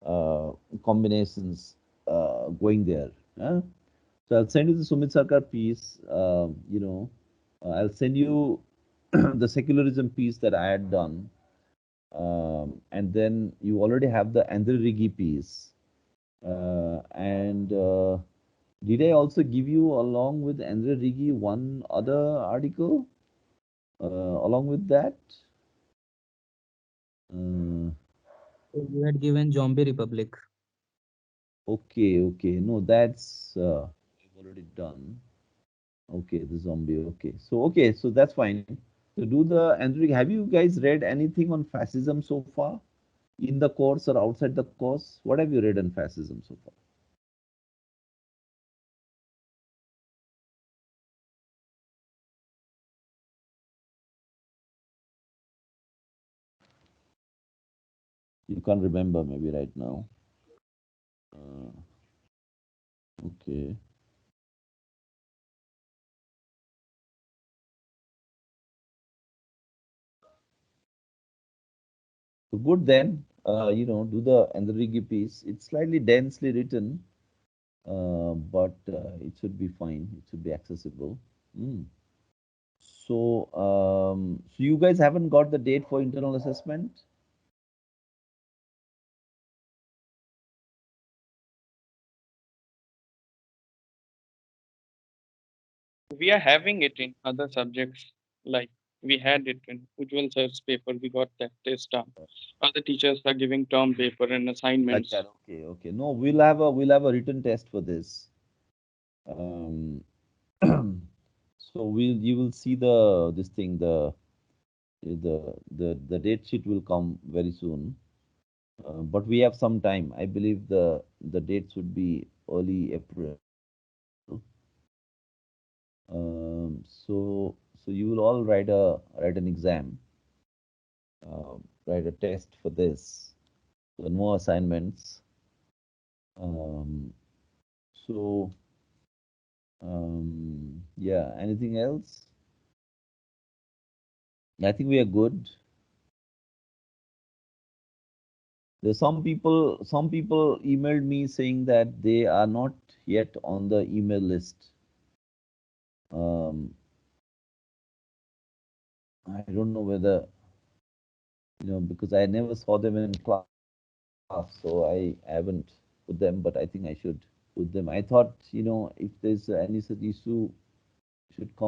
uh, combinations going there. Huh? So I'll send you the Sumit Sarkar piece. I'll send you the secularism piece that I had done, and then you already have the Andre Rigi piece. And did I also give you, along with Andre Rigi, one other article along with that? Uh, You had given Zombie Republic. okay, okay. No, that's I've already done. Okay, the zombie. Okay, so that's fine. So do the Andre. Have you guys read anything on fascism so far in the course or outside the course? What have you read on fascism so far? You can't remember maybe right now. Uh, okay. So good then. Do the Andrigi piece. It's slightly densely written, but it should be fine. It should be accessible. Mm. So you guys haven't got the date for internal assessment? We are having it in other subjects, like we had it in Ujjwal sir's paper. We got that test done. Other teachers are giving term paper and Like assignments. that. Okay, okay. No, we'll have a written test for this. Um, so you will see this thing the date sheet will come very soon. But we have some time. I believe the date should be early April. So you will all write an exam, write a test for this. So no assignments. Um, so yeah. Anything else? I think we are good. There's some people emailed me saying that they are not yet on the email list. Um, I don't know whether, because I never saw them in class, so I haven't put them, but I think I should put them. I thought, if there's any such issue, should